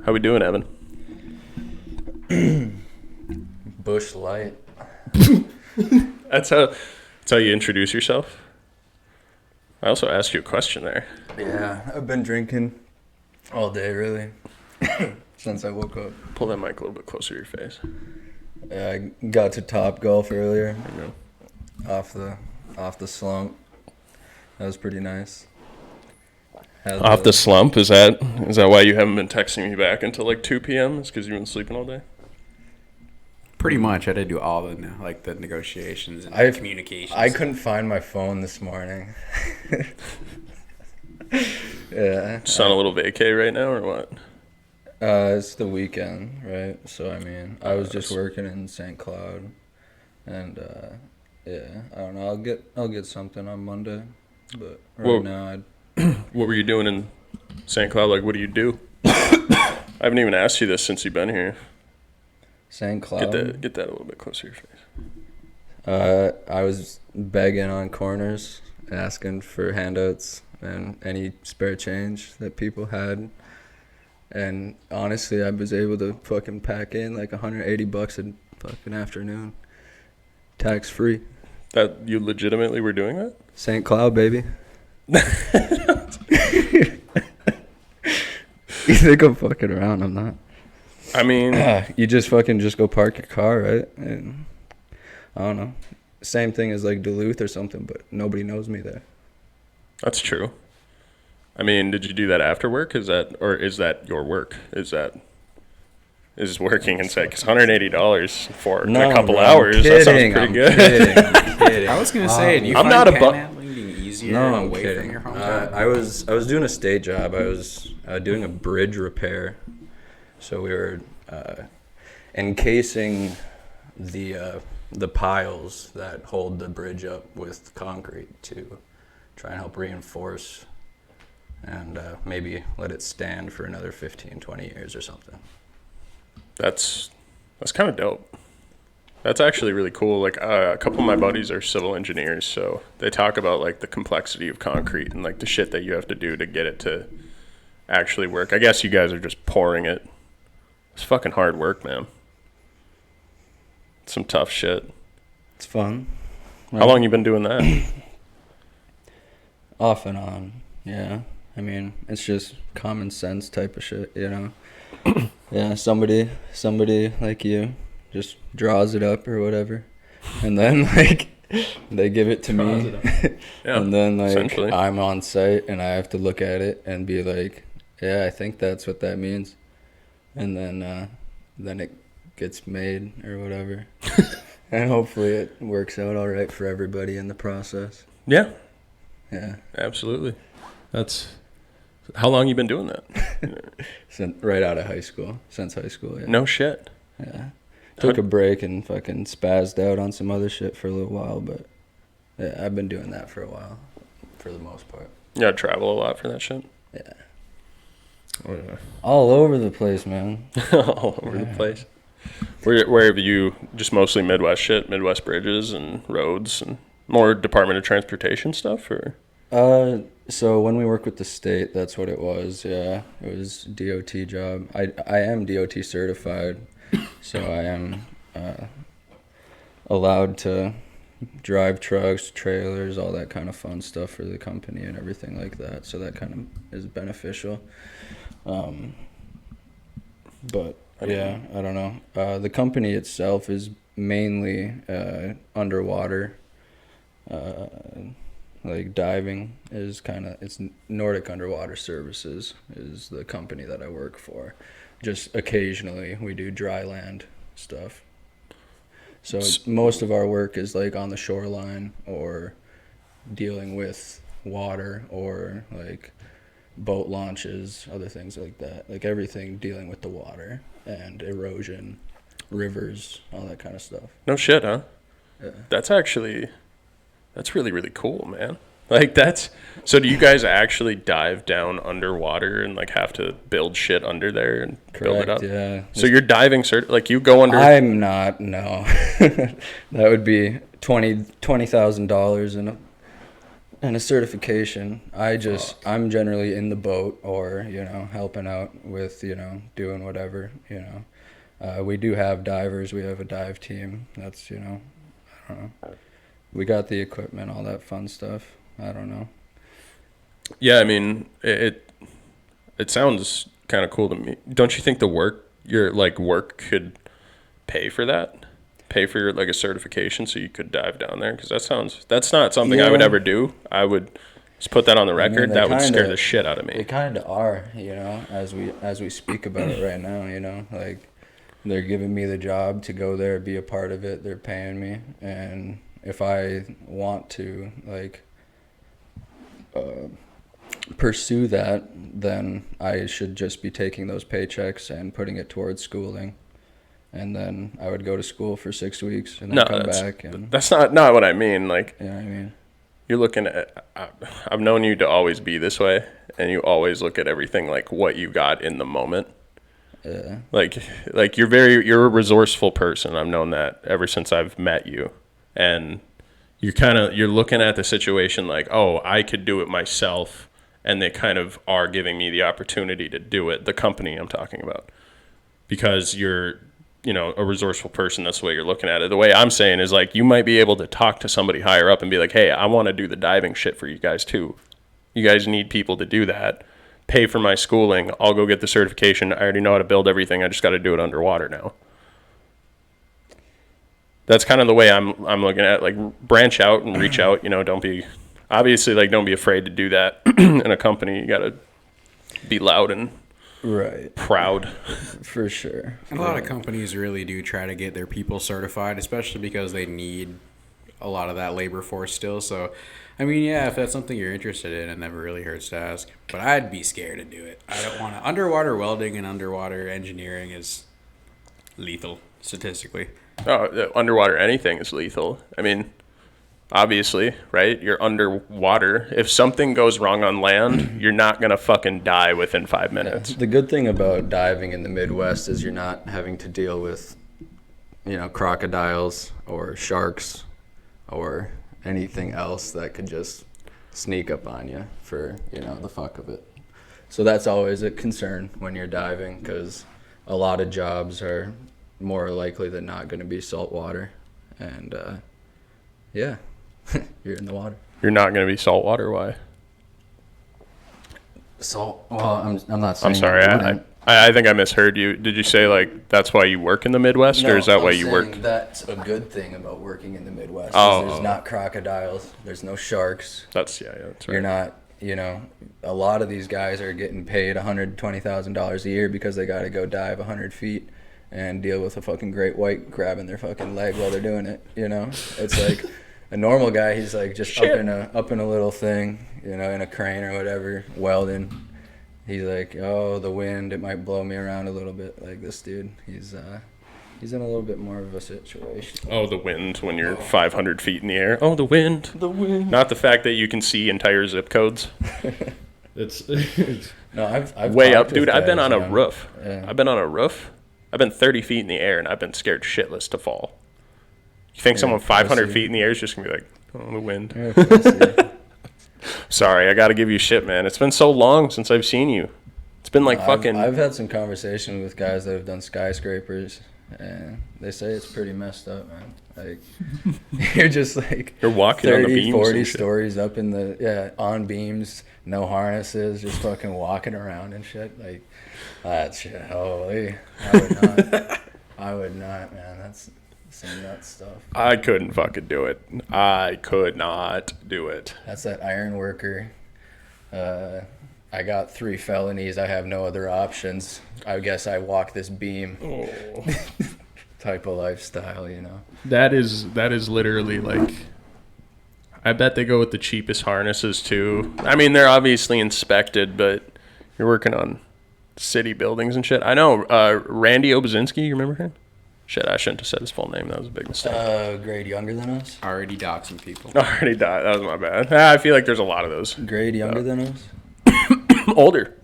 How we doing, Evan? Bush Light. That's how you introduce yourself. I also asked you a question there. Yeah, I've been drinking all day, really, since I woke up. Pull that mic a little bit closer to your face. Yeah, I got to Top Golf earlier, There you off the slump. That was pretty nice. go. Off the slump? Is that why you haven't been texting me back until like 2 p.m.? Is because you've been sleeping all day? Pretty much. I had to do all the the negotiations and communications. I couldn't find my phone this morning. Yeah. Just on a little vacay right now, or what? It's the weekend, right? So I mean, I was just working in St. Cloud, and yeah, I don't know. I'll get something on Monday, but now What were you doing in St. Cloud? Like, what do you do? I haven't even asked you this since you've been here. St. Cloud. Get that a little bit closer to your face. I was begging on corners, asking for handouts and any spare change that people had. And honestly, I was able to fucking pack in like $180 a fucking afternoon. Tax free. That you legitimately were doing that? St. Cloud, baby. You think I'm fucking around? I'm not. I mean, you just go park your car, right? And I don't know. Same thing as like Duluth or something, but nobody knows me there. that's true. I mean, did you do that after work? Is that your work? Is working inside? Because $180 for a couple hours, that sounds pretty good. I'm kidding. I was gonna say, do you I'm find not a panhandling being easier No, I'm away kidding. from your hometown? I was doing a state job. I was doing a bridge repair, so we were encasing the piles that hold the bridge up with concrete to try and help reinforce and maybe let it stand for another 15, 20 years or something. That's kind of dope. That's actually really cool. Like a couple of my buddies are civil engineers, so they talk about like the complexity of concrete and like the shit that you have to do to get it to actually work. I guess you guys are just pouring it. It's fucking hard work, man. Some tough shit. It's fun. How long you been doing that? Off and on, yeah. I mean, it's just common sense type of shit, you know? Yeah, somebody like you just draws it up or whatever. And then, like, they give it to me. Yeah, and then, like, essentially. I'm on site and I have to look at it and be like, yeah, I think that's what that means. And then it gets made or whatever. And hopefully it works out all right for everybody in the process. Yeah, Yeah. absolutely. That's how long you been doing that? Right out of high school. Since high school, yeah. No shit. Yeah. Took a break and fucking spazzed out on some other shit for a little while, but yeah, I've been doing that for a while, for the most part. You gotta travel a lot for that shit. Yeah. Oh, yeah. All over the place, man. All over the place. Where have you just mostly Midwest shit, Midwest bridges and roads and more Department of Transportation stuff, or? So when we work with the state, that's what it was. Yeah, it was DOT job. I am DOT certified, so I am allowed to drive trucks, trailers, all that kind of fun stuff for the company and everything like that. So that kind of is beneficial. But yeah, I don't know. The company itself is mainly underwater. Like diving is it's Nordic Underwater Services is the company that I work for. Just occasionally we do dry land stuff. So most of our work is like on the shoreline or dealing with water or like boat launches, other things like that. Like everything dealing with the water and erosion, rivers, all that kind of stuff. No shit, huh? Yeah. That's really, really cool, man. Like so do you guys actually dive down underwater and like have to build shit under there and build it up? Yeah. So you're diving, like you go under. I'm not, no. That would be $20,000 and And a certification. I'm generally in the boat or, helping out with, doing whatever, We do have divers. We have a dive team. That's, I don't know. We got the equipment, all that fun stuff. I don't know. Yeah, I mean, it sounds kind of cool to me. Don't you think your work could pay for that? Pay for a certification so you could dive down there? Because that's not something I would ever do. I would just put that on the record. That would scare the shit out of me. They kind of are, as we speak about it right now, like they're giving me the job to go there, be a part of it. They're paying me, and if I want to pursue that, then I should just be taking those paychecks and putting it towards schooling. And then I would go to school for 6 weeks and then come back. And that's not what I mean. Yeah, you're looking at. I've known you to always be this way, and you always look at everything like what you got in the moment. Yeah. You're a resourceful person. I've known that ever since I've met you, and you're looking at the situation like, oh, I could do it myself, and they kind of are giving me the opportunity to do it. The company I'm talking about, because you're a resourceful person. That's the way you're looking at it. The way I'm saying is you might be able to talk to somebody higher up and be like, hey, I want to do the diving shit for you guys too. You guys need people to do that. Pay for my schooling. I'll go get the certification. I already know how to build everything. I just got to do it underwater now. That's kind of the way I'm looking at it. Branch out and reach out. Don't be afraid to do that in a company. You got to be loud and proud. For sure. A lot of companies really do try to get their people certified, especially because they need a lot of that labor force still. So, I mean, yeah, if that's something you're interested in, it never really hurts to ask. But I'd be scared to do it. I don't want to. Underwater welding and underwater engineering is lethal, statistically. Oh, underwater anything is lethal. I mean, obviously, right? You're underwater. If something goes wrong on land, you're not going to fucking die within 5 minutes. Yeah. The good thing about diving in the Midwest is you're not having to deal with, crocodiles or sharks or anything else that could just sneak up on you for, the fuck of it. So that's always a concern when you're diving, because a lot of jobs are more likely than not going to be saltwater. And, yeah. You're in the water. You're not going to be saltwater. Why? Salt. Well, I'm not saying. I'm sorry. I think I misheard you. Did you say that's why you work in the Midwest, or is that why you work? That's a good thing about working in the Midwest. There's not crocodiles. There's no sharks. That's right. You're not. A lot of these guys are getting paid $120,000 a year because they got to go dive 100 feet and deal with a fucking great white grabbing their fucking leg while they're doing it. It's like. A normal guy, he's just up in a little thing, in a crane or whatever, welding. He's like, oh, the wind, it might blow me around a little bit. Like this dude, he's in a little bit more of a situation. Oh, the wind when you're 500 feet in the air. Oh, the wind. The wind. Not the fact that you can see entire zip codes. it's no, I've way up, dude. I've been on a roof. Yeah. I've been on a roof. I've been 30 feet in the air, and I've been scared shitless to fall. You think someone 500 feet in the air is just going to be like, oh, the wind. Sorry, I got to give you shit, man. It's been so long since I've seen you. It's been fucking... I've had some conversation with guys that have done skyscrapers, and they say it's pretty messed up, man. You're just You're walking 30, on the beams 40 and shit. Stories up in the... on beams, no harnesses, just fucking walking around and shit. That shit, holy. I would not, man. That's... some nuts stuff. I couldn't fucking do it. I could not do it. That's that iron worker. I got 3 felonies. I have no other options. I guess I walk this beam. Oh. Type of lifestyle, That is literally I bet they go with the cheapest harnesses too. I mean, they're obviously inspected, but you're working on city buildings and shit. I know Randy Obazinski, you remember him? Shit, I shouldn't have said his full name. That was a big mistake. Grade younger than us? Already doxing people. Already died. That was my bad. I feel like there's a lot of those. Grade younger than us? Older.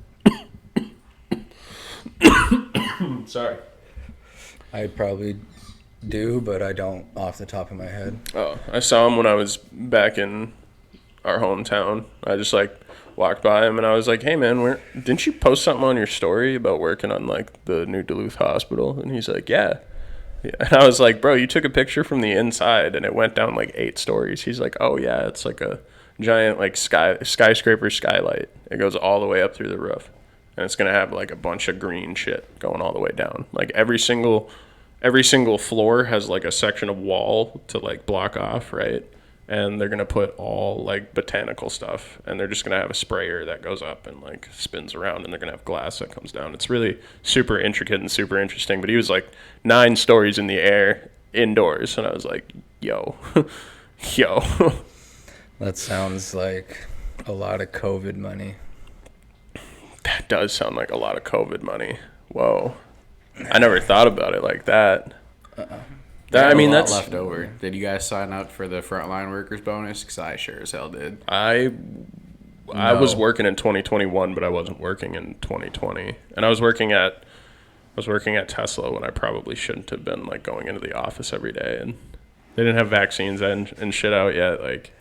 Sorry. I probably do, but I don't off the top of my head. Oh, I saw him when I was back in our hometown. I just like walked by him and I was like, "Hey man, didn't you post something on your story about working on like the new Duluth hospital?" And he's like, "Yeah." Yeah. And I was like, "Bro, you took a picture from the inside and it went down like 8 stories." He's like, "Oh yeah, it's like a giant like skyscraper skylight. It goes all the way up through the roof. And it's going to have like a bunch of green shit going all the way down. Like every single floor has like a section of wall to like block off, right? And they're going to put all like botanical stuff, and they're just going to have a sprayer that goes up and like spins around, and they're going to have glass that comes down. It's really super intricate and super interesting." But he was like 9 stories in the air indoors, and I was like, "Yo." Yo. That sounds like a lot of COVID money. That does sound like a lot of COVID money. Whoa. I never thought about it like that. I mean, that's left over. Did you guys sign up for the frontline workers bonus? Because I sure as hell did. I was working in 2021, but I wasn't working in 2020. And I was working at Tesla when I probably shouldn't have been like going into the office every day. And they didn't have vaccines and shit out yet. Like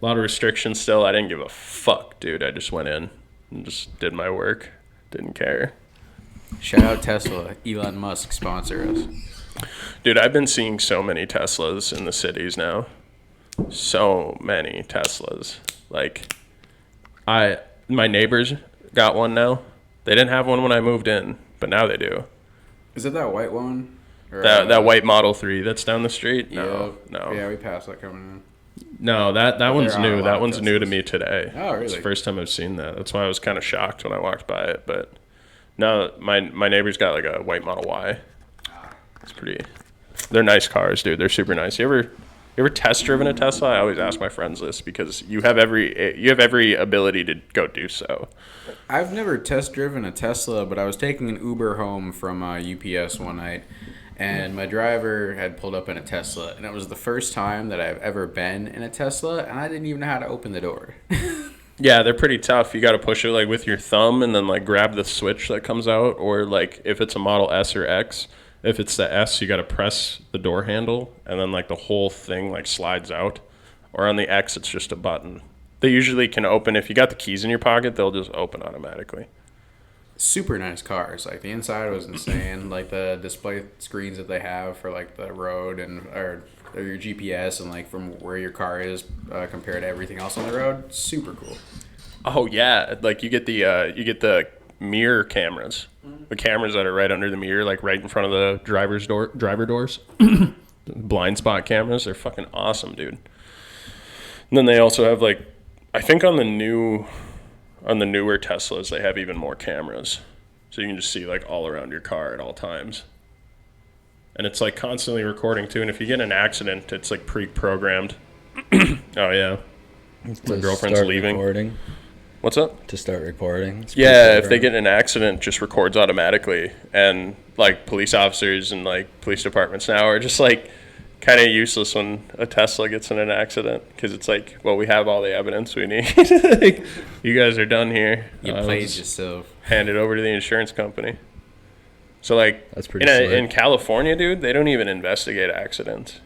a lot of restrictions still. I didn't give a fuck, dude. I just went in and just did my work. Didn't care. Shout out Tesla. Elon Musk sponsor us. Dude, I've been seeing so many Teslas in the cities now. So many Teslas. Like, my neighbors got one now. They didn't have one when I moved in, but now they do. Is it that white one? Or, that white Model 3 that's down the street? No. Yeah, we passed that coming in. No, that one's new. That one's Teslas. new to me today. Oh, really? It's the first time I've seen that. That's why I was kind of shocked when I walked by it. But no, my neighbor's got like a white Model Y. It's pretty. They're nice cars, dude. They're super nice. You ever test driven a Tesla? I always ask my friends this because you have every ability to go do so. I've never test driven a Tesla, but I was taking an Uber home from UPS one night, and my driver had pulled up in a Tesla, and it was the first time that I've ever been in a Tesla, and I didn't even know how to open the door. Yeah, they're pretty tough. You got to push it like with your thumb and then like grab the switch that comes out, or like if it's a Model S or X. If it's the S, you got to press the door handle, and then like the whole thing like slides out. Or on the X, it's just a button. They usually can open if you got the keys in your pocket. They'll just open automatically. Super nice cars. Like the inside was insane. Like the display screens that they have for like the road or your GPS and like from where your car is compared to everything else on the road. Super cool. Oh yeah, like you get the mirror cameras. The cameras that are right under the mirror, like right in front of the driver doors. Blind spot cameras, they're fucking awesome, dude. And then they also have like, I think on the newer Teslas, they have even more cameras. So you can just see like all around your car at all times. And it's like constantly recording too. And if you get in an accident, it's like pre-programmed. Oh yeah. My girlfriend's leaving. Recording. What's up? To start recording. Yeah, if they get in an accident, it just records automatically. And like police officers and like police departments now are just like kind of useless when a Tesla gets in an accident because it's like, well, we have all the evidence we need. Like, you guys are done here. You played yourself. Hand it over to the insurance company. So like that's pretty in California, dude, they don't even investigate accidents.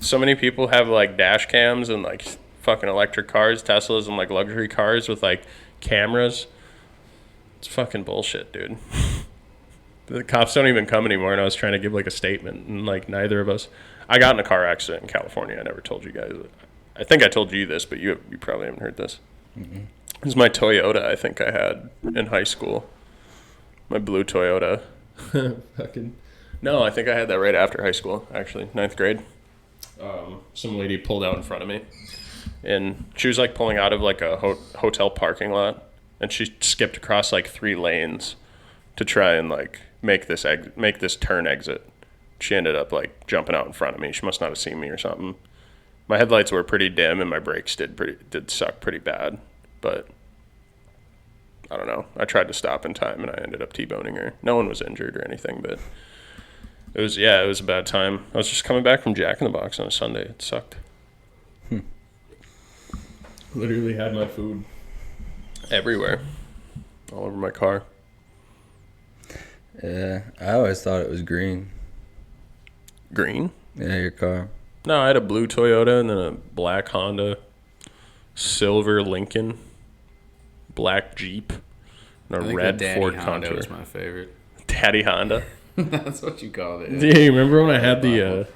So many people have like dash cams and like fucking electric cars, Teslas, and like luxury cars with like cameras. It's fucking bullshit, dude. The cops don't even come anymore, and I was trying to give like a statement, and like neither of us. I got in a car accident in California. I never told you guys. I think I told you this, but you probably haven't heard this. Mm-hmm. This is my Toyota I think I had in high school. My blue Toyota. Fucking. No, I think I had that right after high school, actually, 9th grade. Some lady pulled out in front of me. And she was like pulling out of like a hotel parking lot, and she skipped across like 3 lanes to try and like make this turn exit. She ended up like jumping out in front of me. She must not have seen me or something. My headlights were pretty dim and my brakes did suck pretty bad, but I don't know. I tried to stop in time and I ended up T-boning her. No one was injured or anything, but it was a bad time. I was just coming back from Jack in the Box on a Sunday. It sucked. Literally had my food everywhere, all over my car. Yeah, I always thought it was green. Green? Yeah, your car. No, I had a blue Toyota and then a black Honda. silver Lincoln, black Jeep, and I a think red the Daddy Ford Honda Contour. was my favorite. Daddy Honda. That's what you called it. Yeah, you remember when I had the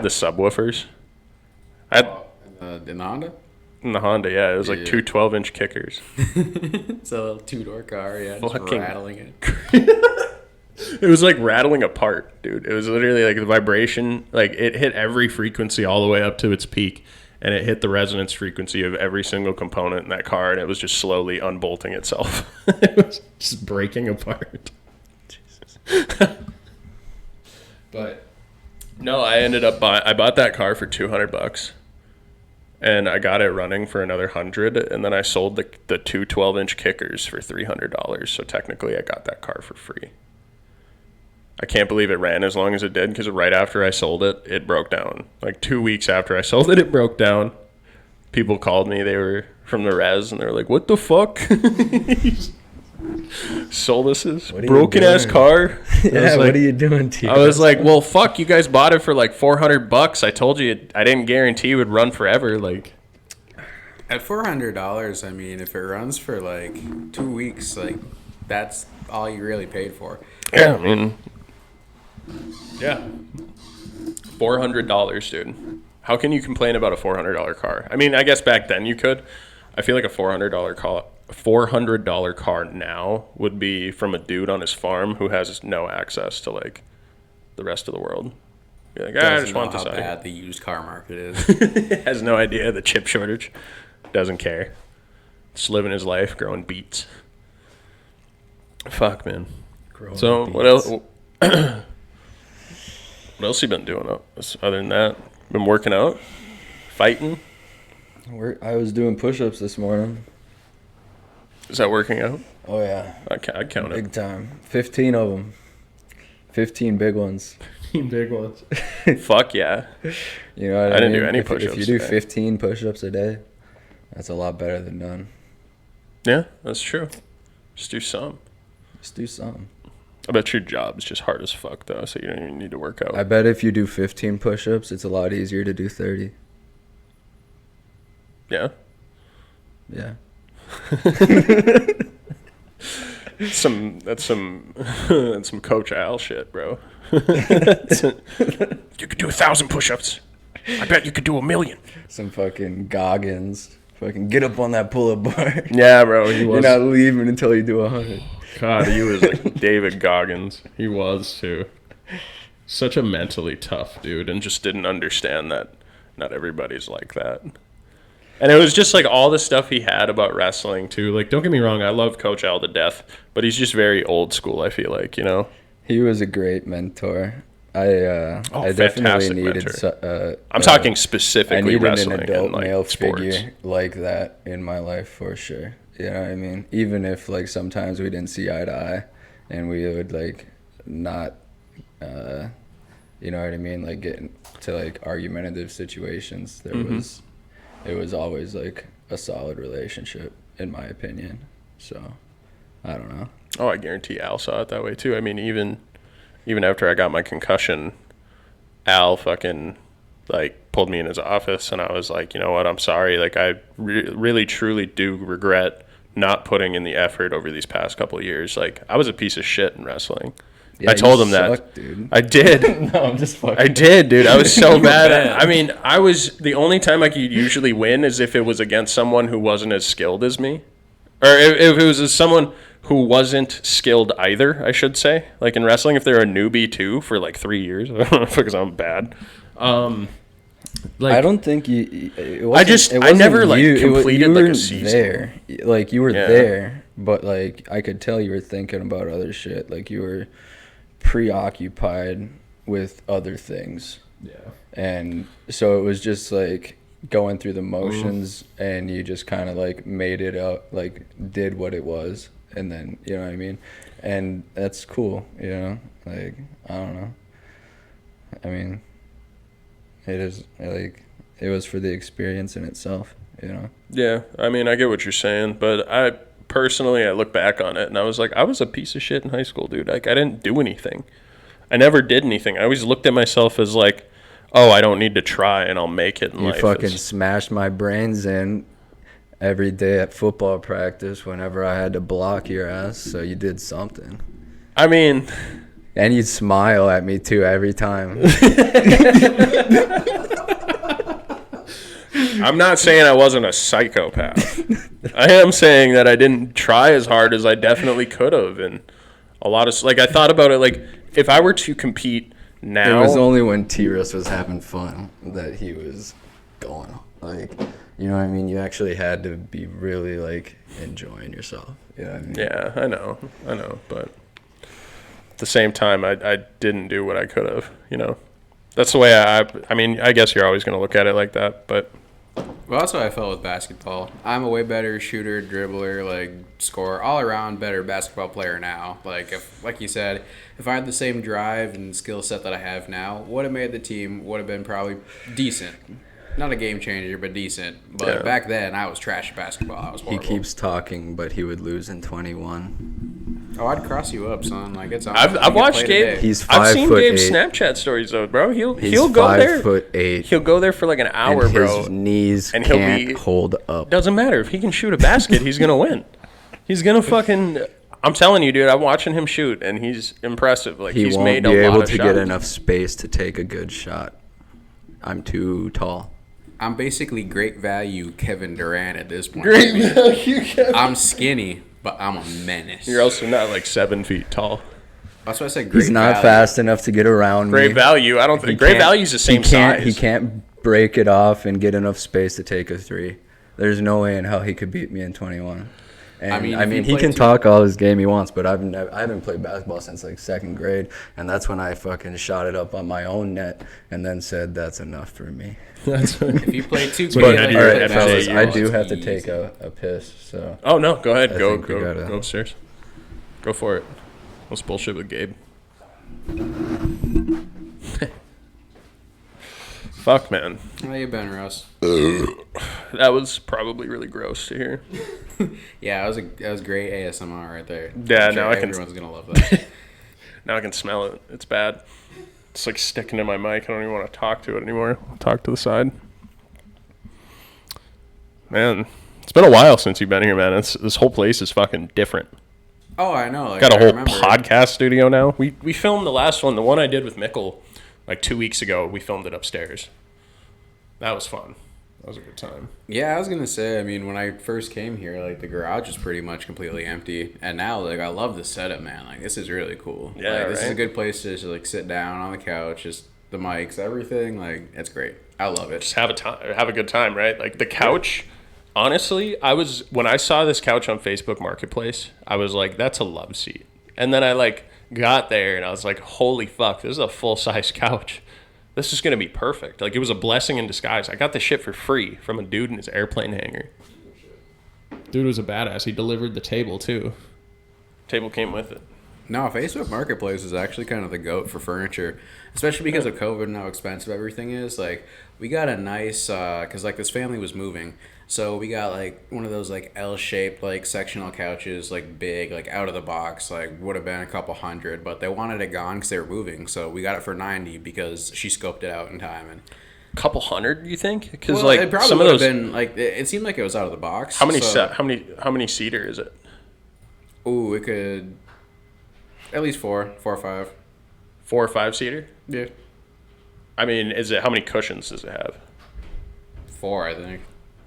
subwoofers? I had In the Honda? in the Honda, yeah, it was like Yeah. two 12-inch kickers. It's a little two-door car, yeah, just Fucking- rattling it. It was like rattling apart, dude. It was literally like the vibration, like it hit every frequency all the way up to its peak, and it hit the resonance frequency of every single component in that car, and it was just slowly unbolting itself. It was just breaking apart. Jesus. But no, I bought that car for $200, and I got it running for another $100, and then I sold the two 12-inch kickers for $300. So technically, I got that car for free. I can't believe it ran as long as it did, because right after I sold it, it broke down. Like 2 weeks after I sold it, it broke down. People called me. They were from the res, and they were like, "What the fuck? Sold us this What are you broken ass doing?" car?" Yeah, what are you doing to I was like, "Well, fuck, you guys bought it for like $400. I told you I didn't guarantee it would run forever." Like, At $400, I mean, if it runs for like 2 weeks, like that's all you really paid for. yeah, I mean, yeah, $400, dude. How can you complain about a $400 car? I mean, I guess back then you could. I feel like a $400 car now would be from a dude on his farm who has no access to like the rest of the world. Be like, I Doesn't just know want this how out of here. bad the used car market is. Has no idea the chip shortage. Doesn't care. Just living his life, growing beets. Fuck, man. So what else? What else you been doing other than that? Been working out, fighting. I was doing push-ups this morning. Is that working out? Oh yeah, I'd count it. big time. 15 of them. 15 big ones. Big ones. Fuck yeah. You know what I I didn't mean? do any If push-ups you do today. 15 push-ups a day, that's a lot better than none. Yeah, that's true. Just do some. Just do something. I bet your job's just hard as fuck though, so you don't even need to work out. I bet if you do 15 push-ups, it's a lot easier to do 30. Yeah. Yeah. That's some that's some Coach Al shit, bro. You could do 1,000 push-ups. I bet you could do 1,000,000. Some fucking Goggins. Fucking get up on that pull-up bar. Yeah, bro. He You're was. not leaving until you do 100. God, he was like David Goggins. He was too. Such a mentally tough dude, and just didn't understand that not everybody's like that. And it was just like all the stuff he had about wrestling too. Like, don't get me wrong, I love Coach Al to death, but he's just very old school. I feel like, you know. He was a great mentor. I definitely fantastic needed. mentor. I'm talking specifically I needed wrestling an adult and like male sports. figure like that in my life for sure. You know what I mean? Even if like sometimes we didn't see eye to eye, and we would like not, you know what I mean? Like get into like argumentative situations. There was, it was always like a solid relationship in my opinion. So, I don't know. Oh, I guarantee Al saw it that way too. I mean, even after I got my concussion, Al fucking like pulled me in his office, and I was like, you know what, I'm sorry. Like, I really truly do regret not putting in the effort over these past couple of years. Like, I was a piece of shit in wrestling. Yeah, I told you him that. suck, dude. I did. No, I'm just fucking. I did, dude. I was so bad. I mean, I was the only time I could usually win is if it was against someone who wasn't as skilled as me, or if it was someone who wasn't skilled either. I should say, like in wrestling, if they're a newbie too for like 3 years, because I'm bad. Like, I don't think you. It I just- it I never, wasn't like, you. completed, you like, a weren't season. there. Like you were Yeah. there, but like I could tell you were thinking about other shit. Like you were preoccupied with other things, yeah. and so it was just like going through the motions, and you just kind of like made it up, like did what it was, and then you know what I mean, and that's cool. You know, like I don't know. I mean. It is like it was for the experience in itself, you know. Yeah, I mean, I get what you're saying, but I personally, I look back on it and I was like, I was a piece of shit in high school, dude. Like, I didn't do anything. I never did anything. I always looked at myself as like, oh, I don't need to try and I'll make it in You life. fucking smashed my brains in every day at football practice whenever I had to block your ass, so you did something. I mean, and you'd smile at me too every time. I'm not saying I wasn't a psychopath. I am saying that I didn't try as hard as I definitely could have. And a lot of, like, I thought about it, like, if I were to compete now. It was only when T-Russ was having fun that he was going. Like, you know what I mean? You actually had to be really, like, enjoying yourself. You know what I mean? Yeah, I know. But at the same time, I didn't do what I could have, you know. That's the way I mean, I guess you're always going to look at it like that, but. Well, that's how I felt with basketball. I'm a way better shooter, dribbler, like scorer, all around better basketball player now. Like you said, if I had the same drive and skill set that I have now, would have made the team. Would have been probably decent. Not a game changer, but decent. But back then, I was trash at basketball. I was horrible. He keeps talking, but he would lose in 21. Oh, I'd cross you up, son. Like it's on. I've watched Gabe. He's 5'8". I've seen Gabe's Snapchat stories though, bro. He'll go there. 5'8". He'll go there for like an hour, and bro. His knees and can't hold up. Doesn't matter if he can shoot a basket, he's gonna win. He's gonna fucking. I'm telling you, dude. I'm watching him shoot, and he's impressive. Like He he's won't made be a lot able of to shots. get enough space to take a good shot. I'm too tall. I'm basically great value Kevin Durant at this point. Great value, Kevin. I'm skinny, but I'm a menace. You're also not like 7 feet tall. That's why I said great He's not value. fast enough to get around Great me. value. I don't think great value's the same size. He can't break it off and get enough space to take a three. There's no way in hell he could beat me in 21. And I mean he can talk all his game he wants, but I haven't played basketball since like second grade, and that's when I fucking shot it up on my own net and then said that's enough for me. If you play 2K, But like, all right, play fellas, basketball, I do it's have to easy. take a piss, so Oh no, go ahead. I Go think we gotta- upstairs. Go for it. Let's bullshit with Gabe. Fuck, man. How you been, Russ? That was probably really gross to hear. Yeah, that was great ASMR right there. Yeah, I'm sure now I can- everyone's gonna love that. Now I can smell it. It's bad. It's like sticking to my mic. I don't even want to talk to it anymore. I'll talk to the side. Man, it's been a while since you've been here, man. This whole place is fucking different. Oh, I know. Like, Got a I whole remember. podcast studio now. We filmed the last one, the one I did with Mikkel, like 2 weeks ago. We filmed it upstairs. That was fun. That was a good time. Yeah, I was gonna say. I mean, when I first came here, like the garage was pretty much completely empty, and now like I love the setup, man. Like this is really cool. Yeah, like, this is a right? good place to just like sit down on the couch, just the mics, everything. Like it's great. I love it. Just have a good time, right? Like the couch. Honestly, when I saw this couch on Facebook Marketplace, I was like, that's a love seat. And then I like got there and I was like, holy fuck, this is a full size couch. This is gonna be perfect. Like it was a blessing in disguise. I got the shit for free from a dude in his airplane hangar. Dude was a badass. He delivered the table too. Table came with it. No, Facebook Marketplace is actually kind of the goat for furniture, especially because of COVID and how expensive everything is. Like, we got a nice, because, like, this family was moving, so we got, like, one of those, like, L-shaped, like, sectional couches, like, big, like, out of the box, like, would have been a couple hundred, but they wanted it gone because they were moving, so we got it for $90 because she scoped it out in time. And Couple hundred, you think? Because well, like it probably some of would have those. been, like, it seemed like it was out of the box. How many so, how many seater is it? Ooh, it could, at least four or five. 4 or 5 seater? Yeah. I mean, how many cushions does it have? 4, I think.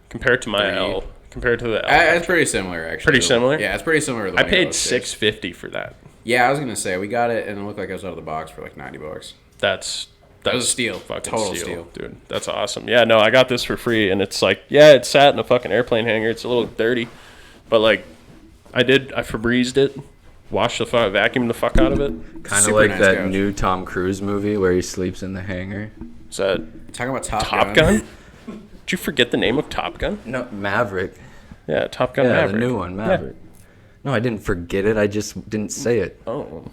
Compared to my 3. L, compared to the L. It's pretty similar, actually. Pretty similar? Yeah, it's pretty similar. To the I one paid upstairs. $650 for that. Yeah, I was gonna say we got it, and it looked like it was out of the box for like $90. That's was a steal. Fucking Total steal, steal. dude. That's awesome. Yeah, no, I got this for free, and it's like, yeah, it sat in a fucking airplane hangar. It's a little dirty, but like, I Febrezed it, vacuumed the fuck out of it. kind of Super like nice that couch. new Tom Cruise movie where he sleeps in the hangar. Is that Talking about Top Top Gun? Did you forget the name of Top Gun? No, Maverick. Yeah, Top Gun Yeah, Maverick. the new one, Maverick. No, I didn't forget it. I just didn't say it. Oh,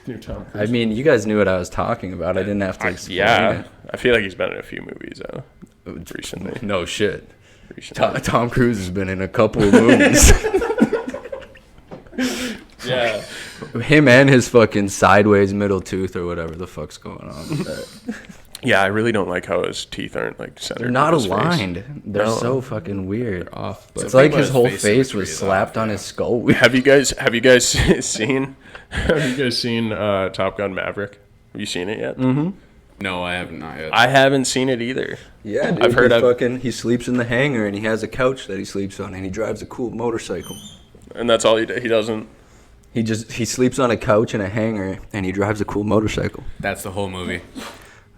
new Tom I Cruise. mean, you guys knew what I was talking about. I didn't have to explain Yeah, it. I feel like he's been in a few movies recently. No shit. recently. Tom Cruise has been in a couple of movies. Yeah. Him and his fucking sideways middle tooth or whatever the fuck's going on with that. Yeah, I really don't like how his teeth aren't like centered. They're not with his face. aligned. They're No. so fucking weird. They're off. It's But like about his his whole face face symmetry was is slapped off, on yeah. his skull. Have you guys seen Top Gun Maverick? Have you seen it yet? Mm-hmm. No, I haven't, not yet. I haven't seen it either. Yeah, dude. I've heard he sleeps in the hangar and he has a couch that he sleeps on and he drives a cool motorcycle. And that's all he doesn't. He sleeps on a couch in a hangar and he drives a cool motorcycle. That's the whole movie.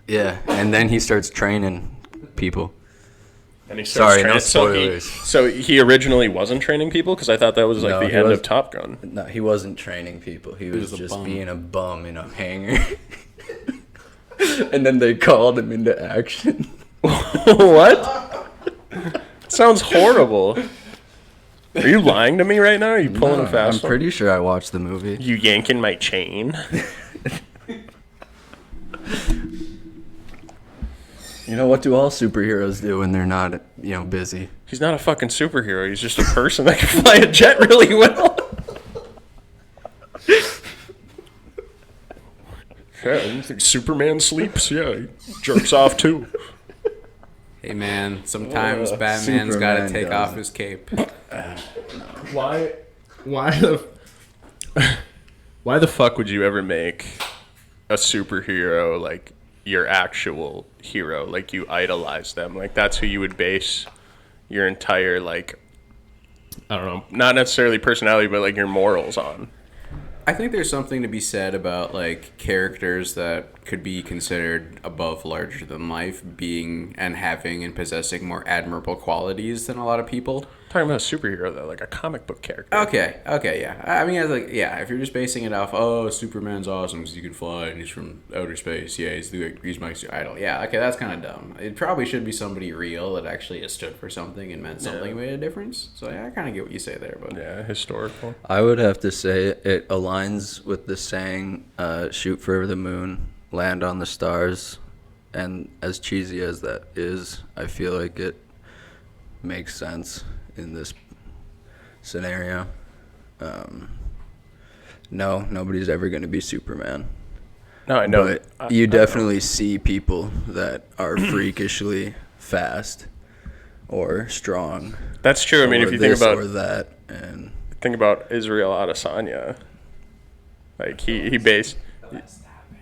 Yeah, and then he starts training people. And he starts Sorry, no training- spoilers. So he originally wasn't training people because I thought that was like No, the he end was- of Top Gun. No, he wasn't training people. He was was a just bum. being a bum in a hangar. And then they called him into action. What? Sounds horrible. Are you lying to me right now? Are you pulling a I'm fast one? pretty sure I watched the movie. You yanking my chain? You know, what do all superheroes do when they're not, busy? He's not a fucking superhero. He's just a person that can fly a jet really well. Yeah, you think Superman sleeps? Yeah, he jerks off too. Hey, man, sometimes Batman's got to Superman take off doesn't. his cape. Why the fuck would you ever make a superhero like your actual hero? Like you idolize them. Like that's who you would base your entire like I don't know, not necessarily personality, but like your morals on. I think there's something to be said about like characters that could be considered above larger than life being and having and possessing more admirable qualities than a lot of people. Talking about a superhero though, like a comic book character. Okay, yeah. I mean, if you're just basing it off, oh, Superman's awesome because he can fly and he's from outer space. Yeah, he's my idol. Yeah, okay, that's kind of dumb. It probably should be somebody real that actually has stood for something and meant something, made a difference. So yeah, I kind of get what you say there, but Yeah, historical. I would have to say it aligns with the saying, shoot for the moon, land on the stars. And as cheesy as that is, I feel like it makes sense in this scenario. No, nobody's ever going to be Superman. No, I know. But you definitely see people that are freakishly fast or strong. That's true. I mean, or if you think this about or that, and Israel Adesanya, like he based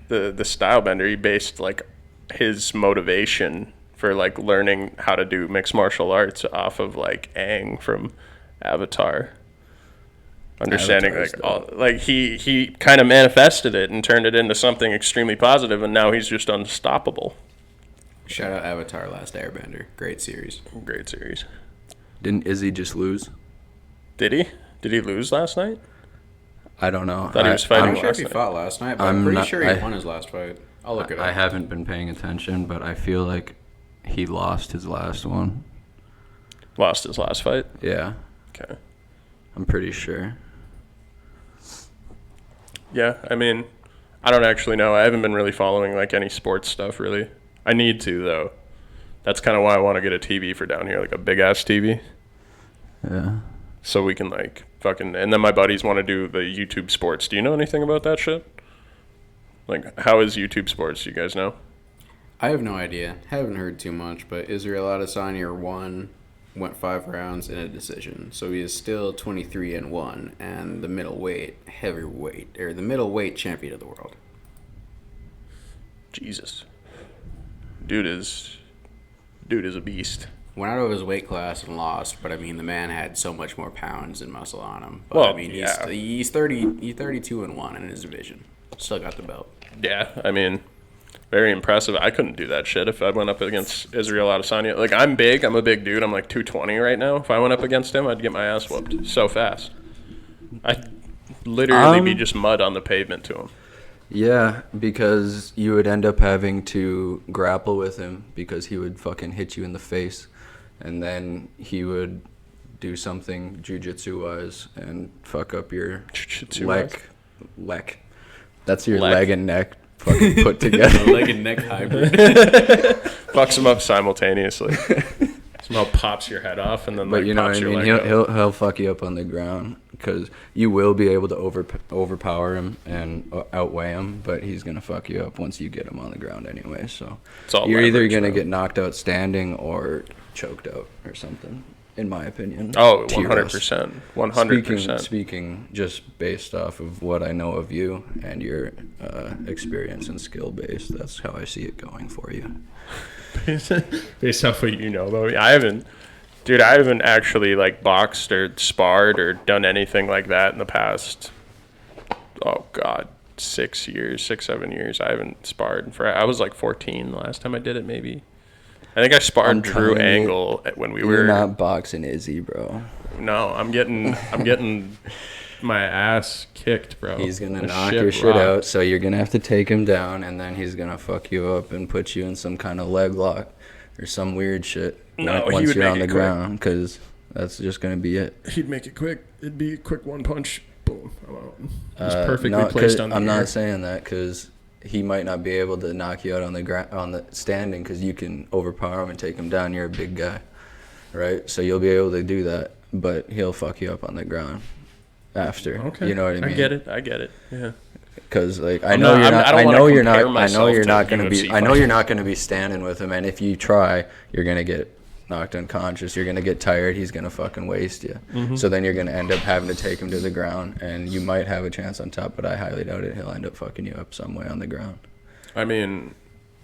the style bender. He based like his motivation for like learning how to do mixed martial arts off of like Aang from Avatar. Understanding Avatar's like all, like he kind of manifested it and turned it into something extremely positive, and now he's just unstoppable. shout out Avatar: Last Airbender, great series. Great series. didn't Izzy just lose? Did he? Did he lose last night? I don't know. Thought he was I'm fighting not sure if he last night. fought last night, but I'm I'm pretty not- sure he I- won his last fight. I'll look it up. I haven't been paying attention, but I feel like he lost his last one. Lost his last fight. Yeah, Okay. I'm pretty sure. Yeah, I mean, I don't actually know. I haven't been really following like any sports stuff really. I need to though. That's kind of why I want to get a TV for down here, like a big ass TV, Yeah. so we can like fucking. And then my buddies want to do the YouTube sports. Do you know anything about that shit? Like, how is YouTube sports? Do you guys know? I have no idea. Haven't heard too much, but Israel Adesanya went 5 rounds in a decision. So he is still 23-1 and the middleweight champion of the world. Jesus, dude is a beast. Went out of his weight class and lost, but I mean the man had so much more pounds and muscle on him. But Well, I mean yeah. he's 32-1 in his division. Still got the belt. Yeah, I mean, very impressive. I couldn't do that shit if I went up against Israel Adesanya. Like, I'm big. I'm a big dude. I'm like 220 right now. If I went up against him, I'd get my ass whooped so fast. I'd literally be just mud on the pavement to him. Yeah, because you would end up having to grapple with him because he would fucking hit you in the face, and then he would do something jujitsu-wise and fuck up your Jiu-jitsu-wise? leg. That's your Leg. leg and neck fucking put together. Leg and neck hybrid. Fucks him up simultaneously. Somehow pops your head off and then But like you know what pops I your mean. leg out. He'll fuck you up on the ground because you will be able to overpower him and outweigh him, but he's gonna fuck you up once you get him on the ground anyway. So It's all you're either leverage, gonna bro. get knocked out standing or choked out or something, in my opinion. Oh, to your us. 100%. 100%. Speaking just based off of what I know of you and your experience and skill base, that's how I see it going for you. Based off what you know, though, I haven't actually like boxed or sparred or done anything like that in the past. Oh God, 6 years, 7 years. I haven't sparred for. I was like 14 the last time I did it. Maybe. I think I sparred I'm Drew telling you, Angle when we You're were. not boxing Izzy, bro. No, I'm getting my ass kicked, bro. He's gonna The knock your shit rocked. out, so you're gonna have to take him down, and then he's gonna fuck you up and put you in some kind of leg lock or some weird shit No, he once would you're make on the it quick. ground, because that's just gonna be it. He'd make it quick. It'd be a quick one punch. Boom. I'm out. He's Uh, perfectly no, 'cause placed on the I'm ear. not saying that because he might not be able to knock you out on the on the standing, because you can overpower him and take him down. You're a big guy, right? So you'll be able to do that, but he'll fuck you up on the ground after. Okay. You know what I mean? I get it. Yeah. Because like I I'm know not- you're not. I don't I wanna know you're not. compare I know myself you're to not gonna UFC be. I know fighters. you're not gonna be standing with him. And if you try, you're gonna get knocked unconscious. You're gonna get tired. He's gonna fucking waste you. Mm-hmm. So then you're gonna end up having to take him to the ground, and you might have a chance on top, but I highly doubt it. He'll end up fucking you up some way on the ground. I mean,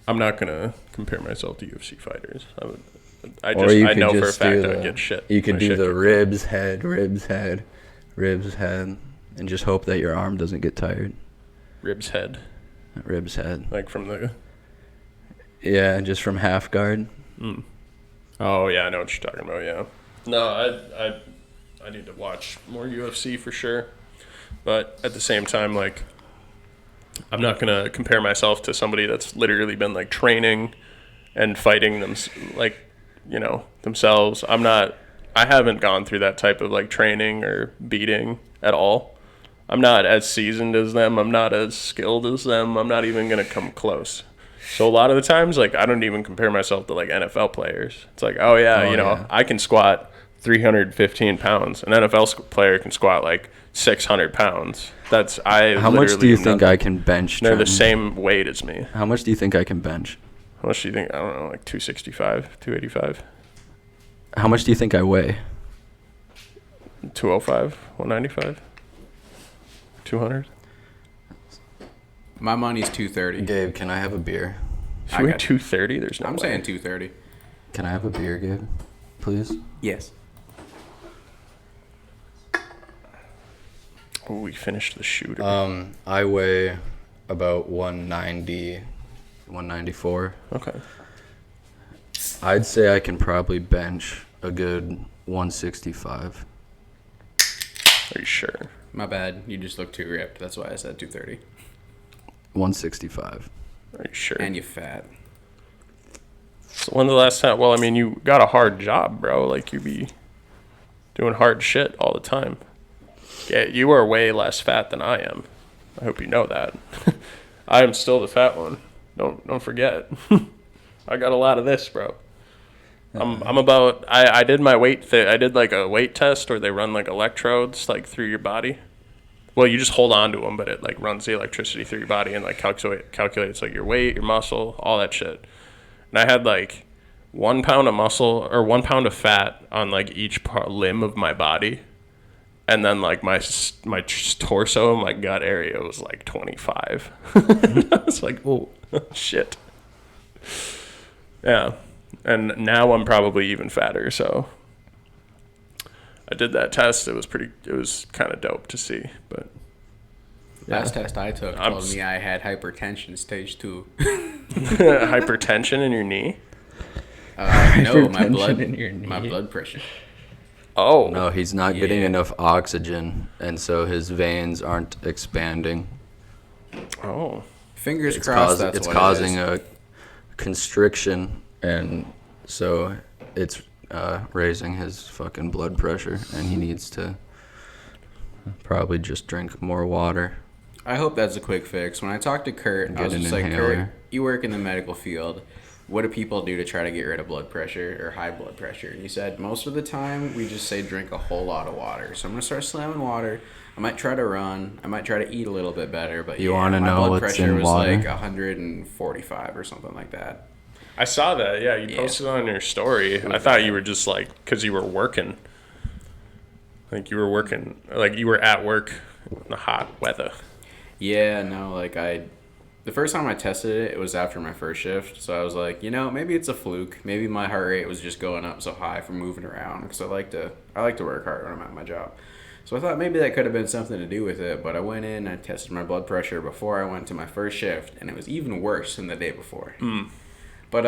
I'm not gonna compare myself to UFC fighters. I Or you could know for a just fact do I'd the- get shit. You could my do shit the kicked. ribs head, ribs head, and just hope that your arm doesn't get tired. Ribs head, Ribs head. like from the. Yeah, just from half guard. Oh yeah, I know what you're talking about. Yeah. No, I need to watch more UFC for sure, but at the same time, like, I'm not gonna compare myself to somebody that's literally been like training and fighting them, like, you know, themselves. I haven't gone through that type of like training or beating at all. I'm not as seasoned as them. I'm not as skilled as them. I'm not even going to come close. So a lot of the times, like, I don't even compare myself to like NFL players. It's like, oh yeah, yeah. I can squat 315 pounds. An NFL player can squat like 600 pounds. How much do you think I can bench? They're the Trenton? same weight as me. How much do you think I can bench? How much do you think? I don't know, like 265, 285, How much do you think I weigh? 205, 195, 200. My money's 230. Gabe, can I have a beer? Should we got 230? There's no I'm way. saying 230. Can I have a beer, Gabe? Please? Yes. Oh, we finished the shooter. I weigh about 190, 194. Okay. I'd say I can probably bench a good 165. Are you sure? My bad. You just look too ripped. That's why I said 230. 165. Are you sure? And you fat. So when's the last time? Well, I mean, you got a hard job, bro. Like, you be doing hard shit all the time. Yeah, you are way less fat than I am. I hope you know that. I am still the fat one. Don't forget. I got a lot of this, bro. I'm about. I did my weight. I did like a weight test where they run like electrodes like through your body. Well, you just hold on to them, but it like runs the electricity through your body and like calculates like your weight, your muscle, all that shit. And I had like 1 pound of muscle or 1 pound of fat on like each limb of my body, and then like my torso and my gut area was like 25. I was like, oh shit. Yeah, and now I'm probably even fatter. So I did that test. It was kind of dope to see, but. Last test I took I'm told me I had hypertension stage 2. Hypertension in your knee? No, my Hypertension in your my knee. blood pressure. Oh. No, he's not getting Yeah. enough oxygen, and so his veins aren't expanding. Oh. Fingers crossed. That's it's what causing it is. a constriction, and so it's raising his fucking blood pressure, and he needs to probably just drink more water. I hope that's a quick fix. When I talked to Kurt, I was Get an just like, inhaler. Kurt, you work in the medical field. what do people do to try to get rid of blood pressure or high blood pressure? And he said, most of the time, we just say drink a whole lot of water. So I'm going to start slamming water. I might try to run. I might try to eat a little bit better. But You wanna my know blood what's pressure in was water? like 145 or something like that. I saw that. Yeah, you posted on your story. I thought you were just like, because you were working. Like you were working, like you were at work in the hot weather. Yeah, no, the first time I tested it, it was after my first shift. So I was like, maybe it's a fluke. Maybe my heart rate was just going up so high from moving around. Because I like to work hard when I'm at my job. So I thought maybe that could have been something to do with it. But I went in, I tested my blood pressure before I went to my first shift. And it was even worse than the day before. But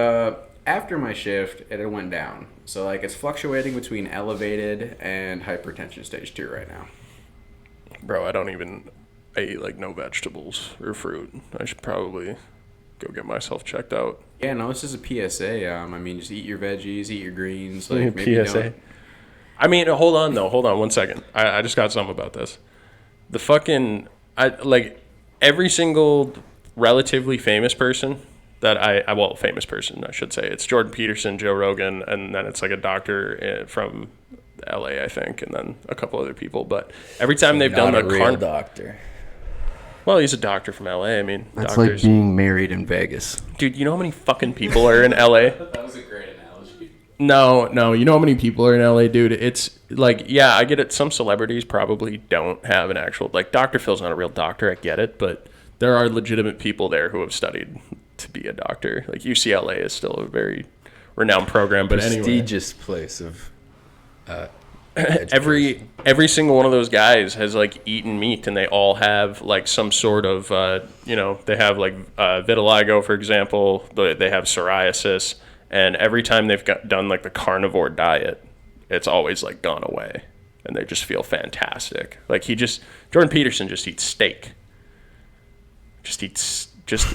after my shift, it went down. So it's fluctuating between elevated and hypertension stage 2 right now. Bro, I eat like no vegetables or fruit. I should probably go get myself checked out. Yeah, no, this is a PSA. Just eat your veggies, eat your greens. PSA. I mean, hold on though. Hold on 1 second. I just got something about this. The fucking every single relatively famous person that famous person I should say. It's Jordan Peterson, Joe Rogan, and then it's like a doctor from LA, I think, and then a couple other people. But every time they've done Not the a real doctor. Well, he's a doctor from LA. I mean, That's doctors. like being married in Vegas. Dude, you know how many fucking people are in LA? That was a great analogy. No, you know how many people are in LA, dude? It's like, yeah, I get it. Some celebrities probably don't have an actual, like, Dr. Phil's not a real doctor, I get it, but there are legitimate people there who have studied to be a doctor. Like, UCLA is still a very renowned program, but anyway. Prestigious place of Every single one of those guys has like eaten meat, and they all have like some sort of they have like vitiligo, for example. They have psoriasis, and every time they've done like the carnivore diet, it's always like gone away, and they just feel fantastic. Like Jordan Peterson just eats steak. Just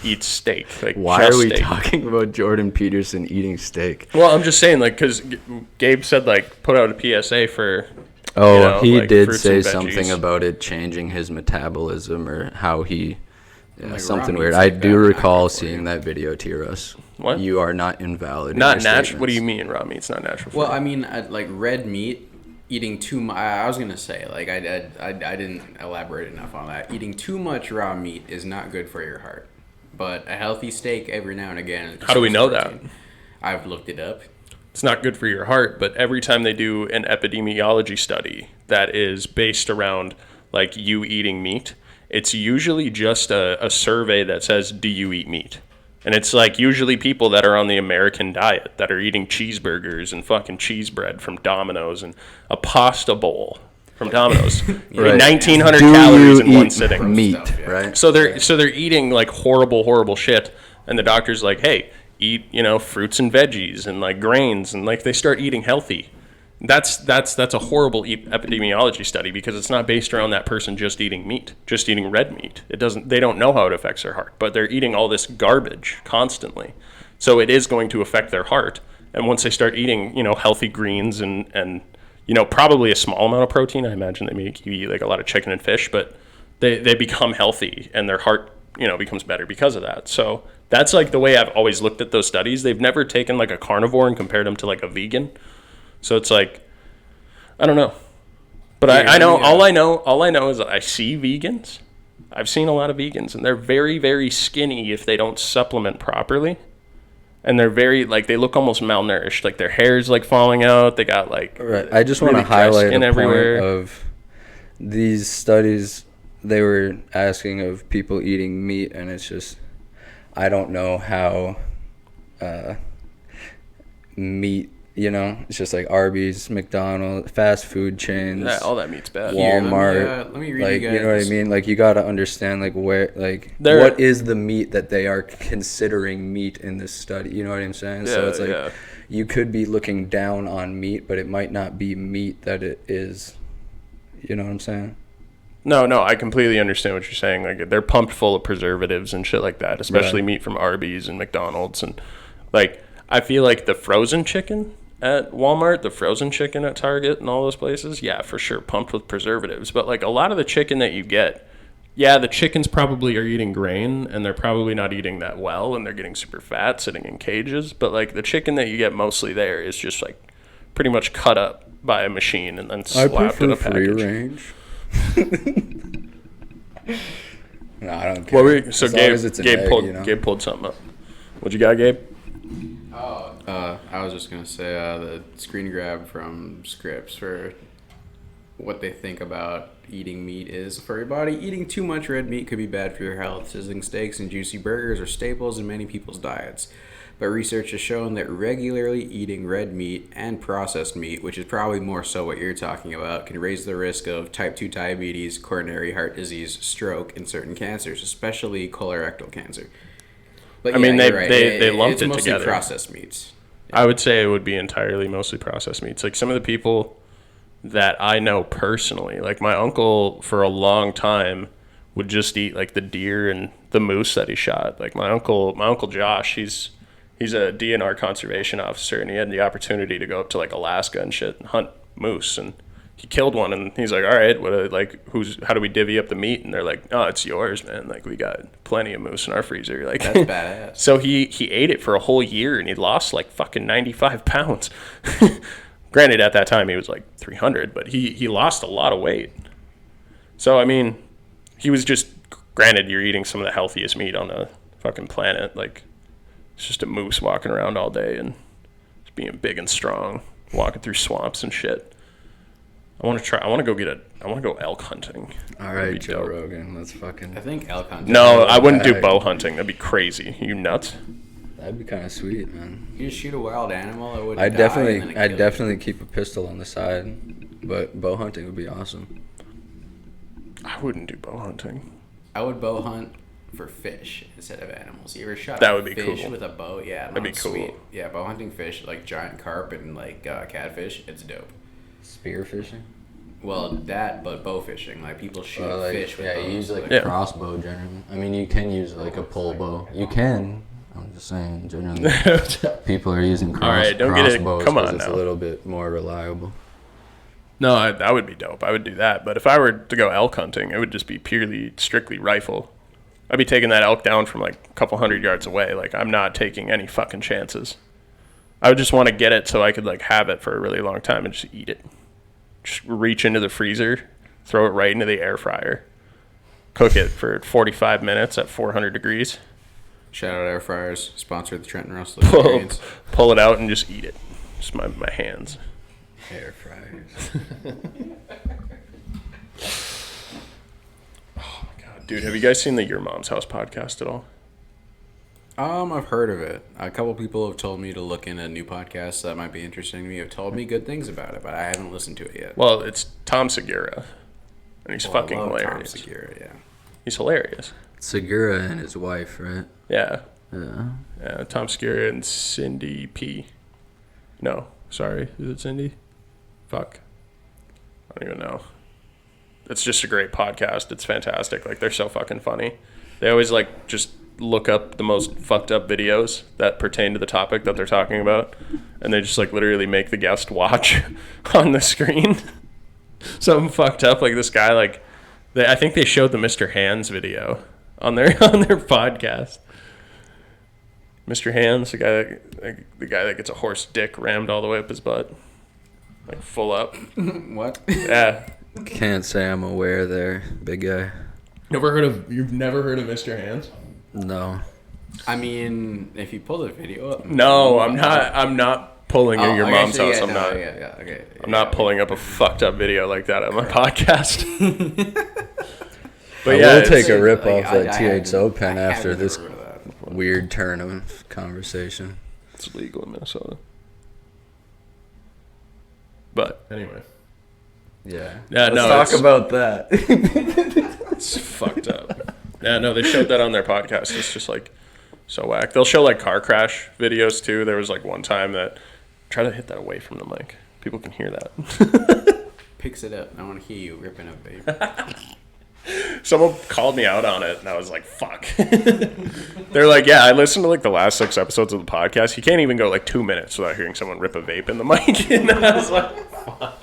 eats steak. Like, Why are we steak. talking about Jordan Peterson eating steak? Well, I'm just saying, like, because Gabe said, like, put out a PSA for. Oh, he like, did fruits say and something veggies. about it changing his metabolism or how he. Yeah, Like something raw weird. meat's I like do that, recall not good for seeing you. that video, T-Russ. What? You are not invalid. Not natural. What do you mean raw meat's not natural? Well, for you? like red meat, eating too much. I was gonna say, like, I didn't elaborate enough on that. Eating too much raw meat is not good for your heart, but a healthy steak every now and again. How do we know that? I've looked it up. It's not good for your heart, but every time they do an epidemiology study that is based around like you eating meat, it's usually just a survey that says, do you eat meat? And it's like usually people that are on the American diet that are eating cheeseburgers and fucking cheese bread from Domino's and a pasta bowl from Domino's. Right. 1,900 Do calories you in one eat sitting. meat, Stuff, yeah. right? So they're eating like horrible shit, and the doctor's like, hey, eat fruits and veggies and like grains, and like they start eating healthy. That's a horrible epidemiology study because it's not based around that person just eating meat, just eating red meat. They don't know how it affects their heart, but they're eating all this garbage constantly, so it is going to affect their heart. And once they start eating healthy greens and probably a small amount of protein, I imagine they make you eat like a lot of chicken and fish, but they become healthy and their heart becomes better because of that. So that's like the way I've always looked at those studies. They've never taken like a carnivore and compared them to like a vegan. So it's like, I don't know, but I know all I know is that I see vegans. I've seen a lot of vegans, and they're very, very skinny if they don't supplement properly. And they're very, like, they look almost malnourished. Like, their hair's, like, falling out. They got, like, Right. I just want to really dry highlight skin a everywhere. point of these studies. They were asking of people eating meat, and it's just, I don't know how meat, it's just like Arby's, McDonald's, fast food chains. Yeah, all that meat's bad. Walmart, let me read like you you know what I guys. mean. Like you gotta understand like where like There- what is the meat that they are considering meat in this study. You know what I'm saying? So Yeah, it's like yeah. you could be looking down on meat, but it might not be meat that it is. You know what I'm saying? No, I completely understand what you're saying. Like, they're pumped full of preservatives and shit like that, especially Right. meat from Arby's and McDonald's. And, like, I feel like the frozen chicken at Walmart, the frozen chicken at Target and all those places, yeah, for sure, pumped with preservatives. But, like, a lot of the chicken that you get yeah, the chickens probably are eating grain, and they're probably not eating that well, and they're getting super fat sitting in cages. But like the chicken that you get mostly there is just like pretty much cut up by a machine and then slapped in a package. Free range. No, I don't care. So as long as it's an egg, pulled, you know? Gabe pulled something up. What you got, Gabe? I was just gonna say the screen grab from Scripps for what they think about eating meat is for your body. Eating too much red meat could be bad for your health. Sizzling steaks and juicy burgers are staples in many people's diets. But research has shown that regularly eating red meat and processed meat, which is probably more so what you're talking about, can raise the risk of type 2 diabetes, coronary heart disease, stroke, and certain cancers, especially colorectal cancer. But I mean, you're right. they lumped it's it mostly together. Processed meats. I would say it would be entirely mostly processed meats. Like some of the people that I know personally, like my uncle for a long time would just eat like the deer and the moose that he shot. Like my uncle Josh, he's a DNR conservation officer, and he had the opportunity to go up to like Alaska and shit and hunt moose, and he killed one, and he's like, all right, how do we divvy up the meat? And they're like, no, it's yours, man. Like we got plenty of moose in our freezer. Like That's badass. So he ate it for a whole year, and he lost like fucking 95 pounds. Granted, at that time he was like 300, but he lost a lot of weight. So I mean, he was just, granted, you're eating some of the healthiest meat on the fucking planet. Like it's just a moose walking around all day and just being big and strong, walking through swamps and shit. I want to go elk hunting. All right, Joe Rogan, let's fucking. I think elk hunting. No, I wouldn't do bow hunting. That'd be crazy. You nuts? That'd be kind of sweet, man. You just shoot a wild animal, it would I'd definitely keep a pistol on the side, but bow hunting would be awesome. I wouldn't do bow hunting. I would bow hunt for fish instead of animals. You ever shot That a would be fish cool. with a bow? Yeah, That'd be cool. Sweet. Yeah, bow hunting fish, like giant carp and like catfish, it's dope. Spear fishing? Well, that, but bow fishing. Like people shoot fish with bows. You use like Yeah. a crossbow generally. I mean, you can use like a pull bow. You can. I'm just saying, generally, people are using All right, don't get it. crossbows Come 'cause on it's now. a little bit more reliable. No, that would be dope. I would do that. But if I were to go elk hunting, it would just be strictly rifle. I'd be taking that elk down from like a couple 100 yards away. Like I'm not taking any fucking chances. I would just want to get it so I could like have it for a really long time and just eat it. Just reach into the freezer, throw it right into the air fryer, cook it for 45 minutes at 400 degrees, Shout out air fryers, sponsor the Trenton Russell experience. pull it out and just eat it. Just my hands. Air fryers. Oh my god, dude, have you guys seen the Your Mom's House podcast at all? I've heard of it. A couple people have told me to look into new podcasts that might be interesting to me. Have told me good things about it, but I haven't listened to it yet. Well, it's Tom Segura, and he's fucking I love hilarious. Tom Segura, yeah. He's hilarious. Segura and his wife, right? Yeah. Yeah. Tom Segura and Cindy P. No, sorry. Is it Cindy? Fuck. I don't even know. It's just a great podcast. It's fantastic. Like, they're so fucking funny. They always, like, just look up the most fucked up videos that pertain to the topic that they're talking about. And they just, like, literally make the guest watch on the screen. Something fucked up. Like, this guy, like, I think they showed the Mr. Hands video on their podcast. Mr. Hands, the guy that gets a horse dick rammed all the way up his butt, like full up. What? Yeah. Can't say I'm aware there, big guy. You've never heard of Mr. Hands? No. I mean, if you pull the video up. No, I'm not pulling your mom's house. I'm not. Okay. I'm not pulling up a fucked up video like that on my podcast. But I yeah, will take a rip like, off I that haven't- THO pen I after haven't this heard of that. weird turn of conversation. It's legal in Minnesota. But anyway, Yeah. Yeah, Let's no, talk it's- about that. it's fucked up. Yeah, no, they showed that on their podcast. It's just like so whack. They'll show like car crash videos too. There was like one time that try to hit that away from the mic. People can hear that. Picks it up. I want to hear you ripping up, baby. Someone called me out on it, and I was like, "Fuck." They're like, "Yeah, I listened to like the last 6 episodes of the podcast. You can't even go like 2 minutes without hearing someone rip a vape in the mic." And I was like, "Fuck."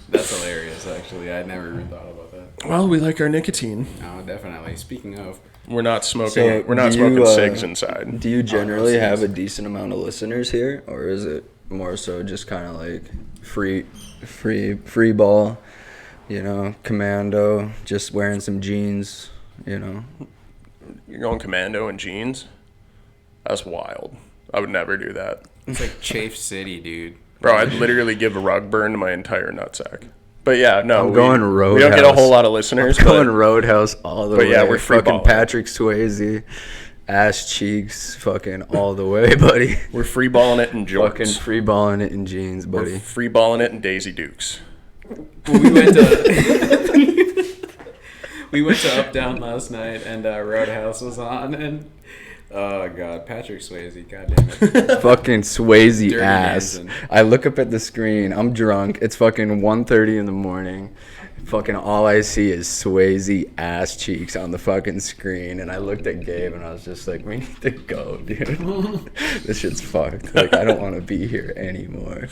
That's hilarious, actually. I never even thought about that. Well, we like our nicotine. Oh, definitely. Speaking of, We're not smoking. So we're not do you, smoking cigs inside. Do you generally no, have a decent amount of listeners here, or is it more so just kind of like free ball, commando, just wearing some jeans, You're going commando in jeans? That's wild. I would never do that. it's like Chafe City, dude. Bro, I'd literally give a rug burn to my entire nutsack. But yeah, no, I'm going we don't get a Roadhouse. whole lot of listeners. I'm going but Roadhouse all the way. but yeah, we're free fucking balling. Patrick Swayze, ass cheeks, fucking all the way, buddy. we're free balling it in Fucking jorts. free balling it in jeans, We're buddy. free balling it in Daisy Dukes. We went to we went to Up Down last night, and Roadhouse was on, and oh god, Patrick Swayze, god damn it. Fucking Swayze Dirty ass. dancing. I look up at the screen. I'm drunk. It's fucking 1:30 in the morning. Fucking all I see is Swayze ass cheeks on the fucking screen. And I looked at Gabe and I was just like, we need to go, dude. This shit's fucked. Like, I don't want to be here anymore.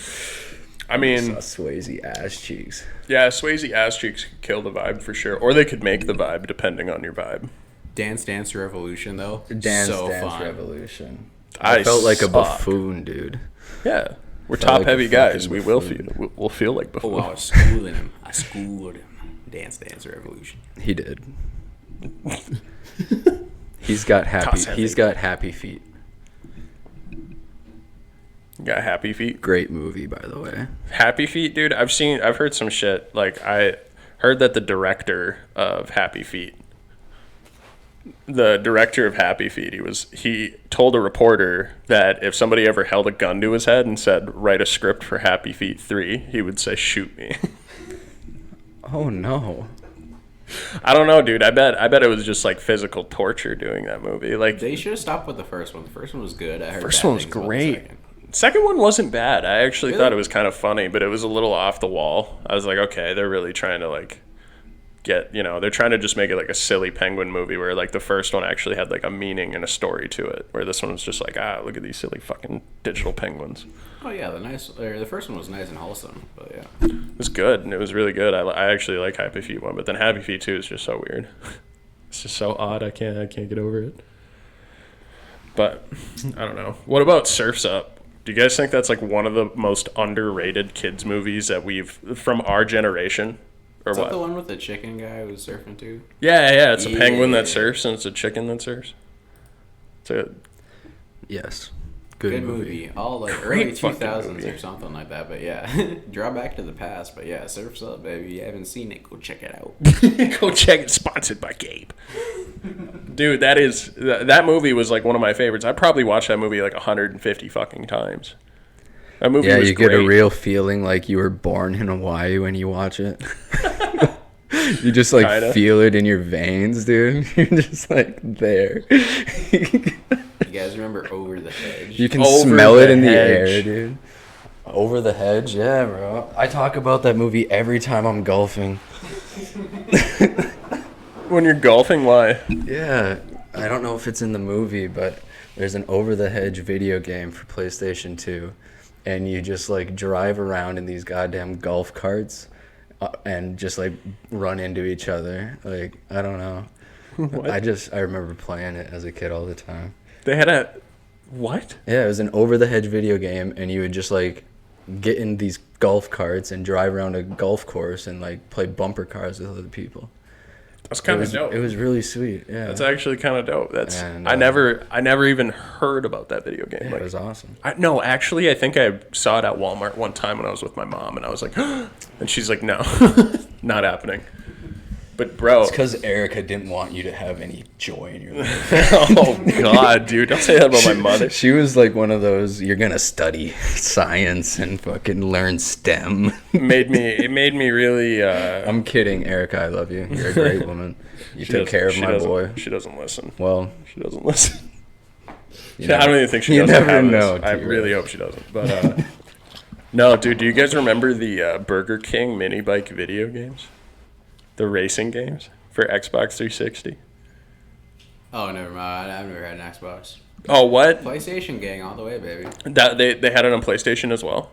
I mean, Saw Swayze ass cheeks. yeah, Swayze ass cheeks could kill the vibe for sure, or they could make the vibe depending on your vibe. Dance Dance Revolution though. Dance so Dance fun. Revolution. I I felt like a suck. buffoon, dude. Yeah, we're Felt top like a heavy guys. fucking We will buffoon. feel. We'll feel like Oh, before. I was schooling him. I schooled him. Dance Dance Revolution. He did. He's got Toss heavy. happy feet. Got happy feet. Great movie, by the way. Happy Feet, dude. I've heard some shit. Like, I heard that the director of Happy Feet, he told a reporter that if somebody ever held a gun to his head and said, write a script for Happy Feet 3, he would say, shoot me. Oh no. I don't know, dude. I bet it was just like physical torture doing that movie. Like, They should have stopped with the first one. The first one was good. I heard first bad one was things about the great. second. Second one wasn't bad. I actually Really? thought it was kind of funny, but it was a little off the wall. I was like, okay, they're really trying to like they're trying to just make it like a silly penguin movie where like the first one actually had like a meaning and a story to it, where this one was just like, look at these silly fucking digital penguins. Oh yeah, the first one was nice and wholesome, but yeah. It was good, and it was really good. I actually like Happy Feet 1, but then Happy Feet 2 is just so weird. It's just so odd. I can't get over it. But I don't know. What about Surf's Up? Do you guys think that's like one of the most underrated kids movies that we've from our generation? Or Is what? that the one with the chicken guy who was surfing too? Yeah. It's a penguin that Yeah. surfs and it's a chicken that surfs. It's a Yes. Good movie. All like Great early fucking 2000s movie. or something like that. But yeah, draw back to the past. But yeah, Surf's Up, baby. You haven't seen it? Go check it out. Go check it. Sponsored by Gabe. Dude, that movie was like one of my favorites. I probably watched that movie like 150 fucking times. That movie Yeah, was you great. get a real feeling like you were born in Hawaii when you watch it. You just like Kinda. feel it in your veins, dude. You're just like there. You guys remember Over the Hedge? You can Over smell the it in the Hedge. air, dude. Over the Hedge, yeah, bro. I talk about that movie every time I'm golfing. When you're golfing, why? Yeah, I don't know if it's in the movie, but there's an Over the Hedge video game for PlayStation 2, and you just like drive around in these goddamn golf carts and just like run into each other. Like, I don't know. What? I remember playing it as a kid all the time. They had a what? Yeah, it was an Over the Hedge video game, and you would just like get in these golf carts and drive around a golf course and like play bumper cars with other people. That's kind It of was, dope. it was really sweet. Yeah, That's actually kind of dope. That's And, I never even heard about that video game. yeah, Like, it was awesome. no, actually, I think I saw it at Walmart one time when I was with my mom, and I was like, and she's like, no, not happening. But bro, It's because Erica didn't want you to have any joy in your life. oh god, dude, don't say that about my mother. She was like one of those, you're gonna study science and fucking learn STEM. It made me really. I'm kidding, Erica. I love you. You're a great woman. You she took doesn't- care of she my doesn't- boy. She doesn't listen. Well, She doesn't listen. you I don't even think she you does. never have know, this. I T-Rex. really hope she doesn't. But no, dude, do you guys remember the Burger King mini bike video games? The racing games for Xbox 360. Oh, never mind. I've never had an Xbox. Oh, what? PlayStation gang all the way, baby. That they had it on PlayStation as well.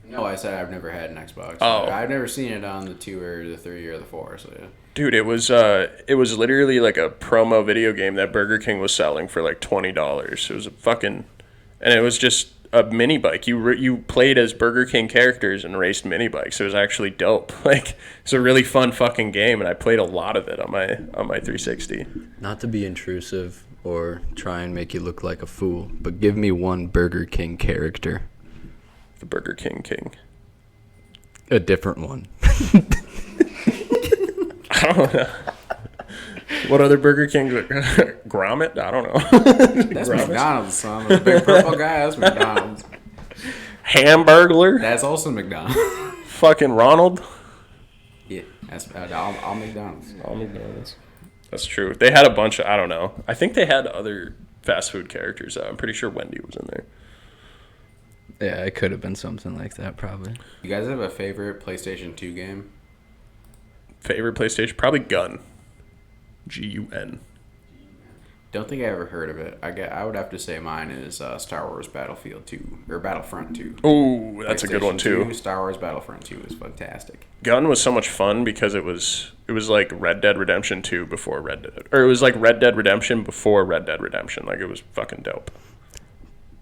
No, I said I've never had an Xbox. Oh. I've never seen it on the 2 or the 3 or the 4. So yeah. Dude, it was literally like a promo video game that Burger King was selling for like $20. It was a fucking, and it was just a mini bike. You played as Burger King characters and raced mini bikes. It was actually dope. Like it's a really fun fucking game, and I played a lot of it on my 360. Not to be intrusive or try and make you look like a fool, but give me one Burger King character. The Burger King King. A different one. I don't know. What other Burger King? Gromit? I don't know. That's McDonald's, son. The big purple guy, that's McDonald's. Hamburglar? That's also McDonald's. Fucking Ronald? Yeah, that's all McDonald's. All McDonald's. That's true. They had a bunch of, I don't know. I think they had other fast food characters. I'm pretty sure Wendy was in there. Yeah, it could have been something like that, probably. You guys have a favorite PlayStation 2 game? Favorite PlayStation? Probably Gun. Gun. Don't think I ever heard of it. I would have to say mine is Star Wars Battlefield 2 or Battlefront 2. Oh, that's a good one too. 2, Star Wars Battlefront 2 is fantastic. Gun was so much fun because it was like Red Dead Redemption 2 before Red Dead, or it was like Red Dead Redemption before Red Dead Redemption. Like it was fucking dope.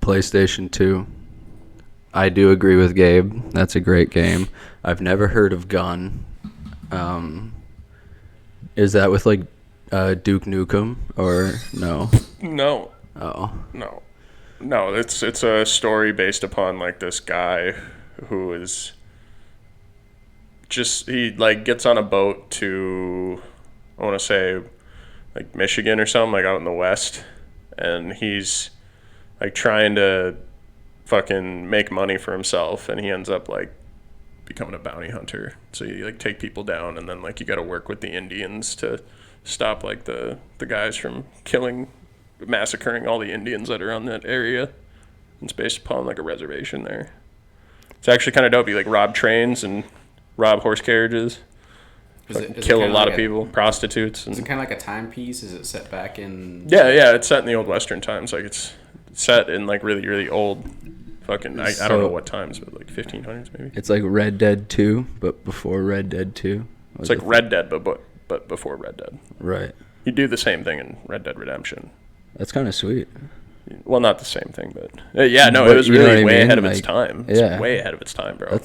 PlayStation 2. I do agree with Gabe. That's a great game. I've never heard of Gun. Is that with like Duke Nukem or no? No. Oh. No, it's a story based upon like this guy who is just, he like gets on a boat to, I want to say like Michigan or something, like out in the West, and he's like trying to fucking make money for himself, and he ends up like becoming a bounty hunter. So you like take people down, and then like you got to work with the Indians to stop like the guys from massacring all the Indians that are on that area. It's based upon like a reservation there. It's actually kind of dope. You like rob trains and rob horse carriages, kill a lot of people, prostitutes. And is it kind of like a timepiece? Is it set back in? Yeah, it's set in the old Western times. Like it's set in like really, really old fucking, I don't know what times, but like 1500s maybe. It's like Red Dead 2, but before Red Dead 2. It's like Red Dead, but before Red Dead. Right. You do the same thing in Red Dead Redemption. That's kind of sweet. Well, not the same thing, but yeah, no, But it was you know really what I way mean? ahead of Like, its time. It's yeah. way ahead of its time, bro.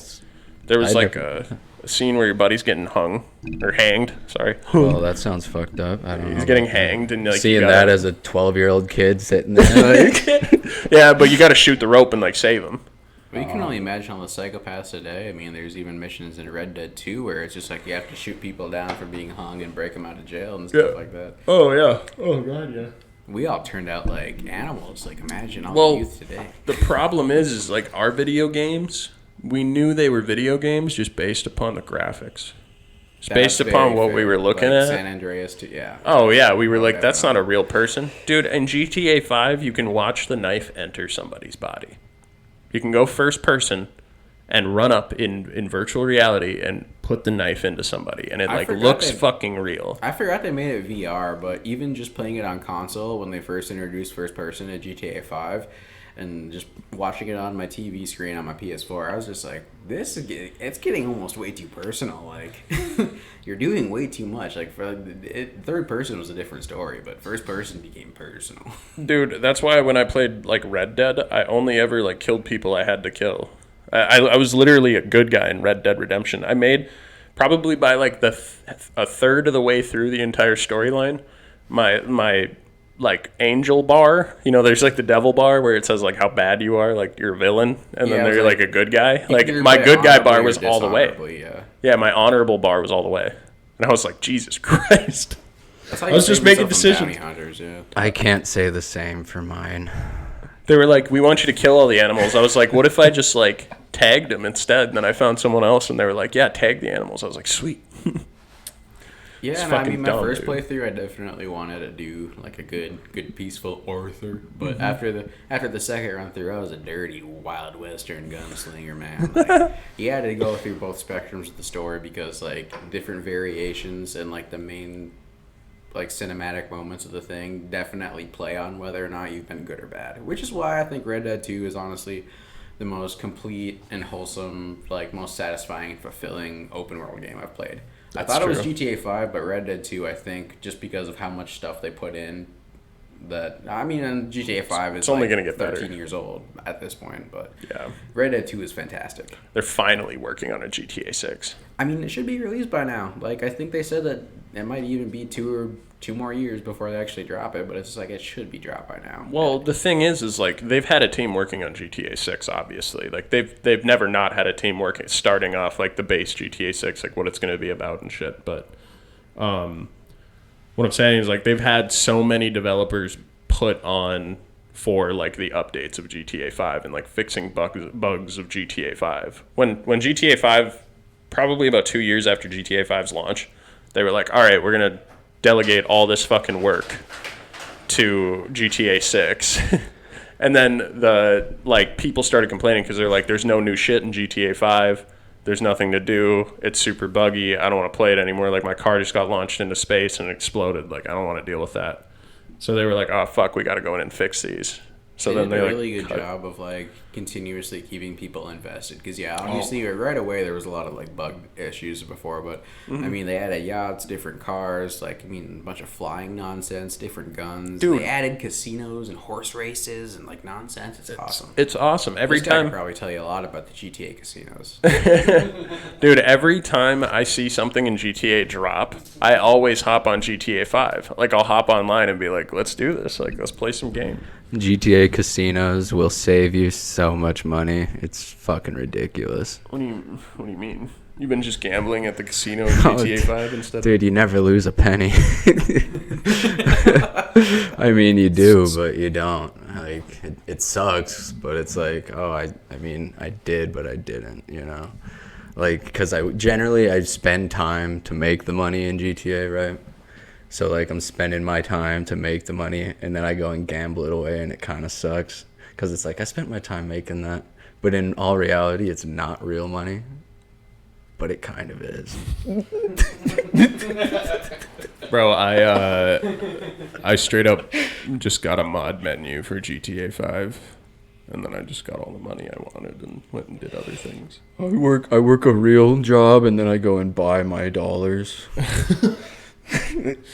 There was like a scene where your buddy's getting hung or hanged. Sorry. Oh, that sounds fucked up. I don't know. He's getting hanged, and like seeing that as a 12-year-old kid sitting there. Like, yeah, but you got to shoot the rope and like save him. But you can only imagine all the psychopaths today. I mean, there's even missions in Red Dead 2 where it's just like you have to shoot people down for being hung and break them out of jail and stuff like that. Oh yeah. Oh god, yeah. We all turned out like animals. Like imagine all Well, the youth today. The problem is like our video games. We knew they were video games just based upon the graphics. It's based upon what we were looking at. San Andreas too, yeah. Oh yeah, we were like, that's not a real person, dude. In GTA 5, you can watch the knife enter somebody's body. You can go first person and run up in virtual reality and put the knife into somebody, and it like looks fucking real. I forgot they made it VR, but even just playing it on console when they first introduced first person in GTA 5, and just watching it on my TV screen on my PS4, I was just like, it's getting almost way too personal. Like, you're doing way too much. Like, third person was a different story, but first person became personal. Dude, that's why when I played like Red Dead, I only ever like killed people I had to kill. I was literally a good guy in Red Dead Redemption. I made probably by like a third of the way through the entire storyline, my like angel bar, you know, there's like the devil bar where it says like how bad you are, like you're a villain, and then they're like a good guy. Like my good guy bar was all the way. Yeah, my honorable bar was all the way, and I was like, Jesus Christ. I was just making decisions. Hunters, yeah. I can't say the same for mine. They were like, we want you to kill all the animals. I was like, what if I just like tagged them instead? And then I found someone else, and they were like, yeah, tag the animals. I was like, sweet. Yeah, and I mean, my first playthrough, I definitely wanted to do like a good peaceful Arthur. But after the second run through, I was a dirty Wild Western gunslinger, man. Like, you had to go through both spectrums of the story because like different variations and like the main like cinematic moments of the thing definitely play on whether or not you've been good or bad. Which is why I think Red Dead 2 is honestly the most complete and wholesome, like most satisfying and fulfilling open world game I've played. I thought it was GTA 5, but Red Dead 2, I think, just because of how much stuff they put in. That I mean, and GTA 5 is only like gonna get 13 better. years old at this point, but Yeah. Red Dead 2 is fantastic. They're finally working on a GTA 6. I mean, it should be released by now. Like, I think they said that it might even be two more years before they actually drop it, but it's like it should be dropped by now. Well, the thing is like they've had a team working on GTA 6. Obviously, like they've never not had a team working, starting off like the base GTA 6, like what it's going to be about and shit. But what I'm saying is like they've had so many developers put on for like the updates of GTA 5 and like fixing bugs of GTA 5. When GTA 5, probably about 2 years after GTA 5's launch, they were like, all right, we're going to delegate all this fucking work to GTA 6. And then the like people started complaining because they're like, there's no new shit in GTA 5. There's nothing to do. It's super buggy. I don't want to play it anymore. Like my car just got launched into space and exploded. Like I don't want to deal with that. So they were like, oh fuck, we got to go in and fix these. So they then did they a really good cut. job of like continuously keeping people invested. Because obviously right away there was a lot of like bug issues before, but I mean they added yachts, different cars, like I mean a bunch of flying nonsense, different guns. Dude. They added casinos and horse races and like nonsense. It's awesome. It's awesome. Every This guy time, could probably tell you a lot about the GTA casinos. dude, every time I see something in GTA drop, I always hop on GTA 5. Like I'll hop online and be like, let's do this. Like let's play some game. GTA casinos will save you so much money. It's fucking ridiculous. What do you mean? You've been just gambling at the casino in Oh, GTA 5 instead Dude, you never lose a penny. I mean, you do, but you don't. Like, it sucks, but it's like, oh, I mean, I did, but I didn't, you know? Like, because I spend time to make the money in GTA, right? So, like, I'm spending my time to make the money, and then I go and gamble it away, and it kind of sucks. Because it's like, I spent my time making that. But in all reality, it's not real money. But it kind of is. Bro, I straight up just got a mod menu for GTA 5, and then I just got all the money I wanted and went and did other things. I work a real job and then I go and buy my dollars.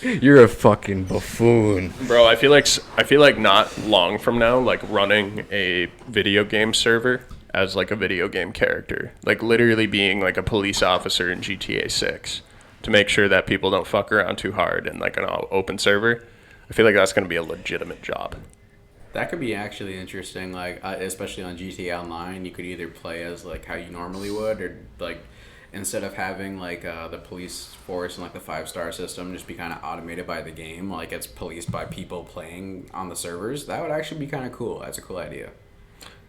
You're a fucking buffoon. Bro, I feel like not long from now, like running a video game server as like a video game character, like literally being like a police officer in GTA 6 to make sure that people don't fuck around too hard in like an open server. I feel like that's going to be a legitimate job. That could be actually interesting, like especially on GTA Online. You could either play as like how you normally would, or like instead of having like the police force and like the 5-star system just be kind of automated by the game, like it's policed by people playing on the servers. That would actually be kind of cool. That's a cool idea.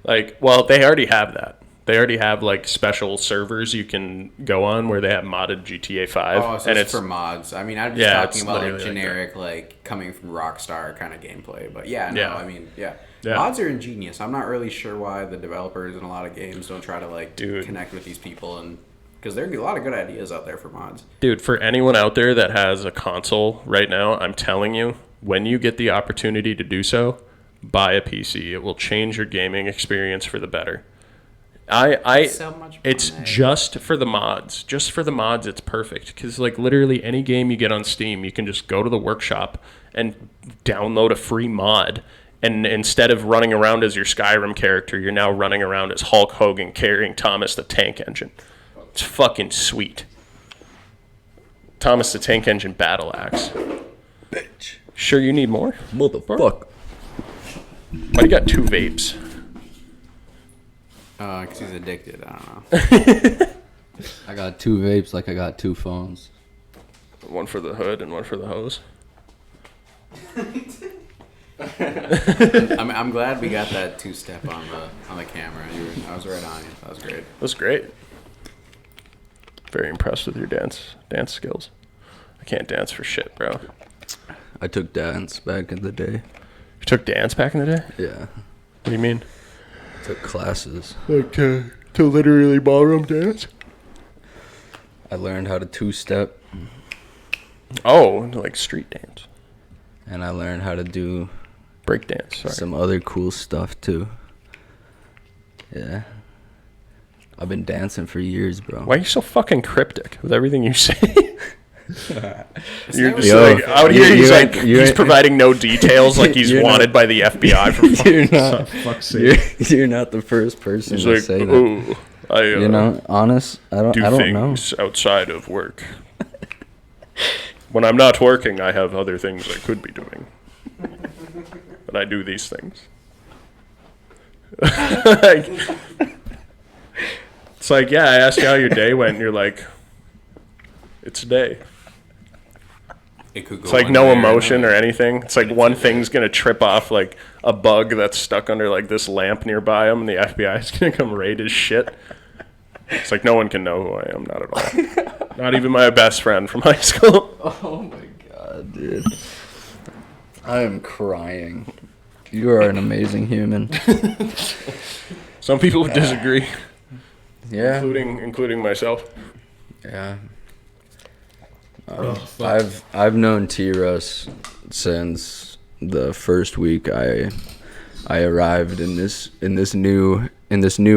Like, well, they already have that. They already have like special servers you can go on where they have modded GTA 5. Oh, so and it's for mods. I mean, I'm just Yeah, talking it's about like literally like generic, like coming from Rockstar kind of gameplay. But yeah, no, Yeah. I mean, yeah. Yeah. Mods are ingenious. I'm not really sure why the developers in a lot of games don't try to like Dude. connect with these people, and because there are a lot of good ideas out there for mods. Dude, for anyone out there that has a console right now, I'm telling you, when you get the opportunity to do so, buy a PC. It will change your gaming experience for the better. So much It's fun, eh? just for the mods. Just for the mods, it's perfect. Because, like, literally any game you get on Steam, you can just go to the workshop and download a free mod. And instead of running around as your Skyrim character, you're now running around as Hulk Hogan carrying Thomas the Tank Engine. It's fucking sweet. Thomas the Tank Engine battle axe. Bitch. Sure you need more? Motherfucker. Why do you got 2 vapes? Because he's addicted. I don't know. I got 2 vapes like I got 2 phones. One for the hood and one for the hose. I'm glad we got that 2-step on the camera. I was right on you. That was great. That's great. Very impressed with your dance skills. I can't dance for shit, bro. I took dance back in the day. You took dance back in the day? Yeah. What do you mean? Took classes. Like to literally ballroom dance? I learned how to 2-step, Oh, like street dance. and I learned how to do Break dance, sorry. some other cool stuff too. Yeah. I've been dancing for years, bro. Why are you so fucking cryptic with everything you say? You're just Yo, like out here. you He's ain't- like you he's ain't- providing no details, like he's You're wanted by the FBI for You're not. fuck's sake. You're not the first person He's to like, say that. oh, I You know, honest, I don't know. things outside of work. When I'm not working, I have other things I could be doing, but I do these things. Like, it's like, yeah, I asked you how your day went, and you're like, it's a day. It could go It's like one no way emotion or another. anything. It's like one thing's gonna trip off like a bug that's stuck under like this lamp nearby him, and the FBI is gonna come raid his shit. It's like no one can know who I am, not at all. Not even my best friend from high school. Oh my god, dude. I am crying. You are an amazing human. Some people would disagree, Yeah. including myself. Yeah. I've known T-Russ since the first week I arrived in this new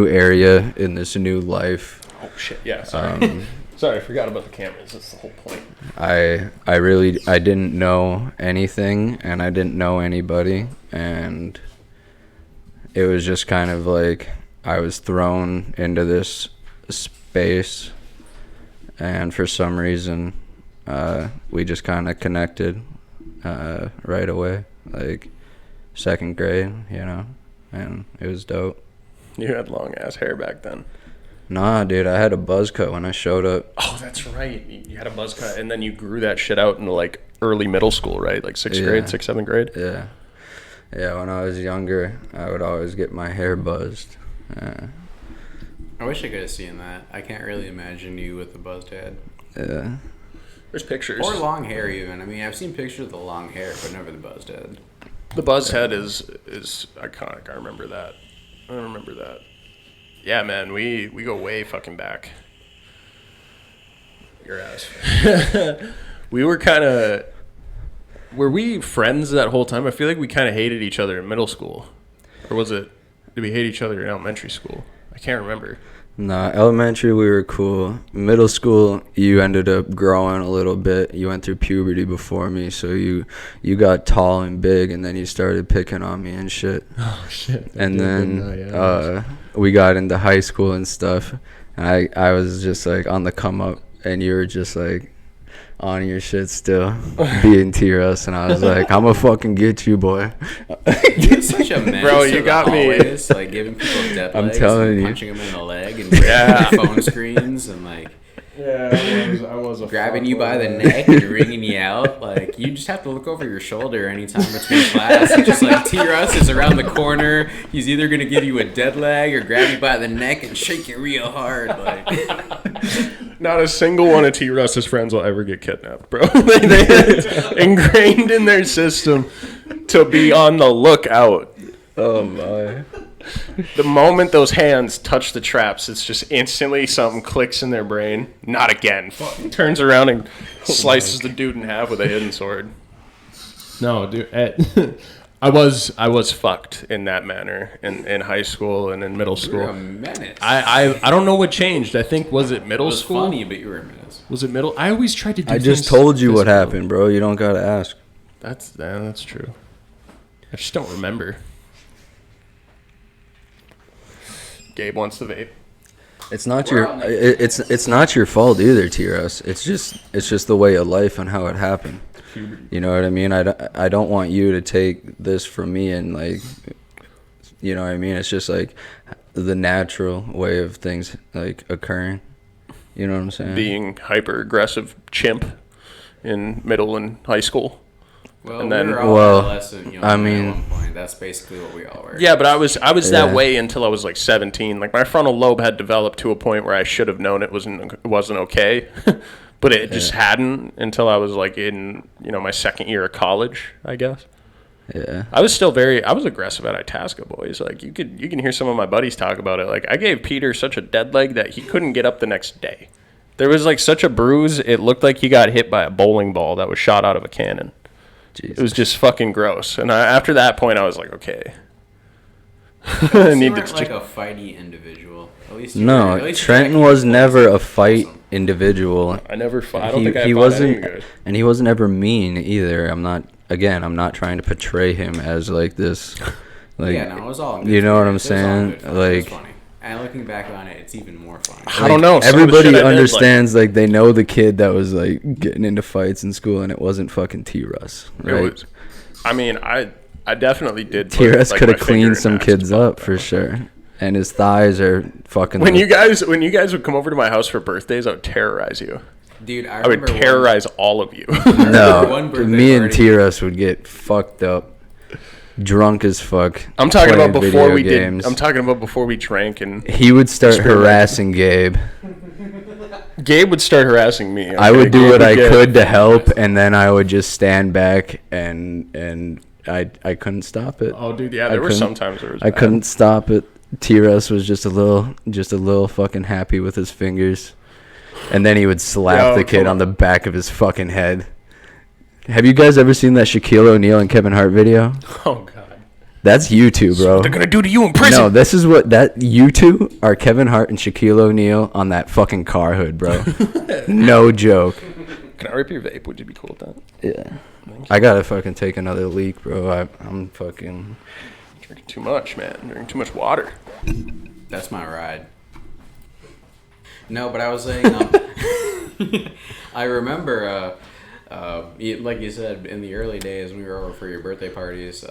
area, in this new life. Oh shit! Yeah, sorry. Sorry, I forgot about the cameras. That's the whole point. I didn't know anything, and I didn't know anybody, and it was just kind of like I was thrown into this space, and for some reason we just kind of connected right away, like second grade, you know, and it was dope. You had long ass hair back then. Nah, dude, I had a buzz cut when I showed up. Oh, that's right. You had a buzz cut, and then you grew that shit out into like early middle school, right? Like sixth grade, 7th grade. Yeah. Yeah, when I was younger, I would always get my hair buzzed. I wish I could have seen that. I can't really imagine you with a buzzed head. Yeah. There's pictures. Or long hair, even. I mean, I've seen pictures of the long hair, but never the buzzed head. The buzz head is iconic. I remember that. Yeah, man, we go way fucking back. Your ass. We were kind of... Were we friends that whole time? I feel like we kind of hated each other in middle school. Or was it... Did we hate each other in elementary school? I can't remember. Nah, elementary we were cool. Middle school, you ended up growing a little bit. You went through puberty before me, so you got tall and big, and then you started picking on me and shit. Oh, shit. And then we got into high school and stuff. And I was just like on the come up, and you were just like on your shit still, being T-Russ, and I was like, I'm gonna fucking get you, boy. You're such a menace. Bro, to you the got me. hallways, like giving people dead I'm legs telling and you. punching them in the leg and Yeah. breaking phone screens and like Yeah, I was a grabbing you by the neck and wringing you out. Like, you just have to look over your shoulder anytime between class. And just like T-Russ is around the corner. He's either going to give you a dead leg or grab you by the neck and shake you real hard. Like, Not a single one of T. Russ's friends will ever get kidnapped, bro. It's ingrained in their system to be on the lookout. Oh my. The moment those hands touch the traps, it's just instantly something clicks in their brain. Not again. Turns around and slices the dude in half with a hidden sword. No, dude. I was fucked in that manner in high school and in middle you're a school. menace. I don't know what changed. I think was it it middle was school? funny, but you were a menace. Was it middle? I always tried to do I just things told you what physical. happened, bro. You don't gotta ask. That's true. I just don't remember. Gabe wants to vape. It's not it's not your fault either, T-Russ. It's just the way of life and how it happened. You know what I mean? I don't want you to take this from me and like, you know what I mean? It's just like the natural way of things like occurring. You know what I'm saying? Being hyper aggressive chimp in middle and high school. Well, And then- we were all well, adolescent, you know, I at mean- one point. That's basically what we all were. Yeah, but I was Yeah. that way until I was like 17. Like my frontal lobe had developed to a point where I should have known it wasn't okay, but it just hadn't until I was like in my second year of college, I guess. Yeah. I was aggressive at Itasca, boys. Like you can hear some of my buddies talk about it. Like I gave Peter such a dead leg that he couldn't get up the next day. There was like such a bruise, it looked like he got hit by a bowling ball that was shot out of a cannon. Jesus. It was just fucking gross. And after that point, I was like, okay. You Need weren't to like a fighty individual. At least you No, were, at least you Trenton were was actually never a awesome. fight individual. I never fought. I don't he, think I he fought wasn't, any of you guys. and he wasn't ever mean either. I'm not trying to portray him as like this, like, Yeah, no, it was all in good you know what fun. I'm It was all in saying? good fun. It was Like, funny. And looking back on it, it's even more funny. I don't know. Some of the everybody shit I did, like- understands, like, they know the kid that was like getting into fights in school, and it wasn't fucking T-Russ, It right? was, I mean, I definitely did. put, T-Russ like, could my have finger in cleaned some Max's kids butt, up though. for sure, and his thighs are fucking. When you guys would come over to my house for birthdays, I would terrorize you. Dude, I would remember terrorize all of you. no, one birthday me and party. T-Russ would get fucked up, drunk as fuck. I'm talking playing about before video we games. did. I'm talking about before we drank, and He would start Experiment. harassing Gabe. Gabe would start harassing me. I okay? would do Gabe what I get- could to help, and then I would just stand back, and I couldn't stop it. Oh, dude, yeah, I there were couldn't- some times where it was I bad. couldn't stop it. T-Russ was just a little fucking happy with his fingers, and then he would slap Yo, the kid come on on. the back of his fucking head. Have you guys ever seen that Shaquille O'Neal and Kevin Hart video? Oh god. That's you two, bro. They're gonna do to you in prison. No, this is what that you two are, Kevin Hart and Shaquille O'Neal on that fucking car hood, bro. No joke. Can I rip your vape? Would you be cool with that? Yeah. I gotta fucking take another leak, bro. I'm fucking. Drinking too much, man. Drinking too much water. That's my ride. No, but I was saying, I remember, like you said, in the early days when we were over for your birthday parties,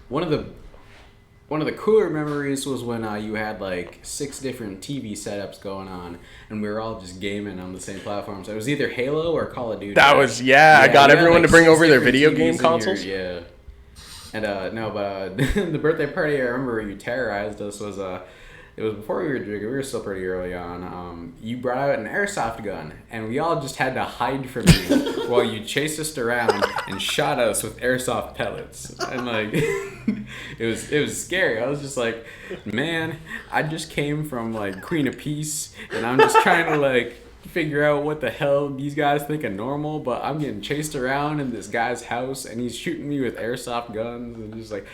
one of the cooler memories was when you had like 6 different TV setups going on, and we were all just gaming on the same platforms. It was either Halo or Call of Duty. That was I got we had, everyone like, to bring 6 over their different video TVs game in your- consoles. yeah. And no, but the birthday party I remember you terrorized us was it was before we were drinking. We were still pretty early on. You brought out an airsoft gun, and we all just had to hide from you while you chased us around and shot us with airsoft pellets. And like, it was scary. I was just like, man, I just came from like Queen of Peace, and I'm just trying to like figure out what the hell these guys think of normal, but I'm getting chased around in this guy's house, and he's shooting me with airsoft guns, and just like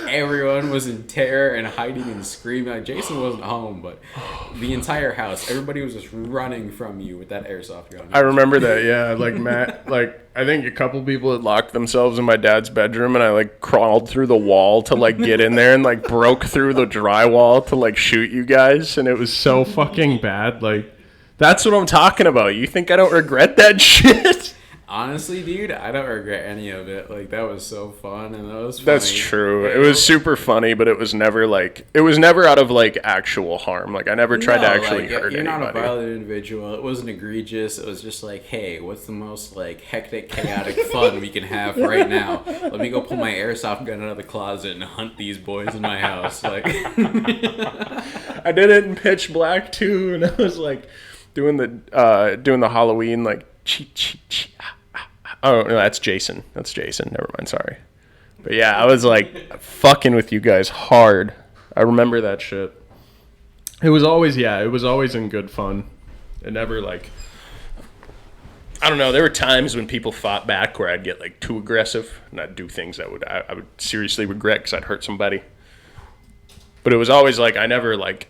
everyone was in terror and hiding and screaming. Like Jason wasn't home, but the entire house, everybody was just running from you with that airsoft gun. I remember that, yeah. Like Matt, like I think a couple people had locked themselves in my dad's bedroom, and I like crawled through the wall to like get in there and like broke through the drywall to like shoot you guys, and it was so fucking bad. Like that's what I'm talking about. You think I don't regret that shit? Honestly, dude, I don't regret any of it. Like that was so fun, and that was funny. That's true. It was super funny, but it was never out of like actual harm. Like I never tried to actually hurt you're anybody. not a violent individual. It wasn't egregious. It was just like, hey, what's the most like hectic, chaotic fun we can have right now? Let me go pull my airsoft gun out of the closet and hunt these boys in my house. Like, I did it in pitch black too, and I was like doing the Halloween like cheat. Oh no, that's Jason. Never mind. Sorry. But yeah, I was like fucking with you guys hard. I remember that shit. It was always in good fun. It never like. I don't know. There were times when people fought back where I'd get like too aggressive and I'd do things that I would seriously regret because I'd hurt somebody. But it was always like I never like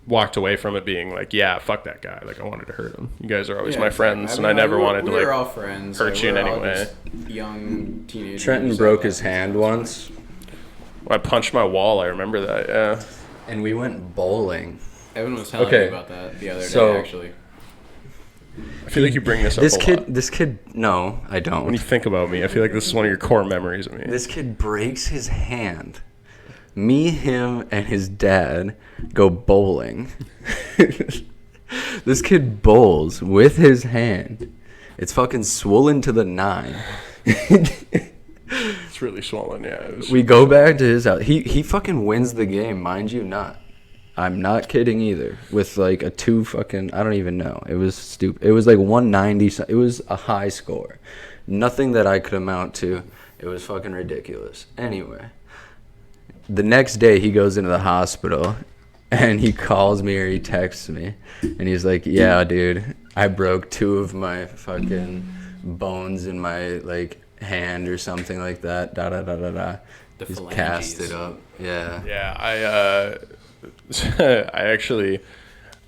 walked away from it being like, yeah, fuck that guy. Like I wanted to hurt him. You guys are always yeah, my exactly. friends, mean, and I never we were- wanted to we were like all friends. hurt like, you in we're any all way. just young teenagers. Trenton broke his hand once, I punched my wall. I remember that. Yeah. and we went bowling. Evan was telling Okay, me about that the other so- day, actually. I feel like you bring this up This a kid, lot. this kid. No, I don't. When you think about me, I feel like this is one of your core memories of me. This kid breaks his hand. Me, him, and his dad go bowling. This kid bowls with his hand. It's fucking swollen to the 9. It's really swollen. Yeah. It was, We go back to his house. He fucking wins the game, mind you not. I'm not kidding either. With like a 2 fucking, I don't even know. It was stupid. It was like 190. It was a high score. Nothing that I could amount to. It was fucking ridiculous. Anyway, the next day he goes into the hospital and he calls me or he texts me and he's like, yeah, dude, I broke 2 of my fucking bones in my like hand or something like that. Da da da da da. The He's phalanges. cast it up. Yeah. Yeah,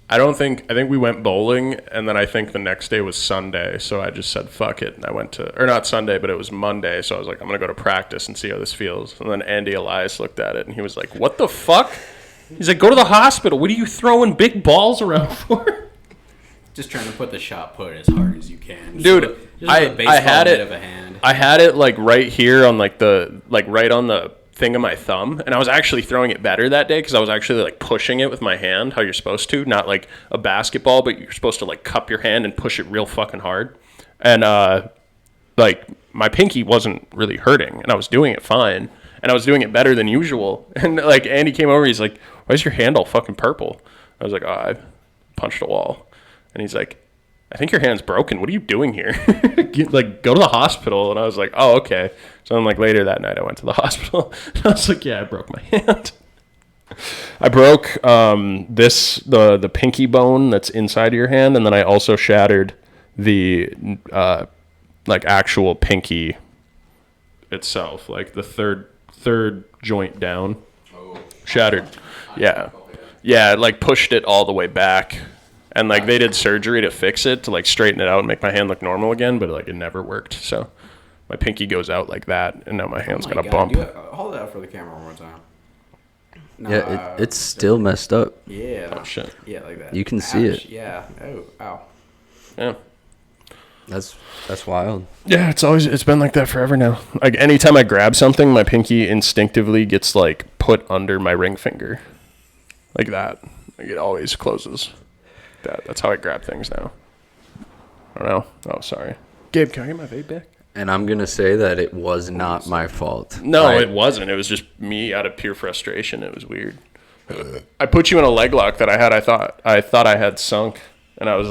I think we went bowling, and then I think the next day was Sunday, so I just said fuck it, and I went to, or not Sunday, but it was Monday, so I was like, I'm gonna go to practice and see how this feels. And then Andy Elias looked at it, and he was like, what the fuck? He's like, go to the hospital. What are you throwing big balls around for? Just trying to put the shot put as hard as you can. Dude, just I a baseball had bit it. of a hand. I had it like right here on like right on the thing of my thumb, and I was actually throwing it better that day because I was actually like pushing it with my hand how you're supposed to, not like a basketball, but you're supposed to like cup your hand and push it real fucking hard. And like my pinky wasn't really hurting, and I was doing it fine, and I was doing it better than usual. And like Andy came over, he's like, why is your hand all fucking purple? I was like, oh, I punched a wall. And he's like, I think your hand's broken. What are you doing here? Like, go to the hospital. And I was like, oh, okay. So then, like, later that night, I went to the hospital. And I was like, yeah, I broke my hand. I broke the pinky bone that's inside of your hand, and then I also shattered the like actual pinky itself, like the third joint down. Shattered. Yeah. Yeah, it like pushed it all the way back. And like they did surgery to fix it, to like straighten it out and make my hand look normal again, but like it never worked. So my pinky goes out like that, and now my hand's got a bump. Hold it out for the camera one more time. No, Yeah, it's still messed up. Yeah. Oh shit. Yeah, like that. You can see it. Yeah. Oh, ow. Yeah. That's wild. Yeah, it's been like that forever now. Like anytime I grab something, my pinky instinctively gets like put under my ring finger. Like that. Like it always closes. That's how I grab things now. I don't know. Oh, sorry. Gabe, can I get my vape back? And I'm gonna say that it was not my fault. No, it wasn't. It was just me out of pure frustration. It was weird. I put you in a leg lock that I thought I had sunk, and I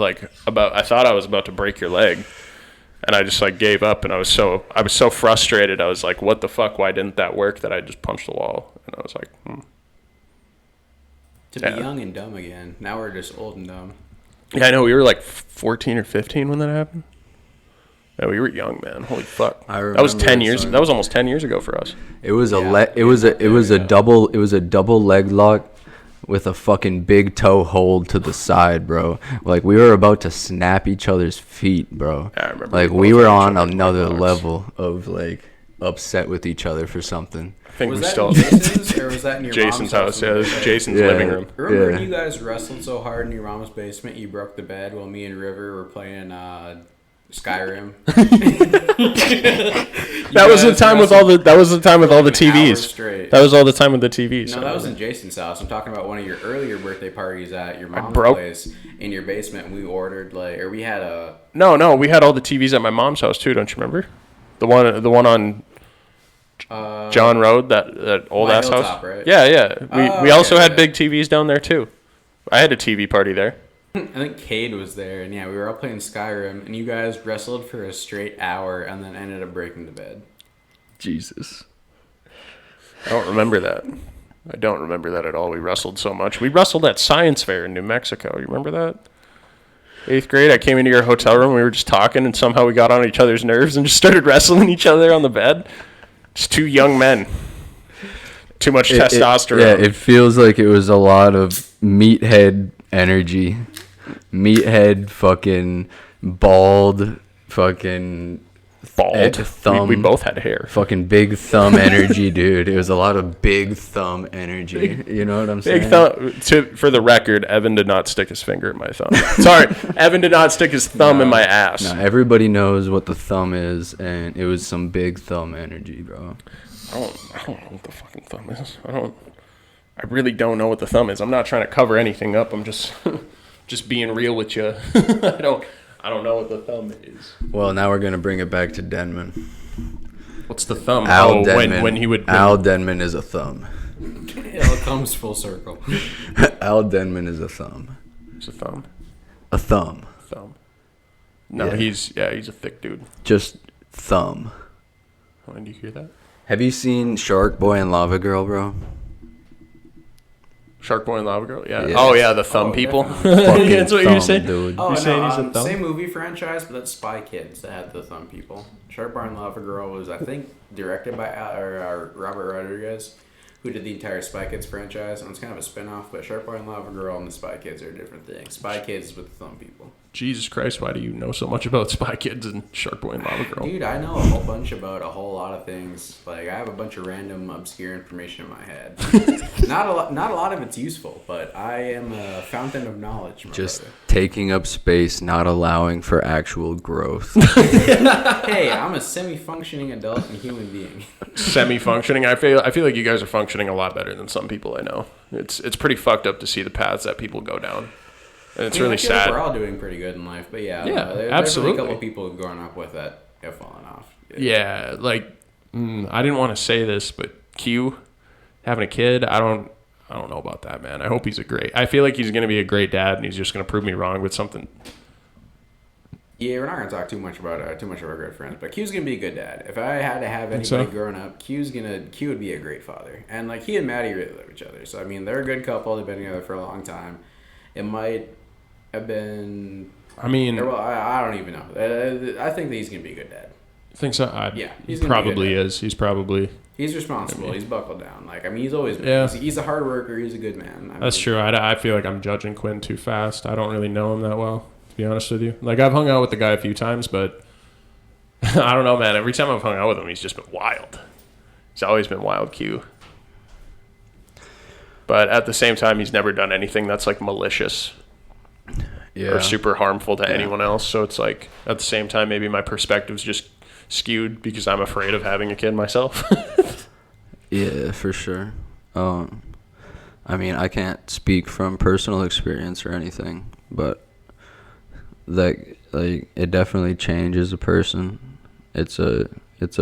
thought I was about to break your leg, and I just like gave up, and I was so frustrated. I was like, what the fuck? Why didn't that work? That I just punched the wall, and I was like, To be young and dumb again. Now we're just old and dumb. Yeah, I know. We were like 14 or 15 when that happened. Yeah, we were young, man. Holy fuck! I That was remember 10 it, years. son. That was almost 10 years ago for us. It was a Yeah, it was a double leg lock with a fucking big toe hold to the side, bro. Like we were about to snap each other's feet, bro. Yeah, I remember Like we we both were had each on other's another leg locks. level of like upset with each other for something. I think Was we that still. in Jason's, or was that in your Jason's mom's house. Yeah, it was Okay. Jason's Yeah. living room. Remember Yeah. when you guys wrestled so hard in your mom's basement you broke the bed while me and River were playing Skyrim? That was the time with all the. That was the time with all the Hours TVs. straight. That was all the time with the TVs. No, so. that was in Jason's house. I'm talking about one of your earlier birthday parties at your mom's broke- place in your basement. We ordered we had a No, we had all the TVs at my mom's house too. Don't you remember? The one on John Road, that old My ass house. Hilltop, right? Yeah. We Oh, also okay, had yeah. big TVs down there too. I had a TV party there. I think Cade was there, and yeah, we were all playing Skyrim, and you guys wrestled for a straight hour, and then ended up breaking the bed. Jesus. I don't remember that. I don't remember that at all. We wrestled so much. We wrestled at Science Fair in New Mexico. You remember that? 8th grade, I came into your hotel room. We were just talking, and somehow we got on each other's nerves and just started wrestling each other on the bed. Just two young men. Too much testosterone. It feels like it was a lot of meathead energy. Meathead, fucking bald, fucking Bald. thumb. We both had hair. fucking big thumb energy, dude. It was a lot of big thumb energy. You know what I'm saying? Big thumb. For the record, Evan did not stick his finger in my thumb. Sorry, Evan did not stick his thumb in my ass. No, everybody knows what the thumb is, and it was some big thumb energy, bro. I don't know what the fucking thumb is. I really don't know what the thumb is. I'm not trying to cover anything up. I'm just just being real with you. I don't know what the thumb is. Well, now we're gonna bring it back to Denman. What's the thumb? Al Denman. when he would. Al Denman is a thumb. It all comes full circle. Al Denman is a thumb. It's a thumb. A thumb. Thumb. No, Yeah. he's a thick dude. Just thumb. When do you hear that? Have you seen Shark Boy and Lava Girl, bro? Shark Boy and Lava Girl. Yeah. Yes. Oh yeah, the thumb people. Fucking That's what you were thumb, saying. dude. Oh, You're saying he's a no, thumb? same movie franchise, but that's Spy Kids that had the thumb people. Shark Boy and Lava Girl was, I think, directed by Robert Rodriguez, who did the entire Spy Kids franchise, and it's kind of a spin-off, but Shark Boy and Lava Girl and the Spy Kids are different things. Spy Kids is with the thumb people. Jesus Christ, why do you know so much about Spy Kids and Shark Boy and Lava Girl? Dude, I know a whole bunch about a whole lot of things. Like, I have a bunch of random, obscure information in my head. Not a lot of it's useful, but I am a fountain of knowledge. Just brother. taking up space, not allowing for actual growth. Hey, I'm a semi-functioning adult and human being. Semi-functioning. I feel like you guys are functioning a lot better than some people I know. It's pretty fucked up to see the paths that people go down. And it's I mean, really I feel like sad. we're all doing pretty good in life, but yeah, Yeah, there's absolutely. a couple people growing up with that have fallen off. Yeah, like I didn't want to say this, but Q having a kid, I don't know about that, man. I hope he's I feel like he's going to be a great dad, and he's just going to prove me wrong with something. Yeah, we're not gonna talk too much of our good friends, but Q's gonna be a good dad. If I had to have anybody growing up, Q would be a great father, and like he and Maddie really love each other. So I mean, they're a good couple. They've been together for a long time. It might have been. I mean, well, I don't even know. I think that he's gonna be a good dad. Think so? Yeah, he he's gonna be a good probably dad. is. He's probably. He's responsible. He's buckled down. Like I mean, he's always been. Yeah. He's a hard worker. He's a good man. That's true. I feel like I'm judging Quinn too fast. I don't really know him that well, to be honest with you. Like I've hung out with the guy a few times, but I don't know, man. Every time I've hung out with him, he's just been wild. He's always been wild, Q. But at the same time, he's never done anything that's like malicious. Yeah. Or super harmful to anyone else. So it's like, at the same time, maybe my perspective's just skewed because I'm afraid of having a kid myself. Yeah, for sure. I mean, I can't speak from personal experience or anything, but it definitely changes a person. It's a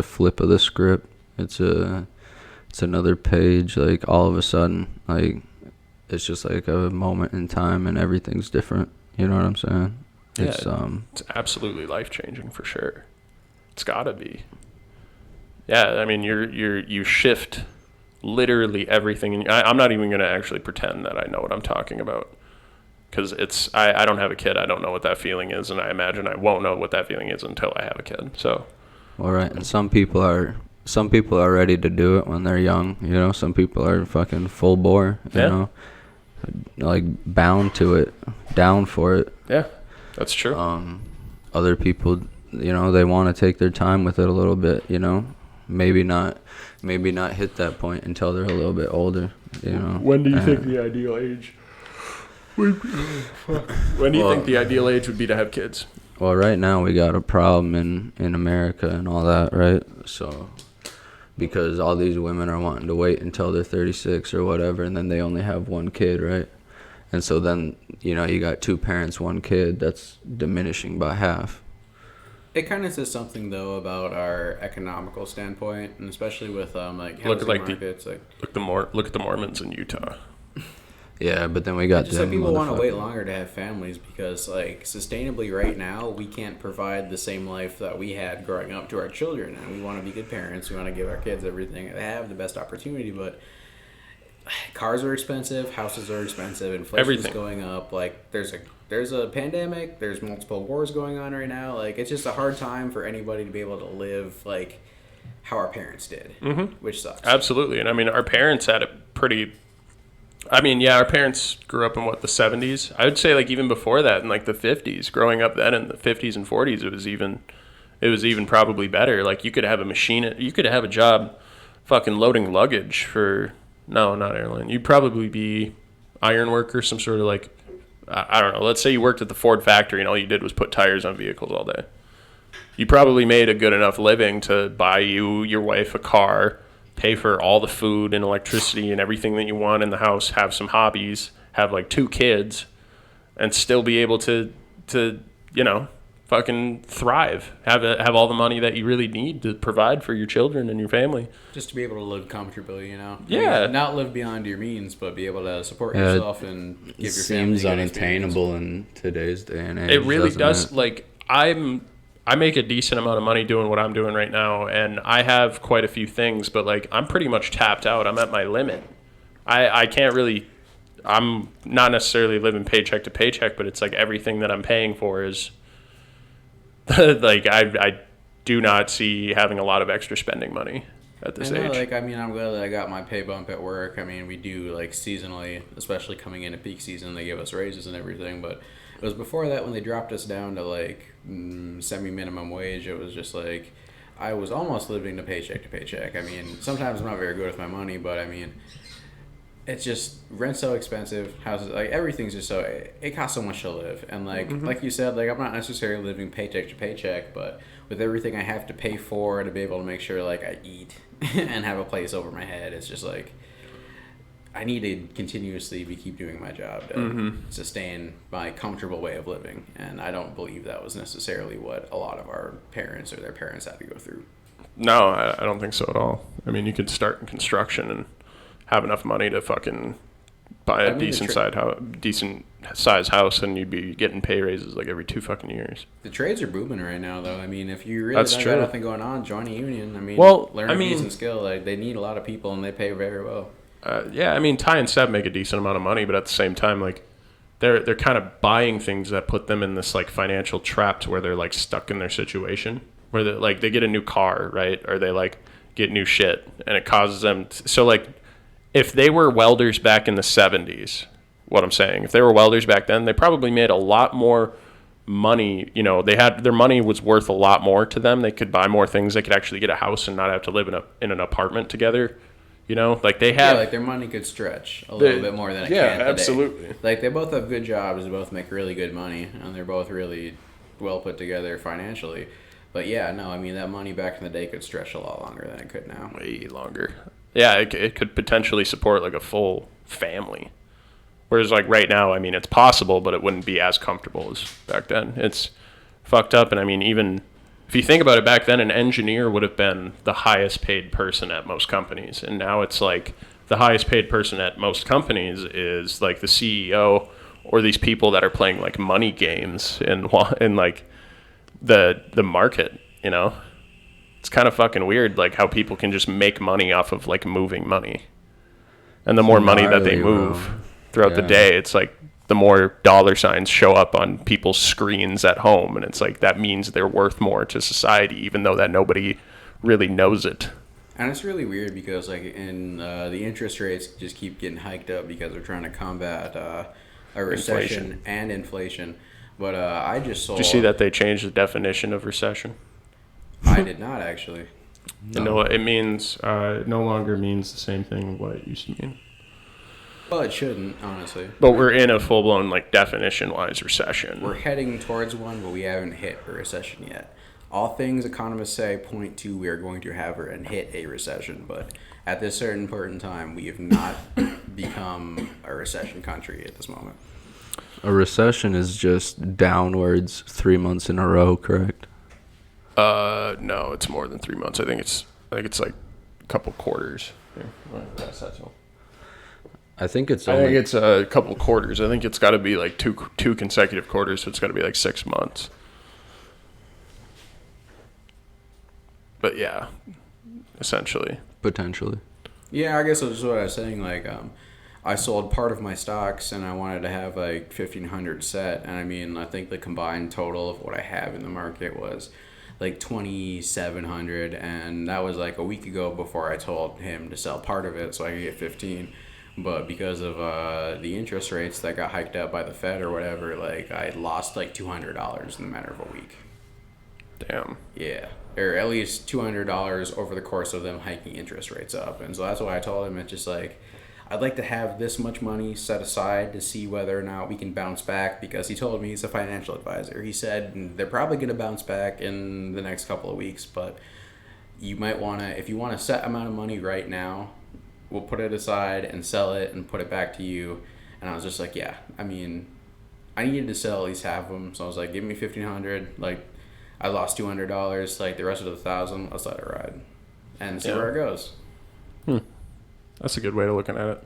flip of the script. It's another page. Like all of a sudden, like it's just like a moment in time, and everything's different. You know what I'm saying? Yeah, it's absolutely life-changing for sure. It's gotta be. Yeah, I mean, you shift literally everything. I'm not even gonna actually pretend that I know what I'm talking about, because I don't have a kid. I don't know what that feeling is, and I imagine I won't know what that feeling is until I have a kid. So. All right, and some people are ready to do it when they're young. You know, some people are fucking full bore. You know, like bound to it, down for it. Yeah, that's true. Other people, you know, they want to take their time with it a little bit. You know, maybe not hit that point until they're a little bit older. You know. When do you think the ideal age? When do you think the ideal age would be to have kids? Well, right now we got a problem in America and all that, right? So, because all these women are wanting to wait until they're 36 or whatever, and then they only have one kid, right? And so then, you know, you got two parents, one kid. That's diminishing by half. It kind of says something though about our economical standpoint, and especially with like housing markets. Look at the Mormons in Utah. Yeah, but then we got just like people want to wait longer to have families because, like, sustainably right now we can't provide the same life that we had growing up to our children, and we want to be good parents. We want to give our kids everything they have, the best opportunity, but cars are expensive, houses are expensive, inflation's going up. Like, there's a pandemic, there's multiple wars going on right now. Like, it's just a hard time for anybody to be able to live like how our parents did, which sucks. Absolutely, and I mean our parents had it pretty. I mean, yeah, our parents grew up in the 70s. I would say like even before that, in like the 50s. Growing up then in the 50s and 40s, it was even probably better. Like you could have a job, fucking loading luggage for not airline. You'd probably be iron worker, some sort of like I don't know. Let's say you worked at the Ford factory and all you did was put tires on vehicles all day. You probably made a good enough living to buy your wife a car, pay for all the food and electricity and everything that you want in the house, have some hobbies, have like 2 kids, and still be able to you know, fucking thrive. Have all the money that you really need to provide for your children and your family. Just to be able to live comfortably, you know. Yeah. I mean, not live beyond your means, but be able to support yourself and give your family. Seems unattainable in today's day and age. It really does. Like I make a decent amount of money doing what I'm doing right now, and I have quite a few things, but like I'm pretty much tapped out. I'm at my limit. I can't really I'm not necessarily living paycheck to paycheck, but it's like everything that I'm paying for is like I do not see having a lot of extra spending money at this age. Like, I mean, I'm glad that I got my pay bump at work. I mean, we do, like, seasonally, especially coming into peak season, they give us raises and everything. But it was before that when they dropped us down to, like, semi-minimum wage. It was just, like, I was almost living to paycheck. I mean, sometimes I'm not very good with my money, but, I mean, it's just, rent's so expensive, houses, like, everything's just so, it costs so much to live. And, like, like you said, like, I'm not necessarily living paycheck to paycheck, but with everything I have to pay for to be able to make sure, like, I eat and have a place over my head, it's just, like, I need to continuously keep doing my job to sustain my comfortable way of living. And I don't believe that was necessarily what a lot of our parents or their parents had to go through. No, I don't think so at all. I mean, you could start in construction and have enough money to fucking buy a decent size house, and you'd be getting pay raises like every 2 fucking years. The trades are booming right now, though. I mean, if you really don't got nothing going on, join a union. I mean, learn a decent skill. Like, they need a lot of people, and they pay very well. Yeah, I mean, Ty and Seb make a decent amount of money, but at the same time, like, they're kind of buying things that put them in this like financial trap to where they're like stuck in their situation, where they like they get a new car, right, or they like get new shit, and it causes them. So like, if they were welders back in the 70s, what I'm saying, if they were welders back then, they probably made a lot more money. You know, they had their money was worth a lot more to them. They could buy more things. They could actually get a house and not have to live in an apartment together. You know, like they have. Yeah, like their money could stretch a little bit more than it can today. Absolutely. Like they both have good jobs. They both make really good money, and they're both really well put together financially. But yeah, no, I mean that money back in the day could stretch a lot longer than it could now. Way longer. Yeah, it could potentially support like a full family. Whereas like right now, I mean, it's possible, but it wouldn't be as comfortable as back then. It's fucked up. And I mean, even if you think about it, back then, an engineer would have been the highest paid person at most companies. And now it's like the highest paid person at most companies is like the CEO or these people that are playing like money games in like the market, you know? It's kind of fucking weird, like how people can just make money off of like moving money. And the more money that they move throughout the day, it's like the more dollar signs show up on people's screens at home, and it's like that means they're worth more to society, even though that nobody really knows it. And it's really weird because like in the interest rates just keep getting hiked up because they're trying to combat a recession and inflation. But I just saw. Did you see that they changed the definition of recession? I did not actually. No, it means no longer means the same thing what it used to mean. Well, it shouldn't, honestly. But we're in a full-blown, like, definition-wise recession. We're heading towards one, but we haven't hit a recession yet. All things economists say point to we are going to have and hit a recession, but at this certain point in time, we have not become a recession country at this moment. A recession is just downwards 3 months in a row, correct? No, it's more than 3 months. I think it's like a couple quarters. Here, pass that to him. I think it's a couple quarters. I think it's got to be like two consecutive quarters, so it's got to be like 6 months. But yeah, essentially. Potentially. Yeah, I guess that's what I was saying. Like, I sold part of my stocks, and I wanted to have like 1,500 set. And I mean, I think the combined total of what I have in the market was like 2,700, and that was like a week ago before I told him to sell part of it so I could get 15. But because of the interest rates that got hiked up by the Fed or whatever, like I lost like $200 in the matter of a week. Damn. Yeah, or at least $200 over the course of them hiking interest rates up. And so that's why I told him, it's just like, I'd like to have this much money set aside to see whether or not we can bounce back, because he told me he's a financial advisor. He said they're probably going to bounce back in the next couple of weeks, but you might want to, if you want a set amount of money right now, we'll put it aside and sell it and put it back to you. And I was just like, yeah, I mean, I needed to sell at least half of them. So I was like, give me 1,500. Like, I lost $200. Like, the rest of the 1,000, let's let it ride and see where it goes. That's a good way of looking at it.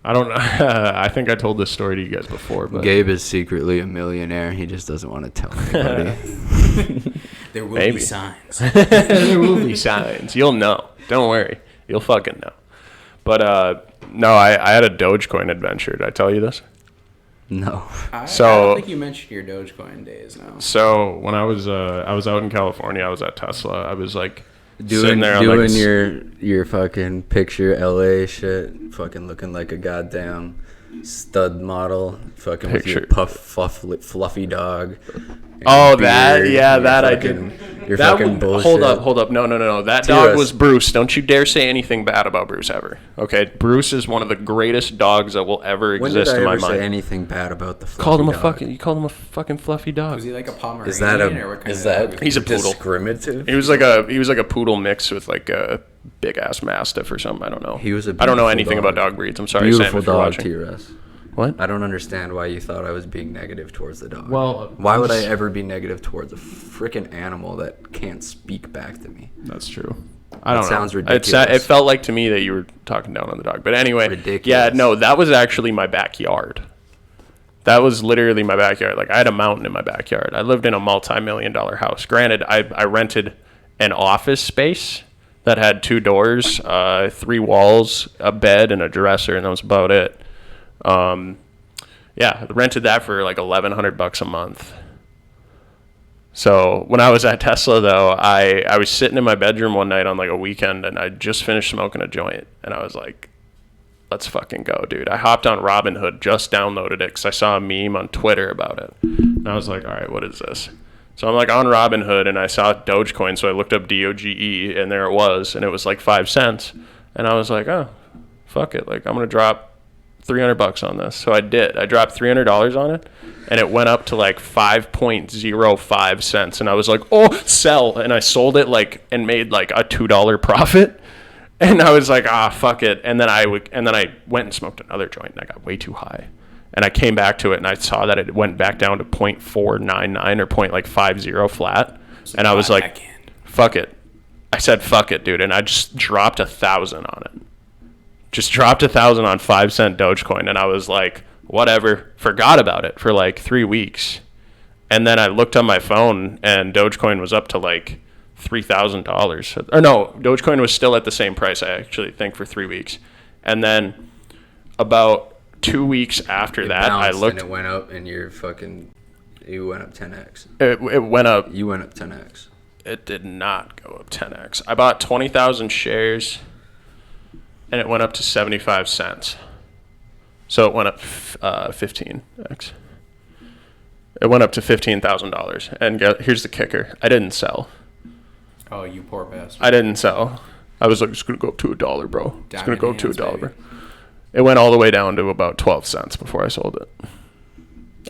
I don't know. I think I told this story to you guys before, but Gabe is secretly a millionaire. He just doesn't want to tell anybody. There will be signs. There will be signs. You'll know. Don't worry. You'll fucking know. But no, I had a Dogecoin adventure. Did I tell you this? No. I So- don't think you mentioned your Dogecoin days now. So when I was out in California, I was at Tesla. I was like sitting Doing there on like your fucking picture LA shit, fucking looking like a goddamn stud model, fucking with your fluffy dog. Oh, that, yeah, that I did. Your That fucking bullshit. Hold up. No. That To dog us. was Bruce. Don't you dare say anything bad about Bruce ever. Okay, Bruce is one of the greatest dogs that will ever When did exist I in my ever say mind. anything bad about the fluffy Called him a dog? fucking. You called him a fucking fluffy dog. Was he like a Pomeranian? Is that or what kind is of dog that was He's a poodle. discriminative? He was like a poodle mixed with like a big ass mastiff or something. I don't know. He was a I don't know beautiful anything dog. about dog breeds. I'm sorry, Beautiful Sam, if you're dog, watching. T-Rus. What? I don't understand why you thought I was being negative towards the dog. Well, why would I ever be negative towards a freaking animal that can't speak back to me? That's true. I don't know. sounds ridiculous. It felt like to me that you were talking down on the dog. But anyway, Ridiculous. yeah, no, that was actually my backyard. That was literally my backyard. Like I had a mountain in my backyard. I lived in a multi-million-dollar house. Granted, I rented an office space that had 2 doors, 3 walls, a bed, and a dresser, and that was about it. Yeah, rented that for like $1,100 a month. So when I was at Tesla, though, I was sitting in my bedroom one night on like a weekend, and I just finished smoking a joint, and I was like, let's fucking go, dude. I hopped on Robinhood, just downloaded it because I saw a meme on Twitter about it, and I was like, all right, what is this? So I'm like on Robinhood, and I saw Dogecoin, so I looked up DOGE, and there it was, and it was like 5 cents, and I was like, oh, fuck it, like I'm gonna drop $300 on this. So I did. I dropped $300 on it, and it went up to like 5.05 cents, and I was like, oh, sell, and I sold it like and made like a $2 profit, and I was like, fuck it, and then I went and smoked another joint, and I got way too high, and I came back to it, and I saw that it went back down to 0.499 or 0.50 flat, and I was like, fuck it. I said fuck it, dude, and I just dropped 1,000 on it. Just dropped 1,000 on 5-cent Dogecoin, and I was like, whatever. Forgot about it for like 3 weeks, and then I looked on my phone, and Dogecoin was up to like $3,000. Or no, Dogecoin was still at the same price, I actually think, for 3 weeks, and then about 2 weeks after It that, I bounced looked. and it went up, and you went up 10x. It went up. You went up 10x. It did not go up 10x. I bought 20,000 shares, and it went up to 75 cents. So it went up 15x. It went up to $15,000. And here's the kicker. I didn't sell. Oh, you poor bastard. I didn't sell. I was like, it's going to go up to $1, bro. It's going to go up to $1, bro. Baby. It went all the way down to about 12 cents before I sold it.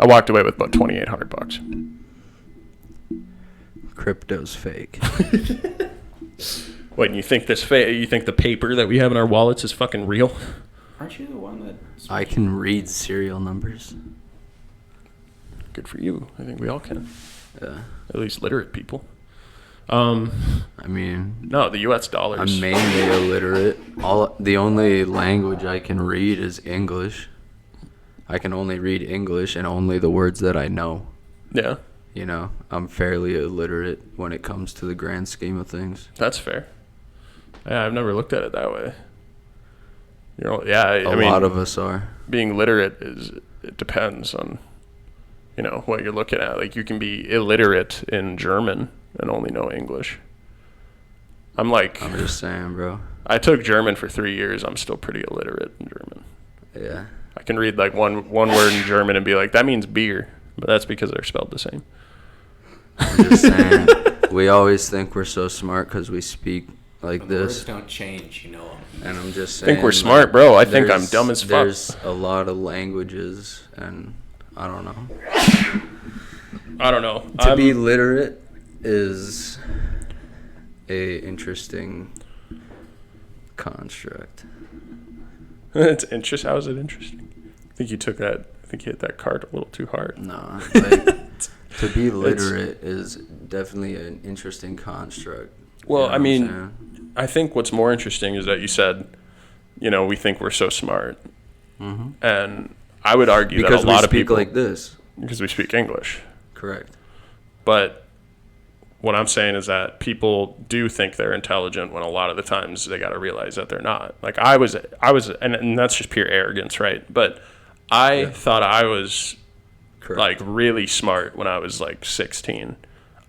I walked away with about $2,800. Crypto's fake. What, you think you think the paper that we have in our wallets is fucking real? Aren't you the one that... I can read serial numbers. Good for you. I think we all can. Yeah. At least literate people. I mean, No, the U.S. dollars. I'm mainly illiterate. The only language I can read is English. I can only read English and only the words that I know. Yeah, You know, I'm fairly illiterate when it comes to the grand scheme of things. that's fair. Yeah, I've never looked at it that way. You know, yeah, A lot of us are. being literate it depends on, what you're looking at. Like, you can be illiterate in German and only know English. I'm just saying, bro. I took German for 3 years. I'm still pretty illiterate in German. Yeah. I can read like one word in German and be like, that means beer, but that's because they're spelled the same. I'm just saying. We always think we're so smart because we speak like When the words this. don't change, you know them. And I'm just I saying. think we're smart, bro. I think I'm there's- dumb as fuck. There's a lot of languages, and I don't know. I don't know. To be literate is a interesting construct. It's interesting. How is it interesting? I think you hit that card a little too hard. No, like, to be literate is definitely an interesting construct. Well, You know I what I'm mean, saying? I think what's more interesting is that you said, we think we're so smart, and I would argue because that a lot we of speak people like this. because we speak English. Correct. But what I'm saying is that people do think they're intelligent when a lot of the times they got to realize that they're not. Like I was, and that's just pure arrogance, right? But I thought I was Correct. like really smart when I was like 16.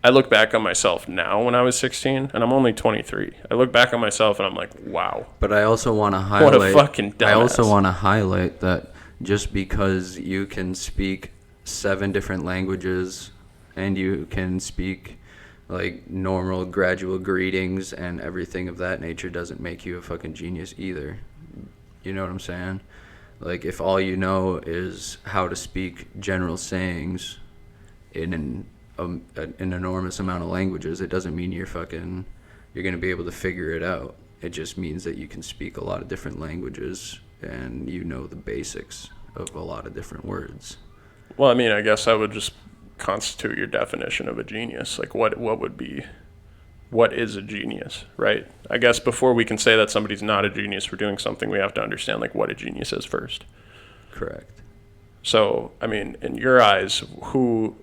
I look back on myself now when I was 16, and I'm only 23. I look back on myself and I'm like, wow. But I also want to highlight. What a fucking dumbass. I also want to highlight that just because you can speak 7 different languages and you can speak like normal gradual greetings and everything of that nature doesn't make you a fucking genius either. You know what I'm saying? Like if all you know is how to speak general sayings in an enormous amount of languages, it doesn't mean you're going to be able to figure it out. It just means that you can speak a lot of different languages and you know the basics of a lot of different words. Well, I mean, I guess that would just constitute your definition of a genius. Like what is a genius, right? I guess before we can say that somebody's not a genius for doing something, we have to understand like what a genius is first. Correct. So, I mean, in your eyes, who,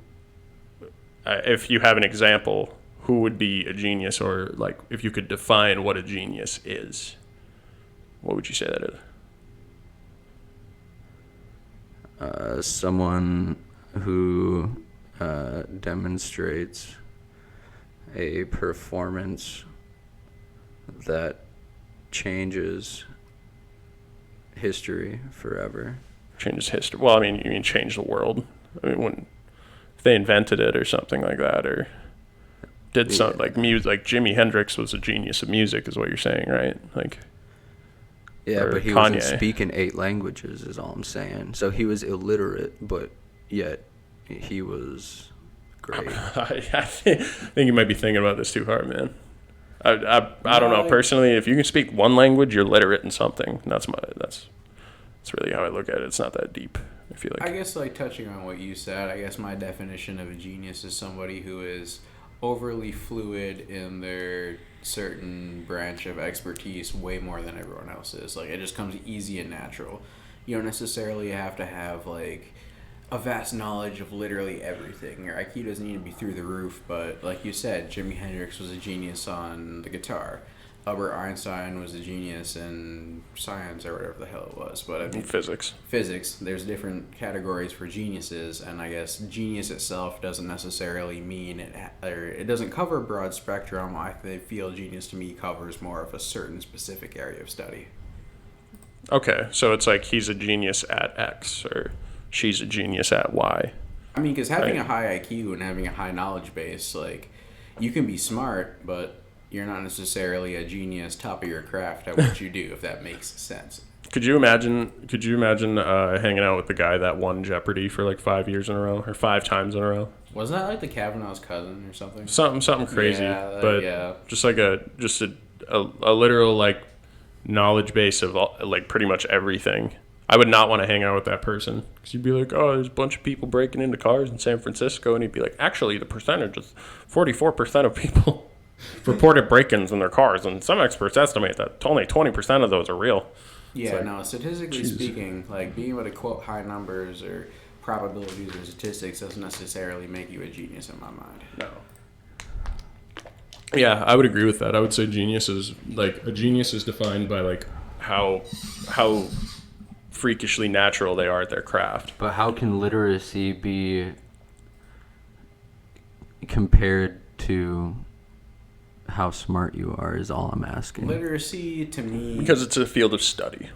if you have an example, who would be a genius, or like if you could define what a genius is, what would you say that is? Someone who demonstrates a performance that changes history forever. Changes history. Well, I mean, you mean change the world. I mean, when if they invented it or something like that, or did something like music, like Jimi Hendrix was a genius of music, is what you're saying, right? Like. Yeah, but he Kanye. wasn't speaking 8 languages, is all I'm saying. So he was illiterate, but yet he was great. I think you might be thinking about this too hard, man. I don't know. Personally, if you can speak one language, you're literate in something. That's really how I look at it. It's not that deep, I feel like. I guess, like, touching on what you said, I guess my definition of a genius is somebody who is overly fluid in their certain branch of expertise way more than everyone else is. Like, it just comes easy and natural. You don't necessarily have to have, like, a vast knowledge of literally everything. Your IQ doesn't need to be through the roof, but like you said, Jimi Hendrix was a genius on the guitar. Albert Einstein was a genius in science or whatever the hell it was. But I mean, Physics. There's different categories for geniuses, and I guess genius itself doesn't necessarily mean it doesn't cover a broad spectrum. I feel genius to me covers more of a certain specific area of study. Okay, so it's like he's a genius at X, or she's a genius at Y. I mean, because having a high IQ and having a high knowledge base, like, you can be smart, but you're not necessarily a genius, top of your craft at what you do, if that makes sense. Could you imagine hanging out with the guy that won Jeopardy for like 5 years in a row, or 5 times in a row? Wasn't that like the Kavanaugh's cousin or something? Something crazy, Yeah, but just like a literal like knowledge base of like pretty much everything. I would not want to hang out with that person, because you'd be like, oh, there's a bunch of people breaking into cars in San Francisco, and he'd be like, actually, the percentage is 44% of people reported break-ins in their cars, and some experts estimate that only 20% of those are real. Yeah, no, statistically speaking, like, being able to quote high numbers or probabilities or statistics doesn't necessarily make you a genius in my mind. No. Yeah, I would agree with that. I would say genius is defined by like how freakishly natural they are at their craft. But how can literacy be compared to how smart you are is all I'm asking. Literacy, to me, Because it's a field of study.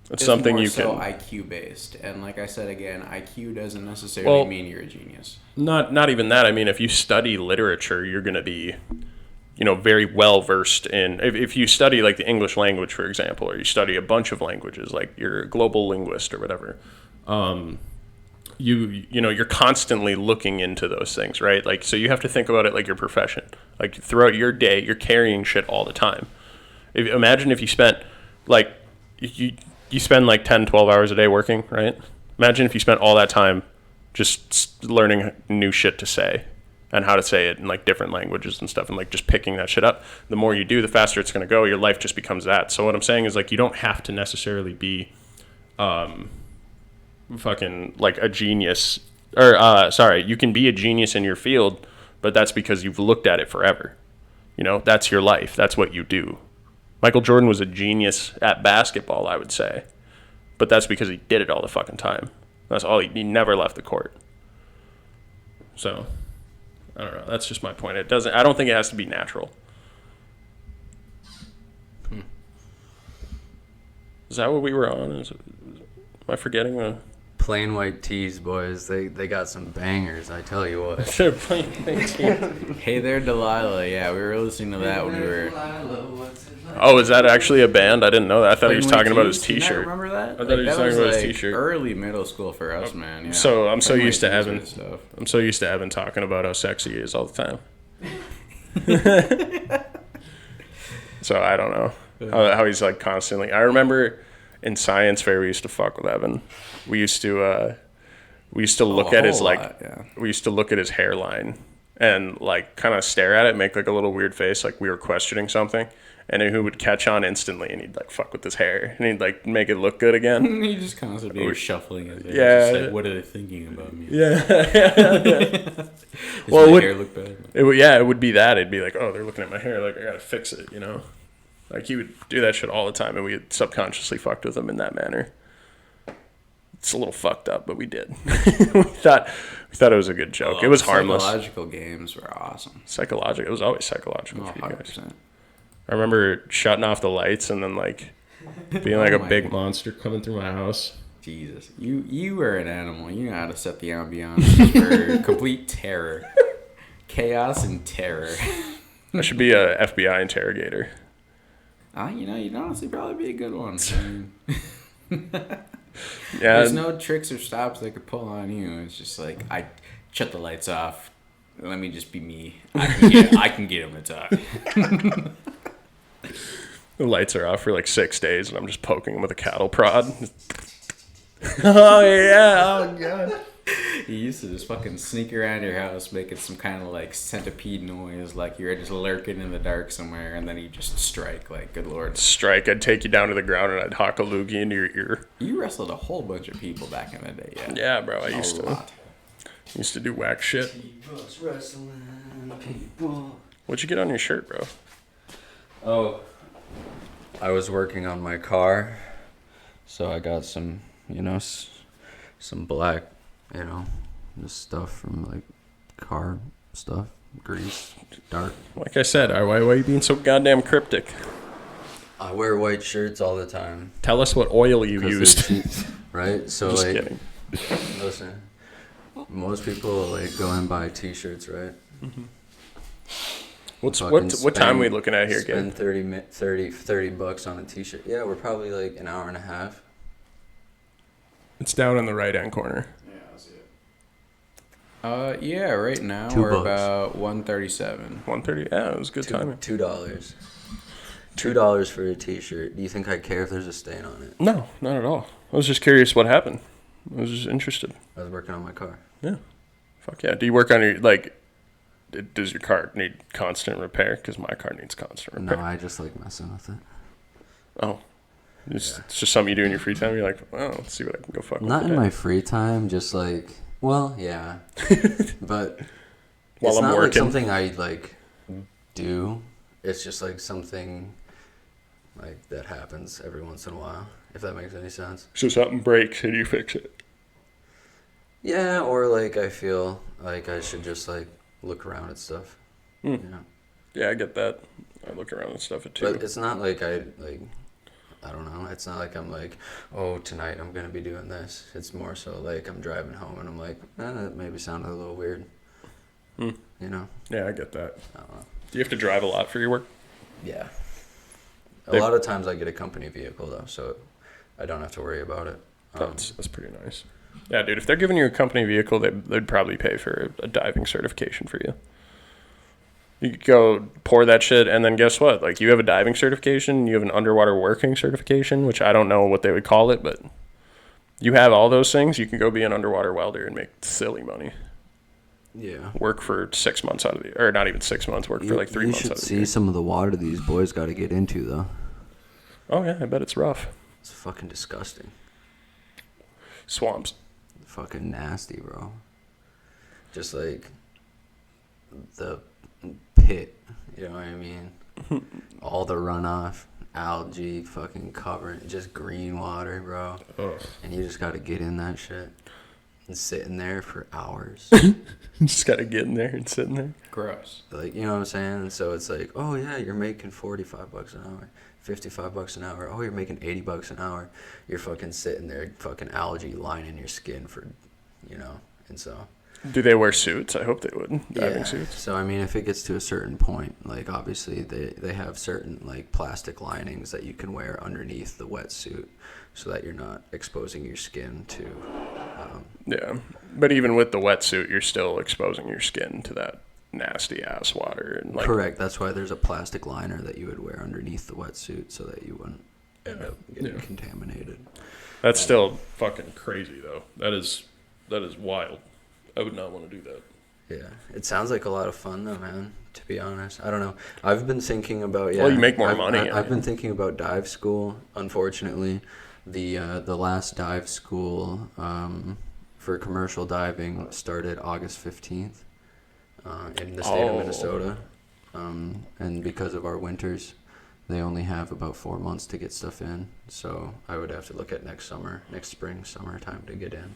It's something more you so can... IQ based, and like I said again, IQ doesn't necessarily mean you're a genius. Not even that. I mean, if you study literature, you're going to be, very well versed in. If you study like the English language, for example, or you study a bunch of languages, like you're a global linguist or whatever, you're constantly looking into those things, right? Like, so you have to think about it like your profession. Like throughout your day, you're carrying shit all the time. Imagine if you spent like you spend like 10, 12 hours a day working, right? Imagine if you spent all that time just learning new shit to say and how to say it in like different languages and stuff, and like just picking that shit up. The more you do, the faster it's going to go. Your life just becomes that. So what I'm saying is like you don't have to necessarily be fucking like a genius, or you can be a genius in your field, but that's because you've looked at it forever. You know, that's your life. That's what you do. Michael Jordan was a genius at basketball, I would say. But that's because he did it all the fucking time. That's all. He never left the court. So, I don't know. That's just my point. I don't think it has to be natural. Is that what we were on? Am I forgetting? Plain white tees, boys. They got some bangers, I tell you what. Plain white tees. Hey there, Delilah. Yeah, we were listening to that when we were. Oh, is that actually a band? I didn't know that. I thought he was talking about his You not T-shirt. remember that? I thought he was talking about his T-shirt. Early middle school for us, man. Yeah. So I'm so Plain used to white tees Evan. and stuff. I'm so used to Evan talking about how sexy he is all the time. So I don't know how he's like constantly. I remember in science fair we used to fuck with Evan. We used to look at his we used to look at his hairline and like kind of stare at it, make like a little weird face, like we were questioning something. And then he would catch on instantly, and he'd like fuck with his hair, and he'd like make it look good again. He just constantly was shuffling his hair. Yeah. Just like, what are they thinking about me? Yeah. Does my hair look bad? It would be that. It'd be like, oh, they're looking at my hair, like I gotta fix it, you know. Like he would do that shit all the time, and we had subconsciously fucked with him in that manner. It's a little fucked up, but we did. we thought it was a good joke. It was harmless. Psychological games were awesome. Psychological. It was always psychological for you guys. 100%. I remember shutting off the lights and then like being like a big monster coming through my house. Jesus, you were an animal. You know how to set the ambiance for complete terror, chaos, and terror. I should be a FBI interrogator. You'd honestly probably be a good one. Yeah. There's no tricks or stops they could pull on you. It's just like, I shut the lights off. Let me just be me. I can get him to talk. The lights are off for like 6 days, and I'm just poking him with a cattle prod. Oh yeah! Oh god! You used to just fucking sneak around your house, making some kind of like centipede noise, like you're just lurking in the dark somewhere, and then you just strike. Like, good lord! Strike! I'd take you down to the ground, and I'd hawk a loogie into your ear. You wrestled a whole bunch of people back in the day, yeah. Yeah, bro. I used a to. lot. Used to do whack shit. What'd you get on your shirt, bro? Oh, I was working on my car, so I got some, some black, just stuff from like car stuff, grease, dark. Like I said, why are you being so goddamn cryptic? I wear white shirts all the time. Tell us what oil you 'cause used. they're cheap, right? So Just like, kidding. listen, most people like go and buy t-shirts, right? Mm-hmm. Fucking What time are we spend- looking at here, Gabe? Spend $30 on a t-shirt. Yeah, we're probably like an hour and a half. It's down in the right hand corner. Yeah, I'll see it. Yeah, right now $2. we're about 137. 130. Yeah, it was good timing. $2. $2 for a t-shirt. Do you think I care if there's a stain on it? No, not at all. I was just curious what happened. I was just interested. I was working on my car. Yeah. Fuck yeah. Do you work on your, like, does your car need constant repair? Because my car needs constant repair. No, I just like messing with it. Oh. It's just something you do in your free time. You're like, well, let's see what I can go fuck with Not in today. my free time, just like, well, yeah. But While it's I'm not like working. something I like do. It's just like something like that happens every once in a while, if that makes any sense. So something breaks and you fix it. Yeah, or like I feel like I should just like look around at stuff. You know? Yeah, I get that. I look around and stuff it too. But it's not like I don't know. It's not like I'm like, oh, tonight I'm gonna be doing this. It's more so like I'm driving home and I'm like, that maybe sounded a little weird. You know? Yeah, I get that. I don't know. Do you have to drive a lot for your work? Yeah. A lot of times I get a company vehicle though, so I don't have to worry about it. That's pretty nice. Yeah, dude, if they're giving you a company vehicle, they'd probably pay for a diving certification for you. You could go pour that shit, and then guess what? Like, you have a diving certification, you have an underwater working certification, which I don't know what they would call it, but you have all those things, you can go be an underwater welder and make silly money. Yeah. Work for 6 months out of the, or not even 6 months, work for like 3 months out of the year. You should see some of the water these boys got to get into though. Oh yeah, I bet it's rough. It's fucking disgusting. Swamps. Fucking nasty, bro. Just like, the pit. You know what I mean? All the runoff, algae, fucking covering, just green water, bro. Ugh. And you just got to get in that shit and sit in there for hours. Just gotta get in there and sit in there. Gross. Like, you know what I'm saying? So it's like, oh yeah, you're making $45 an hour, $55 an hour. Oh, you're making $80 an hour. You're fucking sitting there, fucking algae lining your skin for, you know, and so. Do they wear suits? I hope they would. Diving suits. So I mean, if it gets to a certain point, like obviously they have certain like plastic linings that you can wear underneath the wetsuit, so that you're not exposing your skin to. Yeah, but even with the wetsuit, you're still exposing your skin to that nasty ass water. And like, Correct. That's why there's a plastic liner that you would wear underneath the wetsuit, so that you wouldn't end up getting contaminated. That's still fucking crazy though. That is wild. I would not want to do that. Yeah, it sounds like a lot of fun though, man. To be honest, I don't know. I've been thinking about Well, you make more money. I've been thinking about dive school. Unfortunately, the last dive school for commercial diving started August 15th in the state of Minnesota, and because of our winters, they only have about 4 months to get stuff in. So I would have to look at next spring, summertime to get in.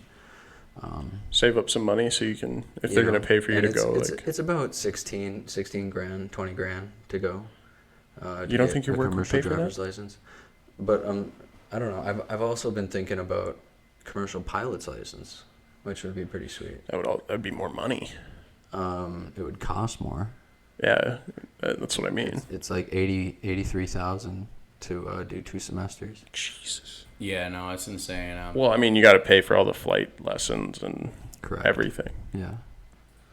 Save up some money so you can, if they're going to pay for you to go. It's about 16 grand, 20 grand to go. You don't think your work would pay for that? License? But I don't know. I've also been thinking about commercial pilot's license, which would be pretty sweet. That'd be more money. It would cost more. Yeah, that's what I mean. It's like $83,000 to do 2 semesters. Jesus. Yeah, no, it's insane. Well, I mean, you got to pay for all the flight lessons and Correct. everything. Yeah.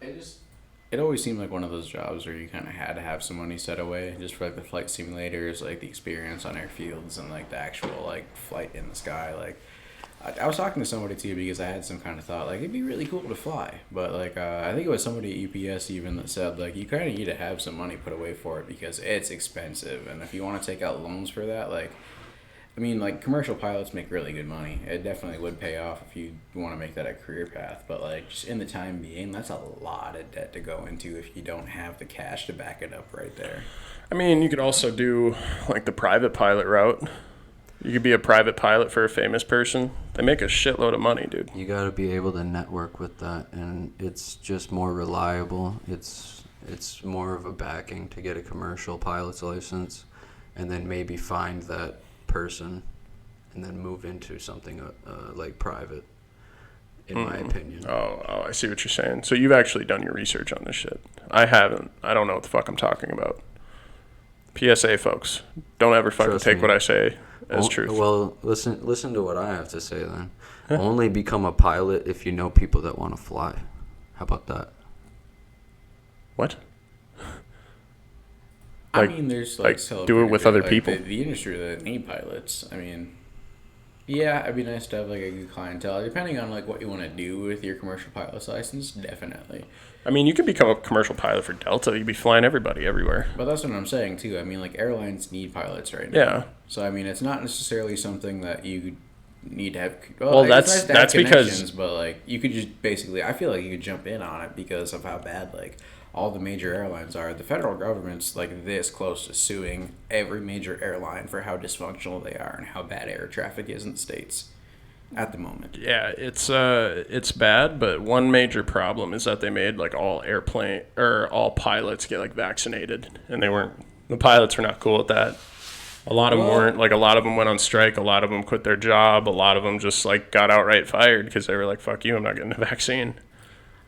It always seemed like one of those jobs where you kind of had to have some money set away just for like the flight simulators, like the experience on airfields and like the actual like flight in the sky. Like I was talking to somebody too because I had some kind of thought like it'd be really cool to fly, but like I think it was somebody at UPS even that said like you kind of need to have some money put away for it because it's expensive, and if you want to take out loans for that, like I mean, like, commercial pilots make really good money. It definitely would pay off if you want to make that a career path. But, like, just in the time being, that's a lot of debt to go into if you don't have the cash to back it up right there. I mean, you could also do, like, the private pilot route. You could be a private pilot for a famous person. They make a shitload of money, dude. You got to be able to network with that, and it's just more reliable. It's more of a backing to get a commercial pilot's license, and then maybe find that person and then move into something like private, in my opinion. Oh, I see what you're saying. So you've actually done your research on this shit. I haven't. I don't know what the fuck I'm talking about. PSA, folks. Don't ever fucking Trust take me. what I say as truth. Well, listen to what I have to say then. Only become a pilot if you know people that want to fly. How about that? What? I mean, there's like do it with other like, people. The industry that need pilots. I mean, yeah, it'd be nice to have like a good clientele. Depending on like what you want to do with your commercial pilot's license, definitely. I mean, you could become a commercial pilot for Delta. You'd be flying everybody everywhere. But that's what I'm saying too. I mean, like airlines need pilots right now. Yeah. So I mean, it's not necessarily something that you need to have. Well, it's that's- nice to have that's because- connections, but like you could just basically, I feel like you could jump in on it because of how bad like all the major airlines are. The federal government's like this close to suing every major airline for how dysfunctional they are and how bad air traffic is in the states at the moment. Yeah, it's bad, but one major problem is that they made like all pilots get like vaccinated, and the pilots were not cool with that. A lot of them weren't. Like, a lot of them went on strike. A lot of them quit their job. A lot of them just like got outright fired because they were like, "Fuck you, I'm not getting a vaccine."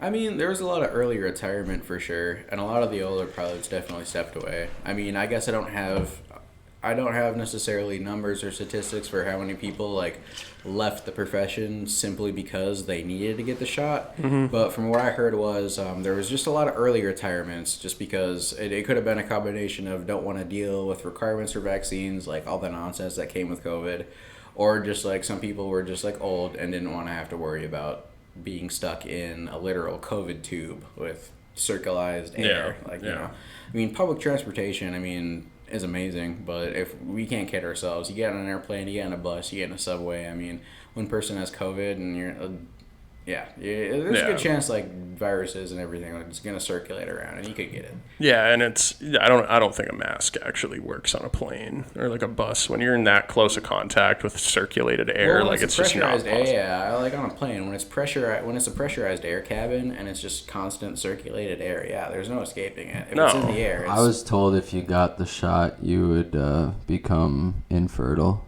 I mean, there was a lot of early retirement for sure, and a lot of the older pilots definitely stepped away. I mean, I guess I don't have necessarily numbers or statistics for how many people like left the profession simply because they needed to get the shot. Mm-hmm. But from what I heard was there was just a lot of early retirements just because it could have been a combination of don't want to deal with requirements for vaccines, like all the nonsense that came with COVID, or just like some people were just like old and didn't want to have to worry about being stuck in a literal COVID tube with circularized air. You know, I mean, public transportation, I mean, is amazing, but if we can't kid ourselves, you get on an airplane, you get on a bus, you get in a subway. I mean, one person has COVID and Yeah, there's a Yeah. good chance like viruses and everything is gonna circulate around, and you could get it. Yeah, and I don't think a mask actually works on a plane or like a bus when you're in that close of contact with circulated air. Well, like it's just not pressurized possible. air. Yeah, like on a plane when it's a pressurized air cabin and it's just constant circulated air. Yeah, there's no escaping it. If it's in No. the air, it's, I was told if you got the shot, you would become infertile.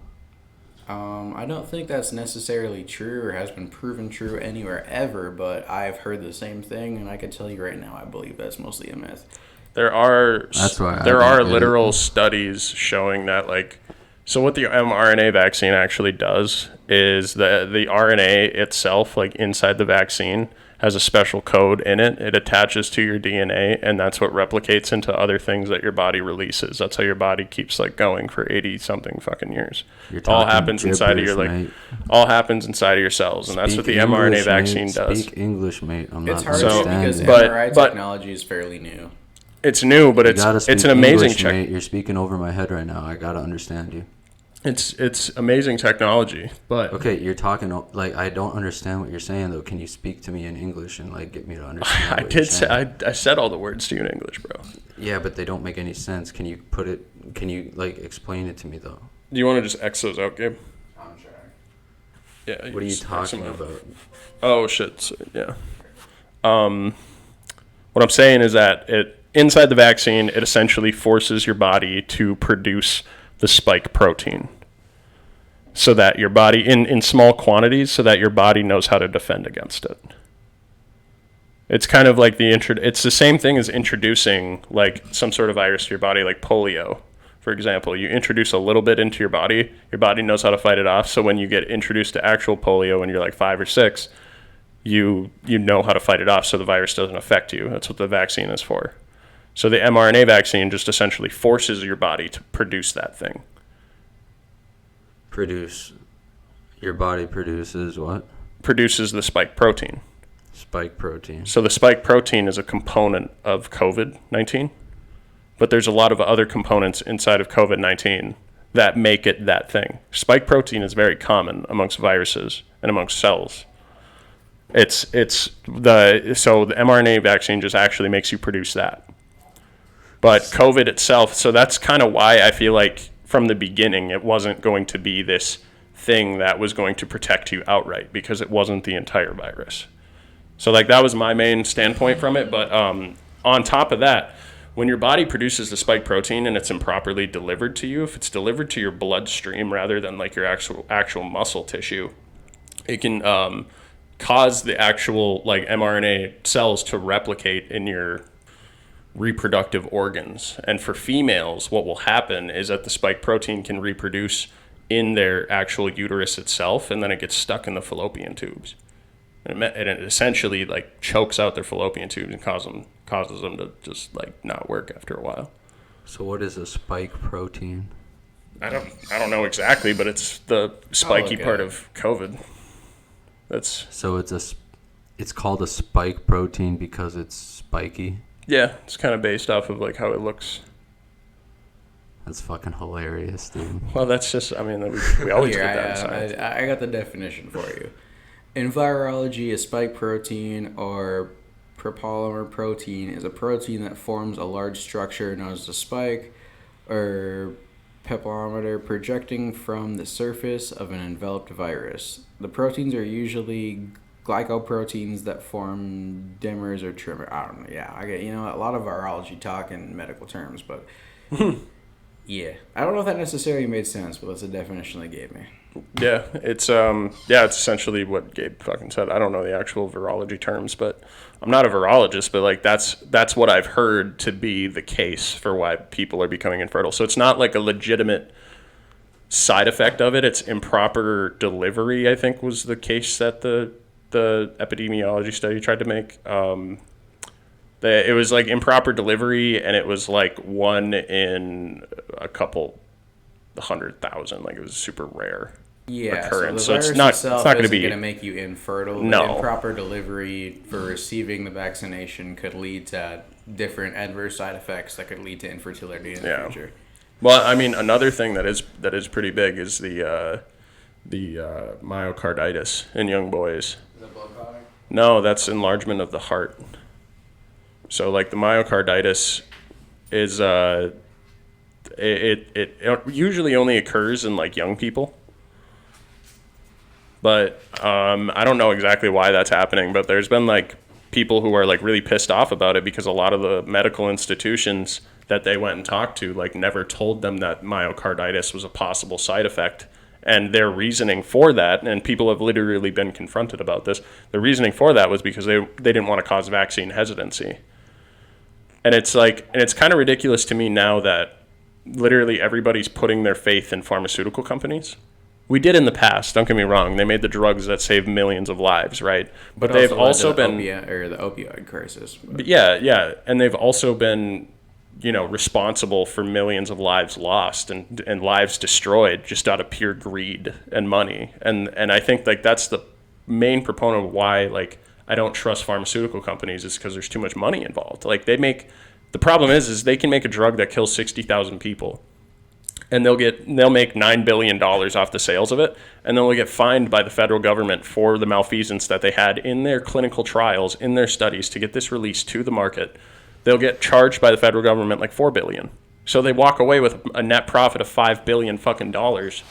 I don't think that's necessarily true or has been proven true anywhere ever, but I've heard the same thing, and I can tell you right now, I believe that's mostly a myth. There are That's why I there don't are get literal studies showing that like so what the mRNA vaccine actually does is the RNA itself, like inside the vaccine, has a special code in it. It attaches to your DNA, and that's what replicates into other things that your body releases. That's how your body keeps like going for 80 something fucking years. You're It all talking happens inside of your gibberish, like mate. all happens inside of your cells, and that's what the Speak mRNA English, vaccine mate. does. Speak English, mate. I'm It's not hard So- to because understanding. But- MRI but- technology is fairly new. It's new, but You gotta it's speak an amazing English, check. mate. You're speaking over my head right now. I gotta understand you. It's amazing technology, but Okay, you're talking like I don't understand what you're saying though. Can you speak to me in English and like get me to understand? I what you're did say saying? I said all the words to you in English, bro. Yeah, but they don't make any sense. Can you put it? Can you like explain it to me though? Do you want to just X those out, Gabe? I'm trying. Yeah. What are you just X them talking out. about? Oh shit! So, yeah. What I'm saying is that it inside the vaccine, it essentially forces your body to produce the spike protein, so that your body in small quantities, so that your body knows how to defend against it. It's kind of like it's the same thing as introducing like some sort of virus to your body, like polio. For example, you introduce a little bit into your body knows how to fight it off. So when you get introduced to actual polio when you're like 5 or 6, you know how to fight it off so the virus doesn't affect you. That's what the vaccine is for. So the mRNA vaccine just essentially forces your body to produce that thing. Your body produces what? Produces the spike protein. Spike protein. So the spike protein is a component of COVID-19, but there's a lot of other components inside of COVID-19 that make it that thing. Spike protein is very common amongst viruses and amongst cells. So the mRNA vaccine just actually makes you produce that. But COVID itself, so that's kind of why I feel like from the beginning it wasn't going to be this thing that was going to protect you outright, because it wasn't the entire virus. So like that was my main standpoint from it. But on top of that, when your body produces the spike protein and it's improperly delivered to you, if it's delivered to your bloodstream rather than like your actual muscle tissue, it can cause the actual like mRNA cells to replicate in your reproductive organs. And for females, what will happen is that the spike protein can reproduce in their actual uterus itself, and then it gets stuck in the fallopian tubes. And it essentially like chokes out their fallopian tubes and causes them to just like not work after a while. So what is a spike protein? I don't know exactly, but it's the spiky look part at of COVID. That's So it's called a spike protein because it's spiky. yeah, it's kind of based off of like how it looks. That's fucking hilarious, dude. Well, that's just we always Here, get that in science. I got the definition for you. In virology, a spike protein or propolymer protein is a protein that forms a large structure known as a spike or pepilometer projecting from the surface of an enveloped virus. The proteins are usually glycoproteins that form dimers or trimmer. I don't know. Yeah, I get a lot of virology talk in medical terms, but yeah, I don't know if that necessarily made sense, but that's the definition they gave me. Yeah, it's it's essentially what Gabe fucking said. I don't know the actual virology terms, but I'm not a virologist, but like that's what I've heard to be the case for why people are becoming infertile. So it's not like a legitimate side effect of it. It's improper delivery, I think, was the case that the epidemiology study tried to make. It was like improper delivery, and it was like 1 in a couple 100,000. Like it was super rare. Yeah, occurrence. so the So virus it's not itself going to isn't be going to make you infertile. No. But improper delivery for receiving the vaccination could lead to different adverse side effects that could lead to infertility in the future. Well, I mean, another thing that is pretty big is the myocarditis in young boys. Is that blood clotting? No, that's enlargement of the heart. So like the myocarditis is it usually only occurs in like young people. But I don't know exactly why that's happening, but there's been like people who are like really pissed off about it because a lot of the medical institutions that they went and talked to like never told them that myocarditis was a possible side effect. And their reasoning for that, and people have literally been confronted about this, the reasoning for that was because they didn't want to cause vaccine hesitancy. And it's like, and it's kind of ridiculous to me now that literally everybody's putting their faith in pharmaceutical companies. We did in the past, don't get me wrong. They made the drugs that saved millions of lives, right? But they've also been the opioid crisis. But yeah, and they've also been, responsible for millions of lives lost and lives destroyed just out of pure greed and money. And I think like that's the main proponent of why like I don't trust pharmaceutical companies is because there's too much money involved. Like the problem is they can make a drug that kills 60,000 people. And they'll make $9 billion off the sales of it, and then they'll get fined by the federal government for the malfeasance that they had in their clinical trials, in their studies to get this released to the market. They'll get charged by the federal government like $4 billion. So they walk away with a net profit of $5 billion fucking dollars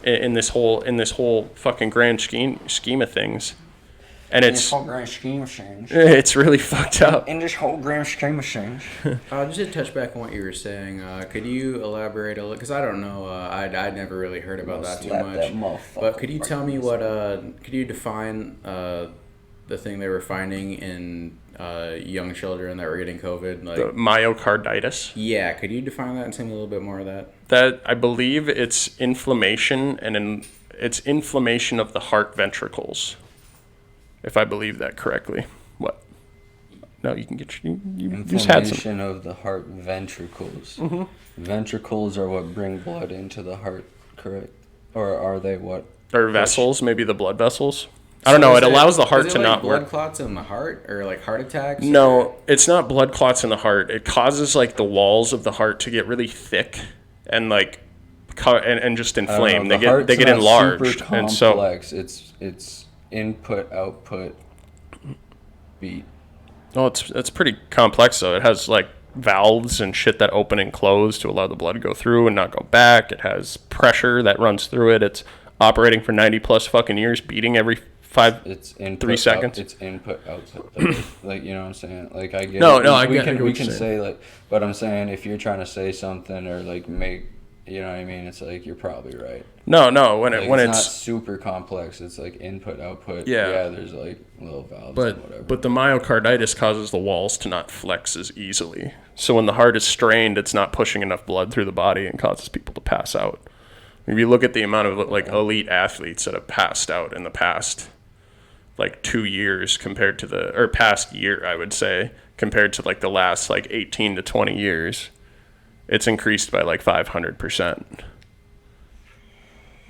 in this whole fucking grand scheme of things. And In this whole grand scheme of things. it's really fucked up. In this whole grand scheme of things. Just to touch back on what you were saying, could you elaborate a little? Because I don't know, I'd never really heard about that too much. But could you tell me could you define the thing they were finding in young children that were getting COVID? Like, The myocarditis. yeah, could you define that and tell me a little bit more of that? That I believe it's inflammation it's inflammation of the heart ventricles. If I believe that correctly. What? No, you can get you just had some. Inflammation of the heart ventricles. Mm-hmm. Ventricles are what bring blood into the heart, correct? Or are they what? Or vessels, maybe the blood vessels. I don't know. It allows the heart to not blood work. clots in the heart or like heart attacks? No, it's not blood clots in the heart. It causes like the walls of the heart to get really thick and like and just inflame. They get enlarged, super and so it's input output beat. oh, it's pretty complex though. It has like valves and shit that open and close to allow the blood to go through and not go back. It has pressure that runs through it. It's operating for 90 plus fucking years, beating every 3 seconds. It's input output. Like, you know what I'm saying? Like I get No, it. I we get can, what we you're can saying. say like, but I'm saying if you're trying to say something or like make, you know what I mean? It's like you're probably right. No, Like, when it's not it's super complex. It's like input output. Yeah. There's like little valves and whatever. but the myocarditis causes the walls to not flex as easily. So when the heart is strained, it's not pushing enough blood through the body and causes people to pass out. If you look at the amount of like elite athletes that have passed out in the past like 2 years compared to past year, I would say, compared to like the last like 18 to 20 years, it's increased by like 500%.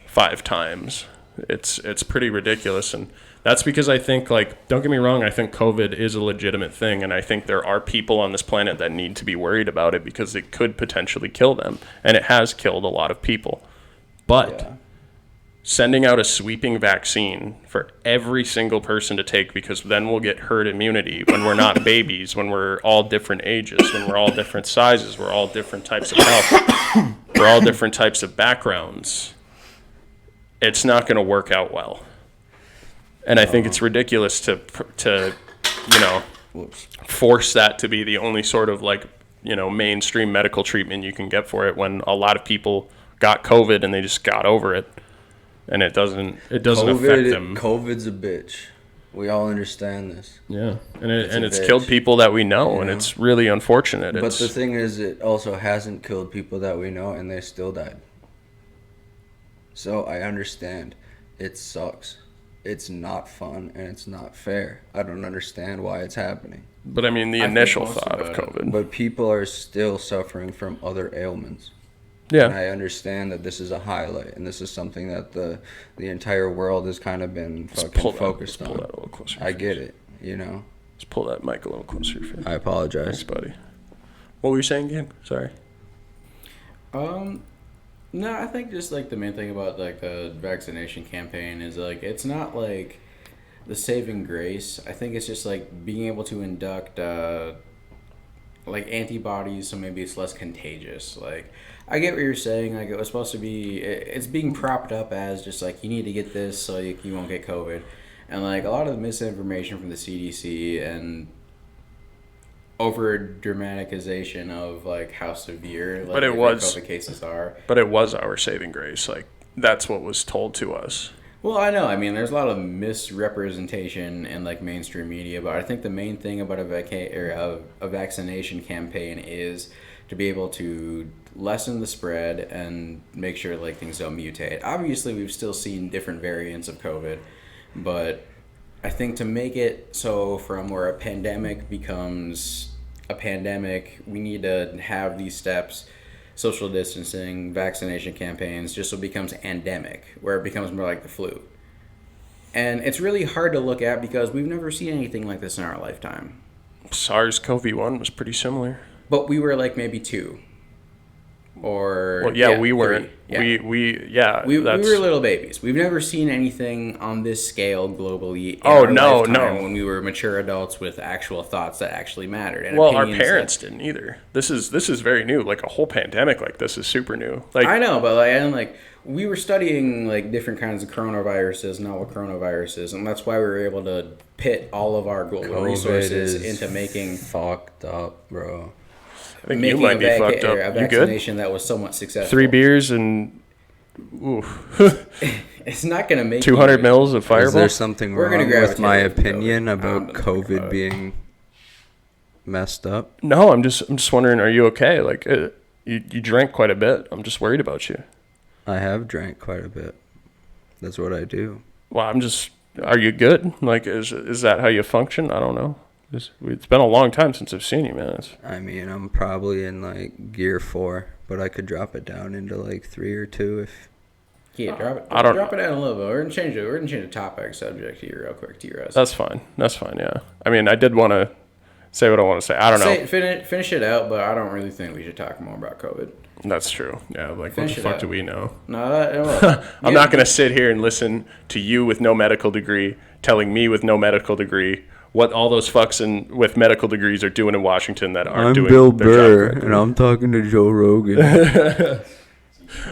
5 times. It's pretty ridiculous, and that's because I think, like, don't get me wrong, I think COVID is a legitimate thing, and I think there are people on this planet that need to be worried about it because it could potentially kill them, and it has killed a lot of people. But sending out a sweeping vaccine for every single person to take, because then we'll get herd immunity when we're not babies, when we're all different ages, when we're all different sizes, we're all different types of health, we're all different types of backgrounds. It's not going to work out well. And I think it's ridiculous to force that to be the only sort of like, mainstream medical treatment you can get for it when a lot of people got COVID and they just got over it. And it doesn't affect them. COVID's a bitch. We all understand this. Yeah. And it's killed people that we know, and it's really unfortunate. But the thing is, it also hasn't killed people that we know, and they still died. So I understand. It sucks. It's not fun, and it's not fair. I don't understand why it's happening. But I mean, the initial thought of COVID. But people are still suffering from other ailments. Yeah. And I understand that this is a highlight, and this is something that the entire world has kind of been fucking focused on. Pull that a little closer. I get it, you know. Just pull that mic a little closer. I apologize. Thanks, buddy. What were you saying, Gabe? Sorry. No, I think just like the main thing about like the vaccination campaign is like it's not like The saving grace, I think it's just like being able to induct like antibodies, so maybe it's less contagious. Like, I get what you're saying. Like, it was supposed to be, it's being propped up as just like you need to get this so you won't get COVID, and like a lot of the misinformation from the CDC and over dramatization of like how severe like But it was COVID cases are. But it was our saving grace. Like, that's what was told to us. Well, I know. I mean, there's a lot of misrepresentation in like mainstream media, but I think the main thing about a vaccination campaign is to be able to lessen the spread and make sure like things don't mutate. Obviously, we've still seen different variants of COVID, but I think to make it so from where a pandemic becomes a pandemic, we need to have these steps: social distancing, vaccination campaigns, just so it becomes endemic, where it becomes more like the flu. And it's really hard to look at because we've never seen anything like this in our lifetime. SARS-CoV-1 was pretty similar. But we were like maybe 2. Or Well, yeah, we weren't. 3. Yeah. We were little babies. We've never seen anything on this scale globally. When we were mature adults with actual thoughts that actually mattered. And well, our parents didn't either. This is very new. Like, a whole pandemic like this is super new. Like, I know, but we were studying like different kinds of coronaviruses, novel coronaviruses, and that's why we were able to pit all of our global resources into making fucked up, bro. I think you might be fucked up. A vaccination that was somewhat successful. 3 beers and it's not going to make 200 mils of Fireball. Is there something wrong with my opinion about COVID being messed up? No, I'm just wondering, are you okay? Like, you drank quite a bit. I'm just worried about you. I have drank quite a bit. That's what I do. Well, are you good? Like, is that how you function? I don't know. It's been a long time since I've seen you, man. I mean, I'm probably in like gear 4, but I could drop it down into like 3 or 2 if. Yeah, drop it down a little bit. We're gonna change the topic subject here real quick to yours. That's fine. Yeah. I mean, I did want to say what I want to say. I don't know. Finish it out, but I don't really think we should talk more about COVID. That's true. Yeah, like, what the fuck do we know? No, I'm not gonna sit here and listen to you with no medical degree telling me with no medical degree what all those fucks with medical degrees are doing in Washington that aren't doing Bill their Burr, job correctly. and I'm talking to Joe Rogan.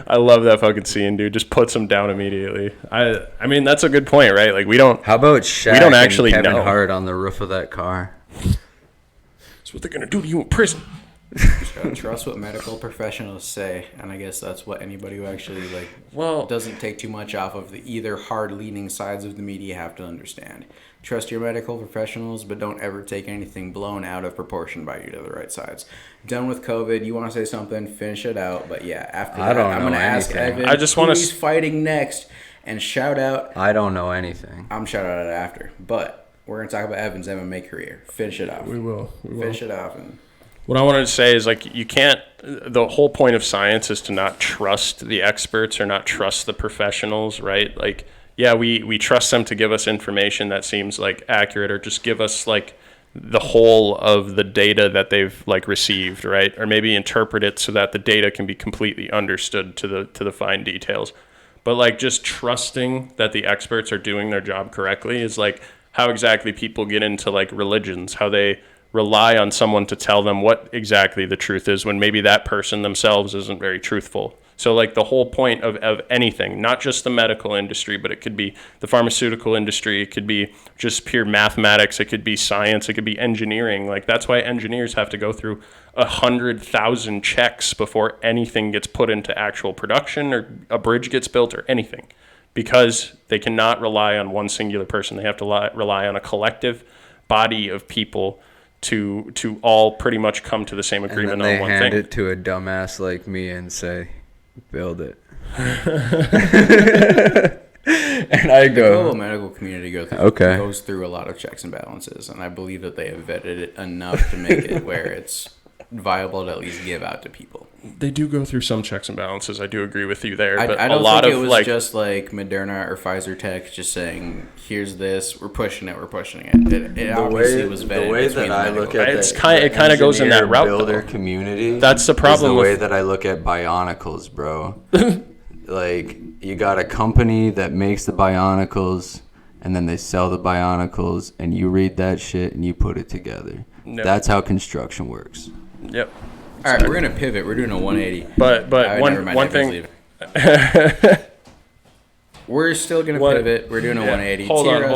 I love that fucking scene, dude. Just puts him down immediately. I mean, that's a good point, right? Like, we don't. How about Shaq we don't actually and Kevin know. Hart on the roof of that car? That's what they're gonna do to you in prison. Just gotta trust what medical professionals say, and I guess that's what anybody who actually doesn't take too much off of the either hard-leaning sides of the media have to understand. Trust your medical professionals, but don't ever take anything blown out of proportion by you to the right sides. Done with COVID. You want to say something? Finish it out. But yeah, after that, I'm gonna ask Evan. I just want to. Who's fighting next? And shout out. I don't know anything. I'm shout out after, but we're gonna talk about Evan's MMA career. Finish it off. We will. Finish it off. And what I wanted to say is, like, you can't. The whole point of science is to not trust the experts or not trust the professionals, right? Like, yeah, we trust them to give us information that seems like accurate, or just give us like the whole of the data that they've like received, right? Or maybe interpret it so that the data can be completely understood to the fine details. But like, just trusting that the experts are doing their job correctly is like how exactly people get into like religions, how they rely on someone to tell them what exactly the truth is when maybe that person themselves isn't very truthful. So like, the whole point of anything, not just the medical industry, but it could be the pharmaceutical industry, it could be just pure mathematics, it could be science, it could be engineering. Like, that's why engineers have to go through 100,000 checks before anything gets put into actual production or a bridge gets built or anything, because they cannot rely on one singular person. They have to rely on a collective body of people to all pretty much come to the same agreement on one thing. And then they hand it to a dumbass like me and say, build it. And I go, the global medical community goes through a lot of checks and balances, and I believe that they have vetted it enough to make it where it's viable to at least give out to people. They do go through some checks and balances. I do agree with you there. But I don't a lot think it of was just like Moderna or Pfizer Tech just saying, "Here's this, we're pushing it." It obviously was vetted. The way that I look at it kind of goes in that route. Builder community. That's the problem. The way that I look at Bionicles, bro. Like, you got a company that makes the Bionicles, and then they sell the Bionicles, and you read that shit and you put it together. Yep. That's how construction works. Yep. All right, we're gonna pivot. We're doing a 180. But Never mind, one Evan's thing. leaving. We're still gonna pivot. We're doing a 180. Hold on. Okay,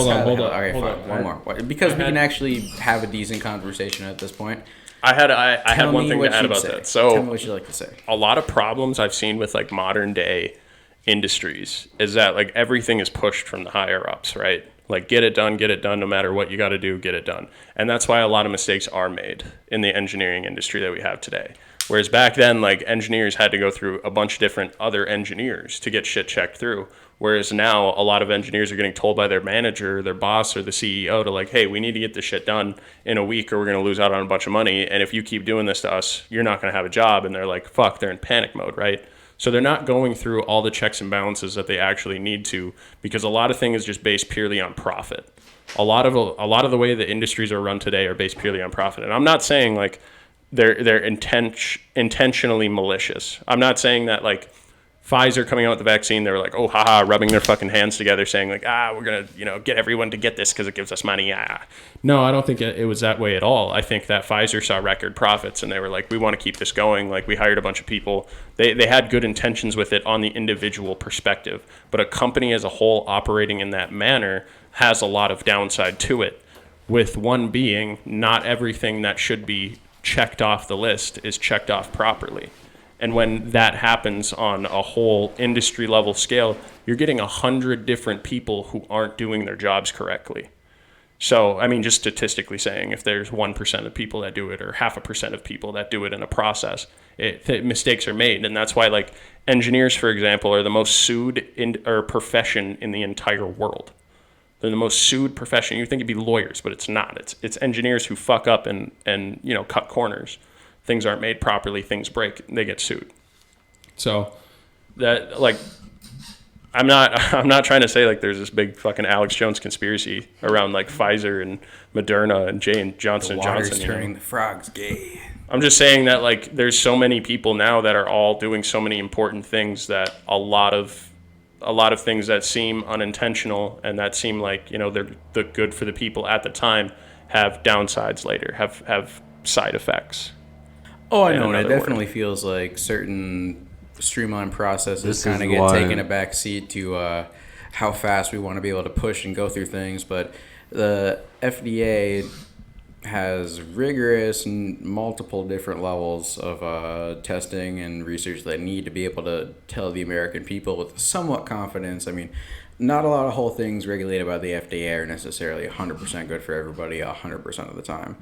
Hold fine. on. One more. Because we can actually have a decent conversation at this point. I had Tell one me thing what to add you'd about say. that. So Tell me what you'd like to say. a lot of problems I've seen with like modern day industries is that like everything is pushed from the higher ups, right? Like get it done, no matter what you got to do, get it done. And that's why a lot of mistakes are made in the engineering industry that we have today. Whereas back then, like engineers had to go through a bunch of different other engineers to get shit checked through. Whereas now a lot of engineers are getting told by their manager, their boss, or the CEO to like, hey, we need to get this shit done in a week or we're going to lose out on a bunch of money. And if you keep doing this to us, you're not going to have a job. And they're like, fuck, they're in panic mode, right? So they're not going through all the checks and balances that they actually need to, because a lot of things is just based purely on profit. A lot of the way the industries are run today are based purely on profit. And I'm not saying like they're intentionally malicious. I'm not saying that like Pfizer coming out with the vaccine, they were like, oh, haha, rubbing their fucking hands together saying like, we're going to, get everyone to get this because it gives us money. No, I don't think it was that way at all. I think that Pfizer saw record profits and they were like, we want to keep this going. Like we hired a bunch of people. They had good intentions with it on the individual perspective. But a company as a whole operating in that manner has a lot of downside to it. With one being, not everything that should be checked off the list is checked off properly. And when that happens on a whole industry level scale, you're getting 100 different people who aren't doing their jobs correctly. So, I mean, just statistically saying, if there's 1% of people that do it or 0.5% of people that do it in a process, mistakes are made. And that's why, like, engineers, for example, are the most sued profession in the entire world. They're the most sued profession. You think it'd be lawyers, but it's not. It's engineers who fuck up and cut corners. Things aren't made properly, things break, they get sued. So that like I'm not trying to say like there's this big fucking Alex Jones conspiracy around like Pfizer and Moderna and Johnson & Johnson. Turning the frogs gay. I'm just saying that like there's so many people now that are all doing so many important things that a lot of things that seem unintentional and that seem like, they're good for the people at the time have downsides later, have side effects. Oh, I know, and it definitely feels like certain streamlined processes kind of get taken a back seat to how fast we want to be able to push and go through things. But the FDA has rigorous and multiple different levels of testing and research that need to be able to tell the American people with somewhat confidence. I mean, not a lot of whole things regulated by the FDA are necessarily 100% good for everybody 100% of the time.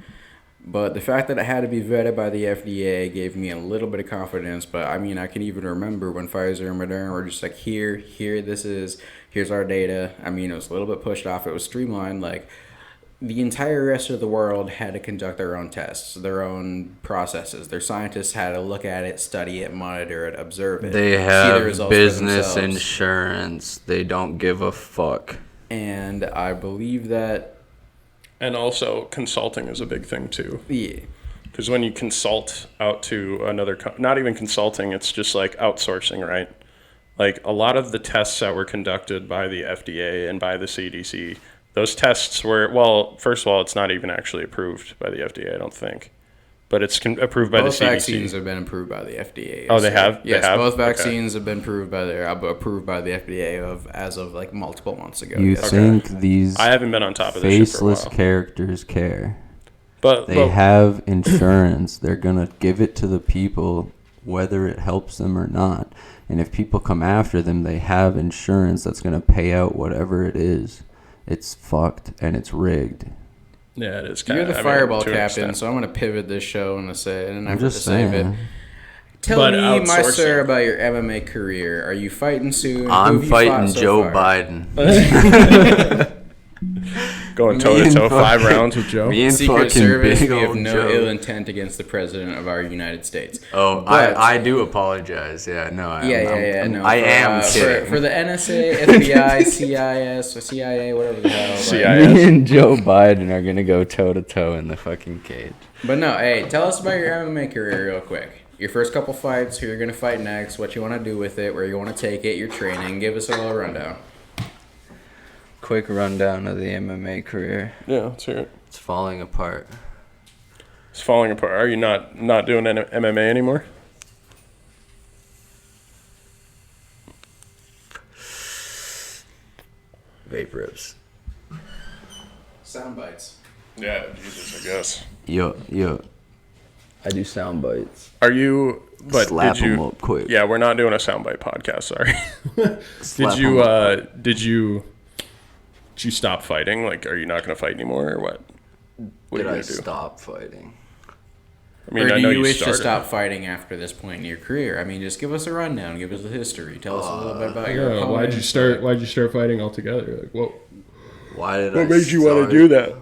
But the fact that it had to be vetted by the FDA gave me a little bit of confidence. But I mean, I can even remember when Pfizer and Moderna were just like, here's our data. I mean, it was a little bit pushed off. It was streamlined. Like the entire rest of the world had to conduct their own tests, their own processes. Their scientists had to look at it, study it, monitor it, observe it. They have business insurance. They don't give a fuck. And I believe that. And also, consulting is a big thing, too. Yeah. Because when you consult out to another not even consulting, it's just like outsourcing, right? Like a lot of the tests that were conducted by the FDA and by the CDC, those tests were, well, first of all, it's not even actually approved by the FDA, I don't think. But it's approved by the CDC. Both vaccines have been approved by the FDA. Oh, they have? Yes, they have? Both vaccines have been approved by the FDA as of like multiple months ago. You think these I haven't been on top of this shit for a faceless while. characters care? But They have insurance. They're going to give it to the people whether it helps them or not. And if people come after them, they have insurance that's going to pay out whatever it is. It's fucked and it's rigged. Yeah, it is kind of. You're the fireball captain, so I'm going to pivot this show and say in an effort to save it. Tell me, my sir, about your MMA career. Are you fighting soon? I'm fighting Joe Biden. Going toe-to-toe 5 rounds with Joe. Me and Secret Service, we have old no Joe. ill intent against the president of our United States. Oh, But- I do apologize. Yeah, no, I am kidding. For the NSA, FBI, CIS, or CIA, whatever the hell. CIA. Me and Joe Biden are going to go toe-to-toe in the fucking cage. But no, hey, tell us about your MMA career real quick. Your first couple fights, who you're going to fight next, what you want to do with it, where you want to take it, your training. Give us a little rundown. quick rundown of the MMA career. Yeah, let's hear it. It's falling apart. It's falling apart. Are you not doing MMA anymore? Vape rips. Sound bites. Yeah, Jesus, I guess. Yo. I do sound bites. Are you? But Slap did you? 'em up quick. Yeah, we're not doing a soundbite podcast. Sorry. Slap Did you? 'em up. Did you stop fighting? Like, are you not going to fight anymore, or what? What Did are you I gonna do? stop fighting? I mean, Or I do know you wish started. to stop fighting after this point in your career? I mean, just give us a rundown. Give us the history. Tell us a little bit about your opponent. Why'd you start fighting altogether? Like, what? Why did What I made you want start? to do that?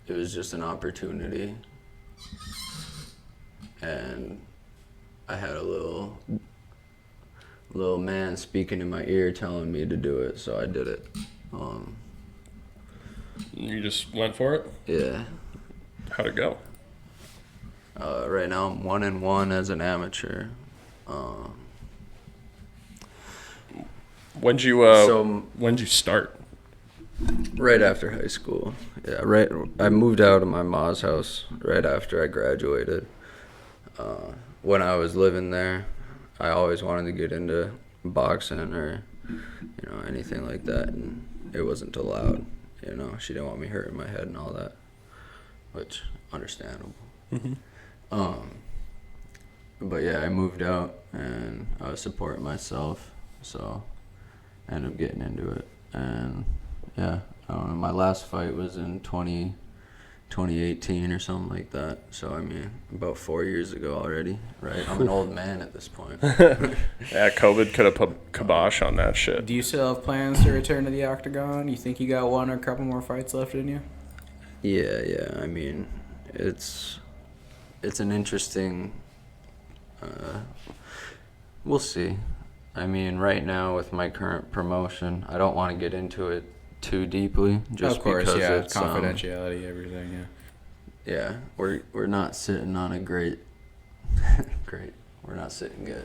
It was just an opportunity, and I had a little man speaking in my ear telling me to do it, so I did it. You just went for it. Yeah. How'd it go? Right now I'm 1-1 as an amateur. When'd you when'd you start? Right after high school. Yeah, right. I moved out of my ma's house right after I graduated. When I was living there, I always wanted to get into boxing or, anything like that, and it wasn't allowed. She didn't want me hurting my head and all that, which understandable. But yeah, I moved out and I was supporting myself, so I ended up getting into it. And yeah, I don't know, my last fight was in 2018 or something like that. So, I mean, about 4 years ago already, right? I'm an old man at this point. Yeah, COVID could have put kibosh on that shit. Do you still have plans to return to the octagon? You think you got one or a couple more fights left in you? Yeah. I mean, it's an interesting. We'll see. I mean, right now with my current promotion, I don't want to get into it too deeply, just of course, because yeah, it's confidentiality, everything, yeah. yeah, we're not sitting on a great. We're not sitting good.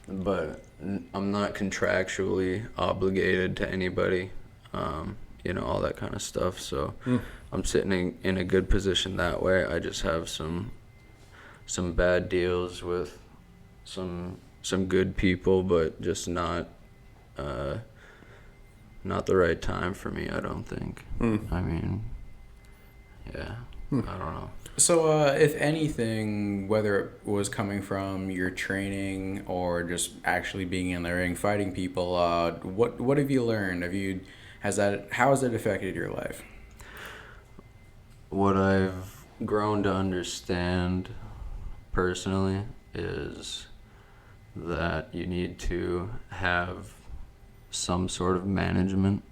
But I'm not contractually obligated to anybody. All that kind of stuff. So I'm sitting in a good position that way. I just have some bad deals with some good people, but just not the right time for me, I don't think. I mean, yeah, I don't know. So, if anything, whether it was coming from your training or just actually being in the ring fighting people, what have you learned? How has it affected your life? What I've grown to understand personally is that you need to have some sort of management,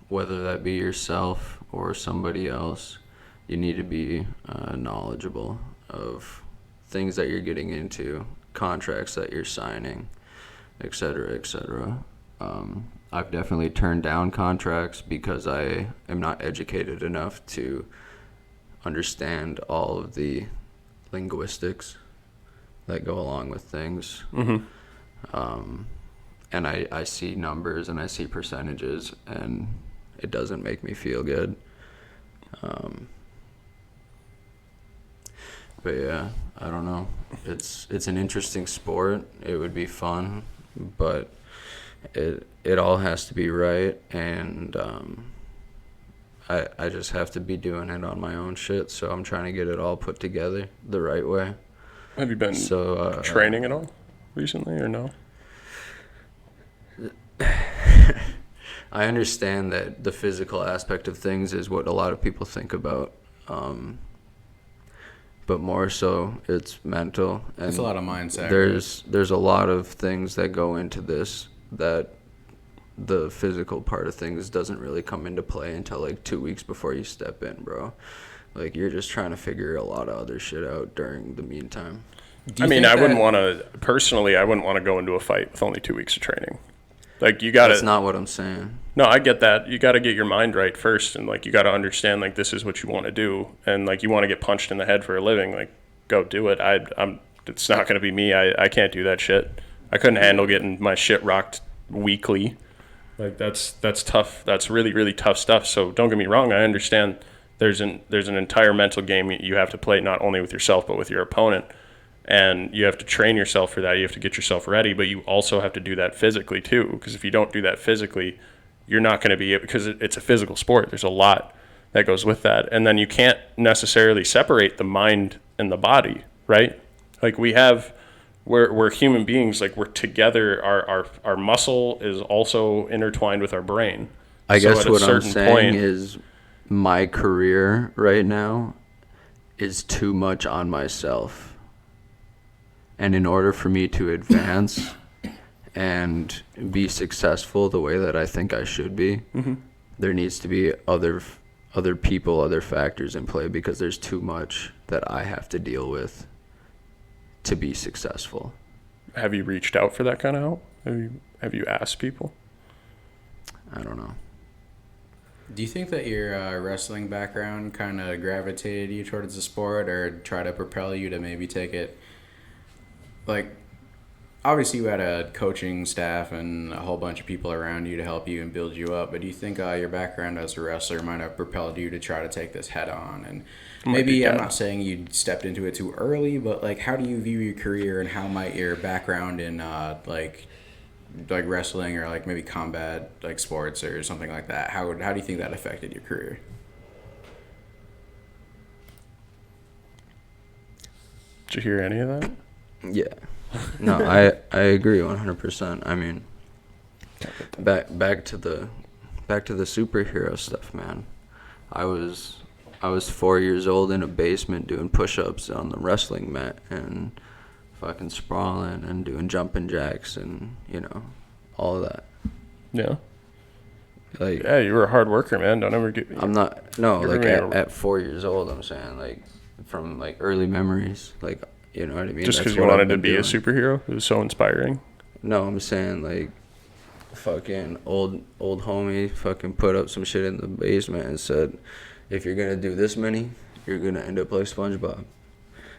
whether that be yourself or somebody else. You need to be knowledgeable of things that you're getting into, contracts that you're signing, et cetera, et cetera. I've definitely turned down contracts because I am not educated enough to understand all of the linguistics that go along with things. And I see numbers and I see percentages, and it doesn't make me feel good. But yeah, I don't know. It's an interesting sport. It would be fun, but it all has to be right, and I just have to be doing it on my own shit. So I'm trying to get it all put together the right way. Have you been training at all recently, or no? I understand that the physical aspect of things is what a lot of people think about, but more so it's mental. And It's a lot of mindset. There's a lot of things that go into this that the physical part of things doesn't really come into play until like 2 weeks before you step in, bro. Like, you're just trying to figure a lot of other shit out during the meantime. I mean, I wouldn't want to go into a fight with only 2 weeks of training. Like, you got to... That's not what I'm saying. No, I get that. You got to get your mind right first, and, like, you got to understand, like, this is what you want to do, and, like, you want to get punched in the head for a living, like, go do it. I'm it's not going to be me. I can't do that shit. I couldn't handle getting my shit rocked weekly. Like that's tough. That's really, really tough stuff. So don't get me wrong. I understand there's an entire mental game you have to play, not only with yourself but with your opponent. And you have to train yourself for that. You have to get yourself ready, but you also have to do that physically too. Because if you don't do that physically, you're not going to be able, because it's a physical sport. There's a lot that goes with that. And then you can't necessarily separate the mind and the body, right? Like we're human beings. Like we're together. Our muscle is also intertwined with our brain. I So guess at a what I'm certain saying point- is my career right now is too much on myself. And in order for me to advance and be successful the way that I think I should be, there needs to be other people, other factors in play, because there's too much that I have to deal with to be successful. Have you reached out for that kind of help? Have you asked people? I don't know. Do you think that your wrestling background kind of gravitated you towards the sport, or try to propel you to maybe take it? Like, obviously you had a coaching staff and a whole bunch of people around you to help you and build you up, but do you think your background as a wrestler might have propelled you to try to take this head on? And maybe, I'm not saying you stepped into it too early, but like, how do you view your career, and how might your background in like wrestling or like maybe combat like sports or something like that, how do you think that affected your career? Did you hear any of that? Yeah. No, I agree 100%. I mean, back to the superhero stuff, man. I was 4 years old in a basement doing push-ups on the wrestling mat and fucking sprawling and doing jumping jacks and, all of that. Yeah. Like, Yeah, you were a hard worker, man. Don't ever get. I'm not. No, You're like gonna- at 4 years old, I'm saying, like, from like early memories, like, you know what I mean. Just because That's you what I've wanted to been be a doing. superhero, it was so inspiring. No, I'm saying, like, fucking old homie fucking put up some shit in the basement and said, if you're gonna do this many, you're gonna end up like SpongeBob.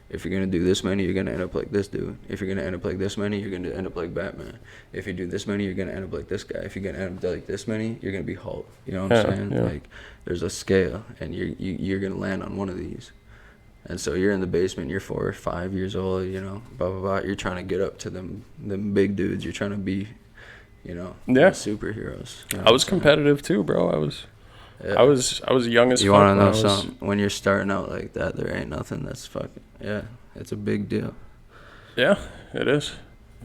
If you're gonna do this many, you're gonna end up like this dude. If you're gonna end up like this many, you're gonna end up like Batman. If you do this many, you're gonna end up like this guy. If you're gonna end up like this many, you're gonna be Hulk. You know what I'm saying? Yeah. Like, there's a scale, and you're gonna land on one of these. And so you're in the basement, you're 4 or 5 years old, blah, blah, blah. You're trying to get up to them big dudes. You're trying to be, Yeah. superheroes. You know I was what I'm saying? competitive too, bro. I was young as You fuck. want to when know I was- something? When you're starting out like that, there ain't nothing that's fucking, it's a big deal. Yeah, it is.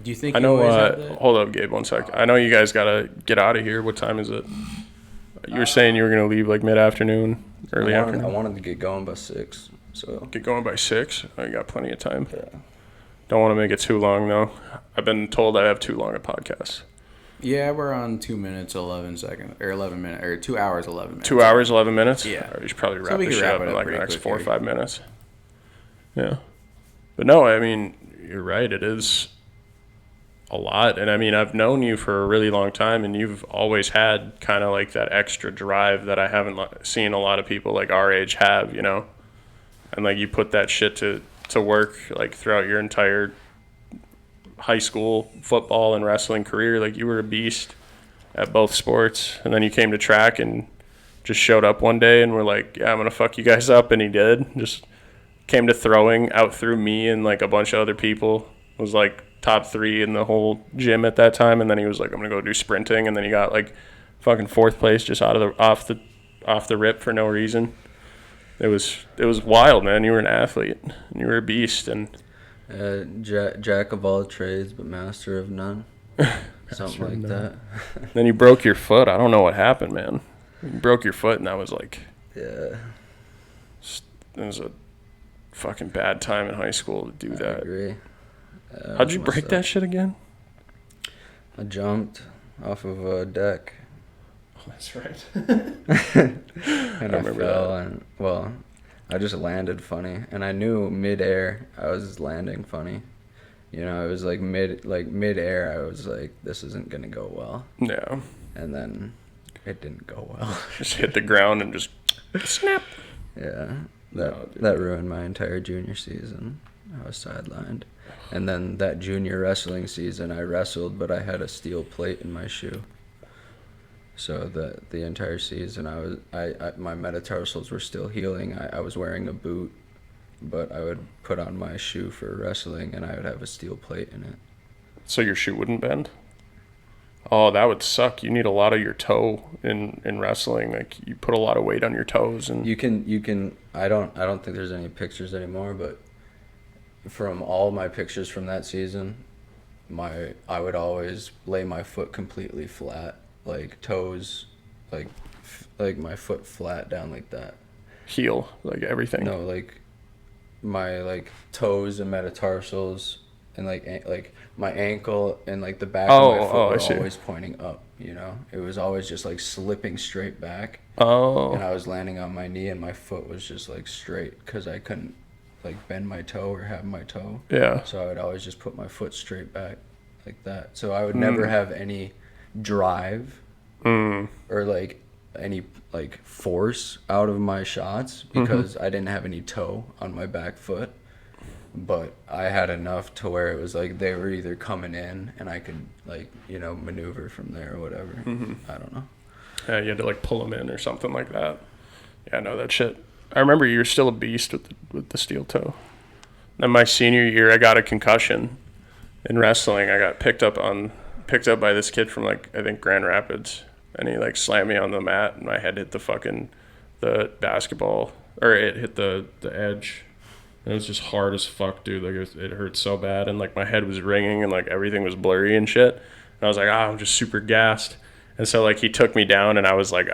Do you think I you know. always had that? Hold up, Gabe, one sec. I know you guys gotta get out of here. What time is it? You were saying you were gonna leave like mid-afternoon, early I afternoon. wanted to get going by 6, so. Get going by 6. I got plenty of time. Yeah. Don't want to make it too long though. I've been told I have too long a podcast. Yeah, we're on 2 minutes 11 seconds or 11 minutes or 2 hours 11 minutes. 2 hours 11 minutes. Yeah. We should probably So wrap we this can shit wrap up it in up like the pretty next quick 4 or here. 5 minutes. Yeah. But no, I mean, you're right. It is a lot. And I mean, I've known you for a really long time, and you've always had kind of like that extra drive that I haven't seen a lot of people like our age have, And like you put that shit to work like throughout your entire high school football and wrestling career. Like you were a beast at both sports. And then you came to track and just showed up one day and were like, yeah, I'm going to fuck you guys up. And he did. Just came to throwing, out through me and like a bunch of other people. Was like top 3 in the whole gym at that time. And then he was like, I'm going to go do sprinting. And then he got like fucking 4th place just off the rip for no reason. It was wild, man. You were an athlete and you were a beast. And Jack of all trades, but master of none. Something like that. then you broke your foot. I don't know what happened, man. You broke your foot, and that was like, Yeah. it was a fucking bad time in high school to do I that. agree. How'd you break that shit again? I jumped off of a deck. Oh, that's right. And I remember fell, that. and well, I just landed funny, and I knew midair I was landing funny. It was like midair. I was like, this isn't gonna go well, Yeah. and then it didn't go well. Just hit the ground and just snap. Yeah, No, dude. that ruined my entire junior season. I was sidelined. And then that junior wrestling season, I wrestled, but I had a steel plate in my shoe. So the entire season, I my metatarsals were still healing. I was wearing a boot, but I would put on my shoe for wrestling, and I would have a steel plate in it. So your shoe wouldn't bend? Oh, that would suck. You need a lot of your toe in wrestling. Like, you put a lot of weight on your toes, and You can. I don't think there's any pictures anymore, but from all my pictures from that season, I would always lay my foot completely flat, like toes, like my foot flat down like that. heel, like everything. No, like my like toes and metatarsals and like my ankle and like the back of my foot were always pointing up, you know? It was always just like slipping straight back. Oh. And I was landing on my knee and my foot was just like straight because I couldn't like bend my toe or have my toe. Yeah. So I would always just put my foot straight back like that. So I would never have any drive or like any like force out of my shots because I didn't have any toe on my back foot. But I had enough to where it was like they were either coming in and I could like, you know, maneuver from there or whatever. I don't know. Yeah, you had to like pull them in or something like that. Yeah, I know that shit. I remember you were still a beast with the steel toe. Then my senior year, I got a concussion in wrestling. I got picked up by this kid from like, I think, Grand Rapids, and he like slammed me on the mat and my head hit the basketball, or it hit the edge. And it was just hard as fuck, dude. Like, it hurt so bad, and like my head was ringing and like everything was blurry and shit. And I was like, I'm just super gassed. And so like he took me down and I was like,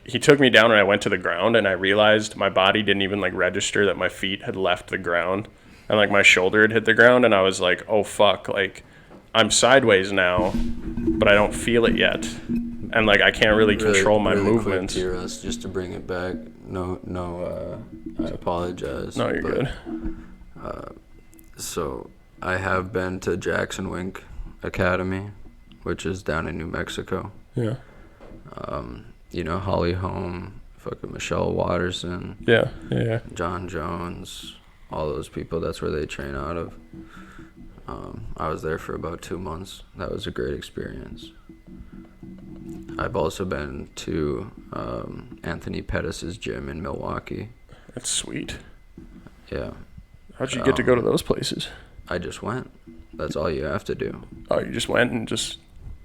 he took me down and I went to the ground and I realized my body didn't even like register that my feet had left the ground and like my shoulder had hit the ground, and I was like, oh fuck, like I'm sideways now, but I don't feel it yet. And like I can't really control my movements. Quick, Russ, just to bring it back. I apologize. No, you're good. So I have been to Jackson Wink Academy, which is down in New Mexico. Yeah. You know, Holly Holm, fucking Michelle Watterson. Yeah. John Jones, all those people. That's where they train out of. I was there for about 2 months. That was a great experience. I've also been to Anthony Pettis' gym in Milwaukee. That's sweet. Yeah. How'd you get to go to those places? I just went. That's all you have to do. Oh, you just went and just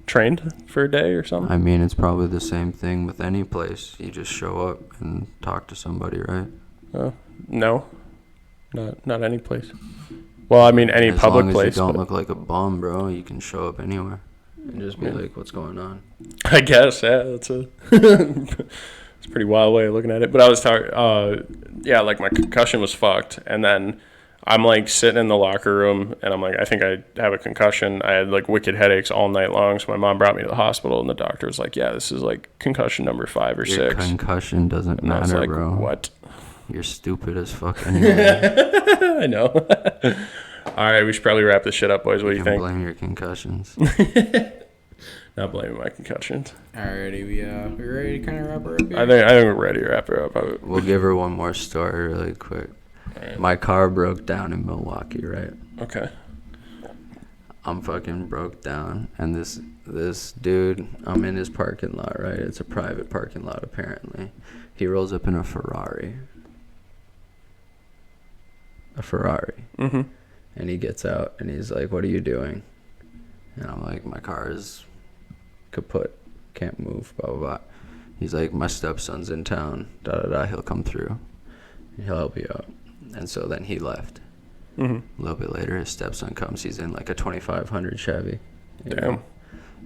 trained for a day or something? I mean, it's probably the same thing with any place. You just show up and talk to somebody, right? No. Not any place. Well, I mean, any public place. As long as you don't look like a bum, bro, you can show up anywhere and just be like, what's going on? I guess, yeah. That's it's a pretty wild way of looking at it. But I was talking, like my concussion was fucked. And then I'm like sitting in the locker room and I'm like, I think I have a concussion. I had like wicked headaches all night long. So my mom brought me to the hospital and the doctor was like, yeah, this is like concussion number 5 or 6. Your concussion doesn't and matter, I was like, bro. What? You're stupid as fuck anyway. I know. All right, we should probably wrap this shit up, boys. What do you think? Blame your concussions. Not blaming my concussions. Alrighty, we ready to kind of wrap her up here? I think we're ready to wrap her up. We'll give her one more story really quick. Right. My car broke down in Milwaukee, right? Okay. I'm fucking broke down, and this dude, I'm in his parking lot, right? It's a private parking lot, apparently. He rolls up in a Ferrari. Mm-hmm. And he gets out, and he's like, what are you doing? And I'm like, my car is kaput, can't move, blah, blah, blah. He's like, my stepson's in town, da-da-da, he'll come through, and he'll help you out. And so then he left. Mm-hmm. A little bit later, his stepson comes. He's in like a 2500 Chevy. Damn. Know?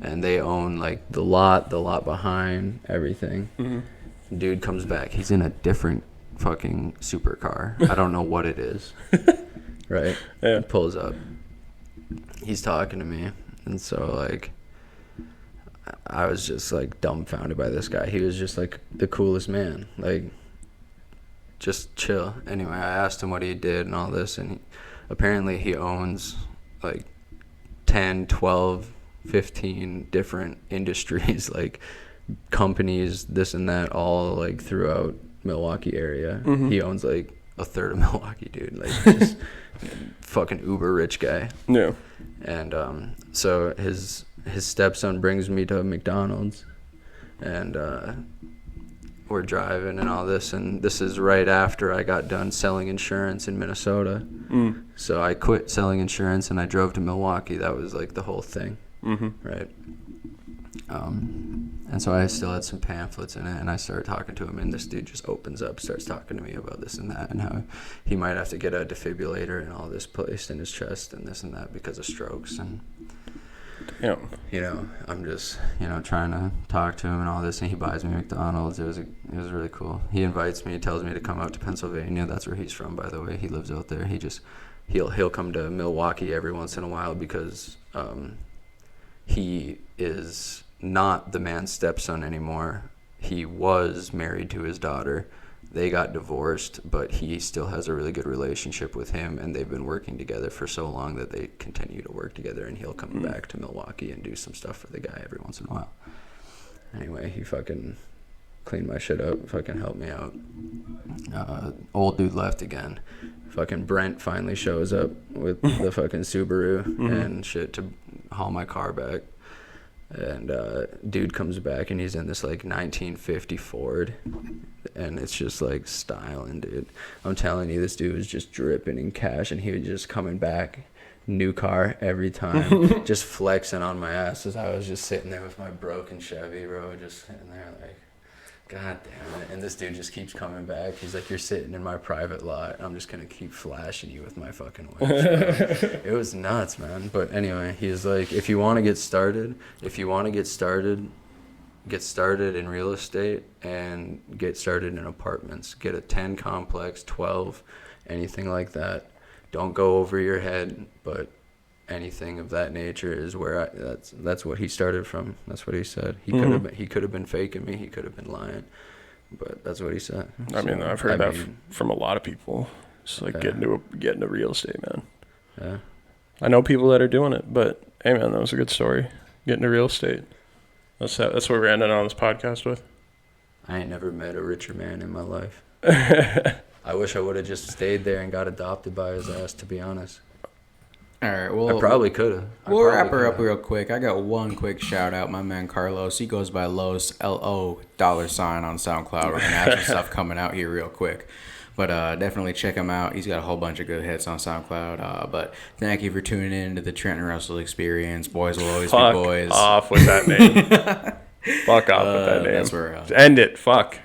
And they own like the lot behind, everything. Mm-hmm. Dude comes back. He's in a different fucking supercar. I don't know what it is. Right? Yeah. He pulls up. He's talking to me. And so like, I was just like dumbfounded by this guy. He was just like the coolest man. Like, just chill. Anyway, I asked him what he did and all this, and apparently he owns like 10, 12, 15 different industries, like companies, this and that, all like throughout Milwaukee area. Mm-hmm. He owns like a third of Milwaukee, dude. Like, just fucking uber rich guy. Yeah. And so his stepson brings me to McDonald's, and we're driving and all this, and this is right after I got done selling insurance in Minnesota. So I quit selling insurance and I drove to Milwaukee. That was like the whole thing, right? And so I still had some pamphlets in it, and I started talking to him, and this dude just opens up, starts talking to me about this and that, and how he might have to get a defibrillator and all this placed in his chest and this and that because of strokes. And Yeah. you know, I'm just, you know, trying to talk to him and all this, and he buys me McDonald's. It was really cool. He invites me, he tells me to come out to Pennsylvania. That's where he's from, by the way. He lives out there. He'll come to Milwaukee every once in a while because he is not the man's stepson anymore. He was married to his daughter. They got divorced, but he still has a really good relationship with him, and they've been working together for so long that they continue to work together, and he'll come back to Milwaukee and do some stuff for the guy every once in a while. Anyway, he fucking cleaned my shit up, fucking helped me out. Old dude left again. Fucking Brent finally shows up with the fucking Subaru and shit to haul my car back. And dude comes back, and he's in this like 1950 Ford, and it's just like styling, dude. I'm telling you, this dude was just dripping in cash, and he was just coming back, new car every time, just flexing on my ass as I was just sitting there with my broken Chevy, bro, just sitting there like, God damn it. And this dude just keeps coming back. He's like, you're sitting in my private lot. I'm just going to keep flashing you with my fucking winch. It was nuts, man. But anyway, he's like, if you want to get started in real estate and get started in apartments. Get a 10 complex, 12, anything like that. Don't go over your head, but anything of that nature is where that's what he started from. That's what he said. He could have been faking me. He could have been lying, but that's what he said. I mean, I've heard from a lot of people. It's like getting to real estate, man. Yeah. I know people that are doing it, but hey, man, that was a good story. Getting to real estate. That's what we're ending on this podcast with. I ain't never met a richer man in my life. I wish I would have just stayed there and got adopted by his ass, to be honest. All right, well, I probably could have. We'll wrap her up real quick. I got one quick shout out. My man Carlos, he goes by Los, L-O, $ on SoundCloud. We're going to have some stuff coming out here real quick. But definitely check him out. He's got a whole bunch of good hits on SoundCloud. But thank you for tuning in to the Trent and Russell Experience. Boys will always be boys. Fuck off with that name. Fuck off with that name. That's where, End it. Fuck.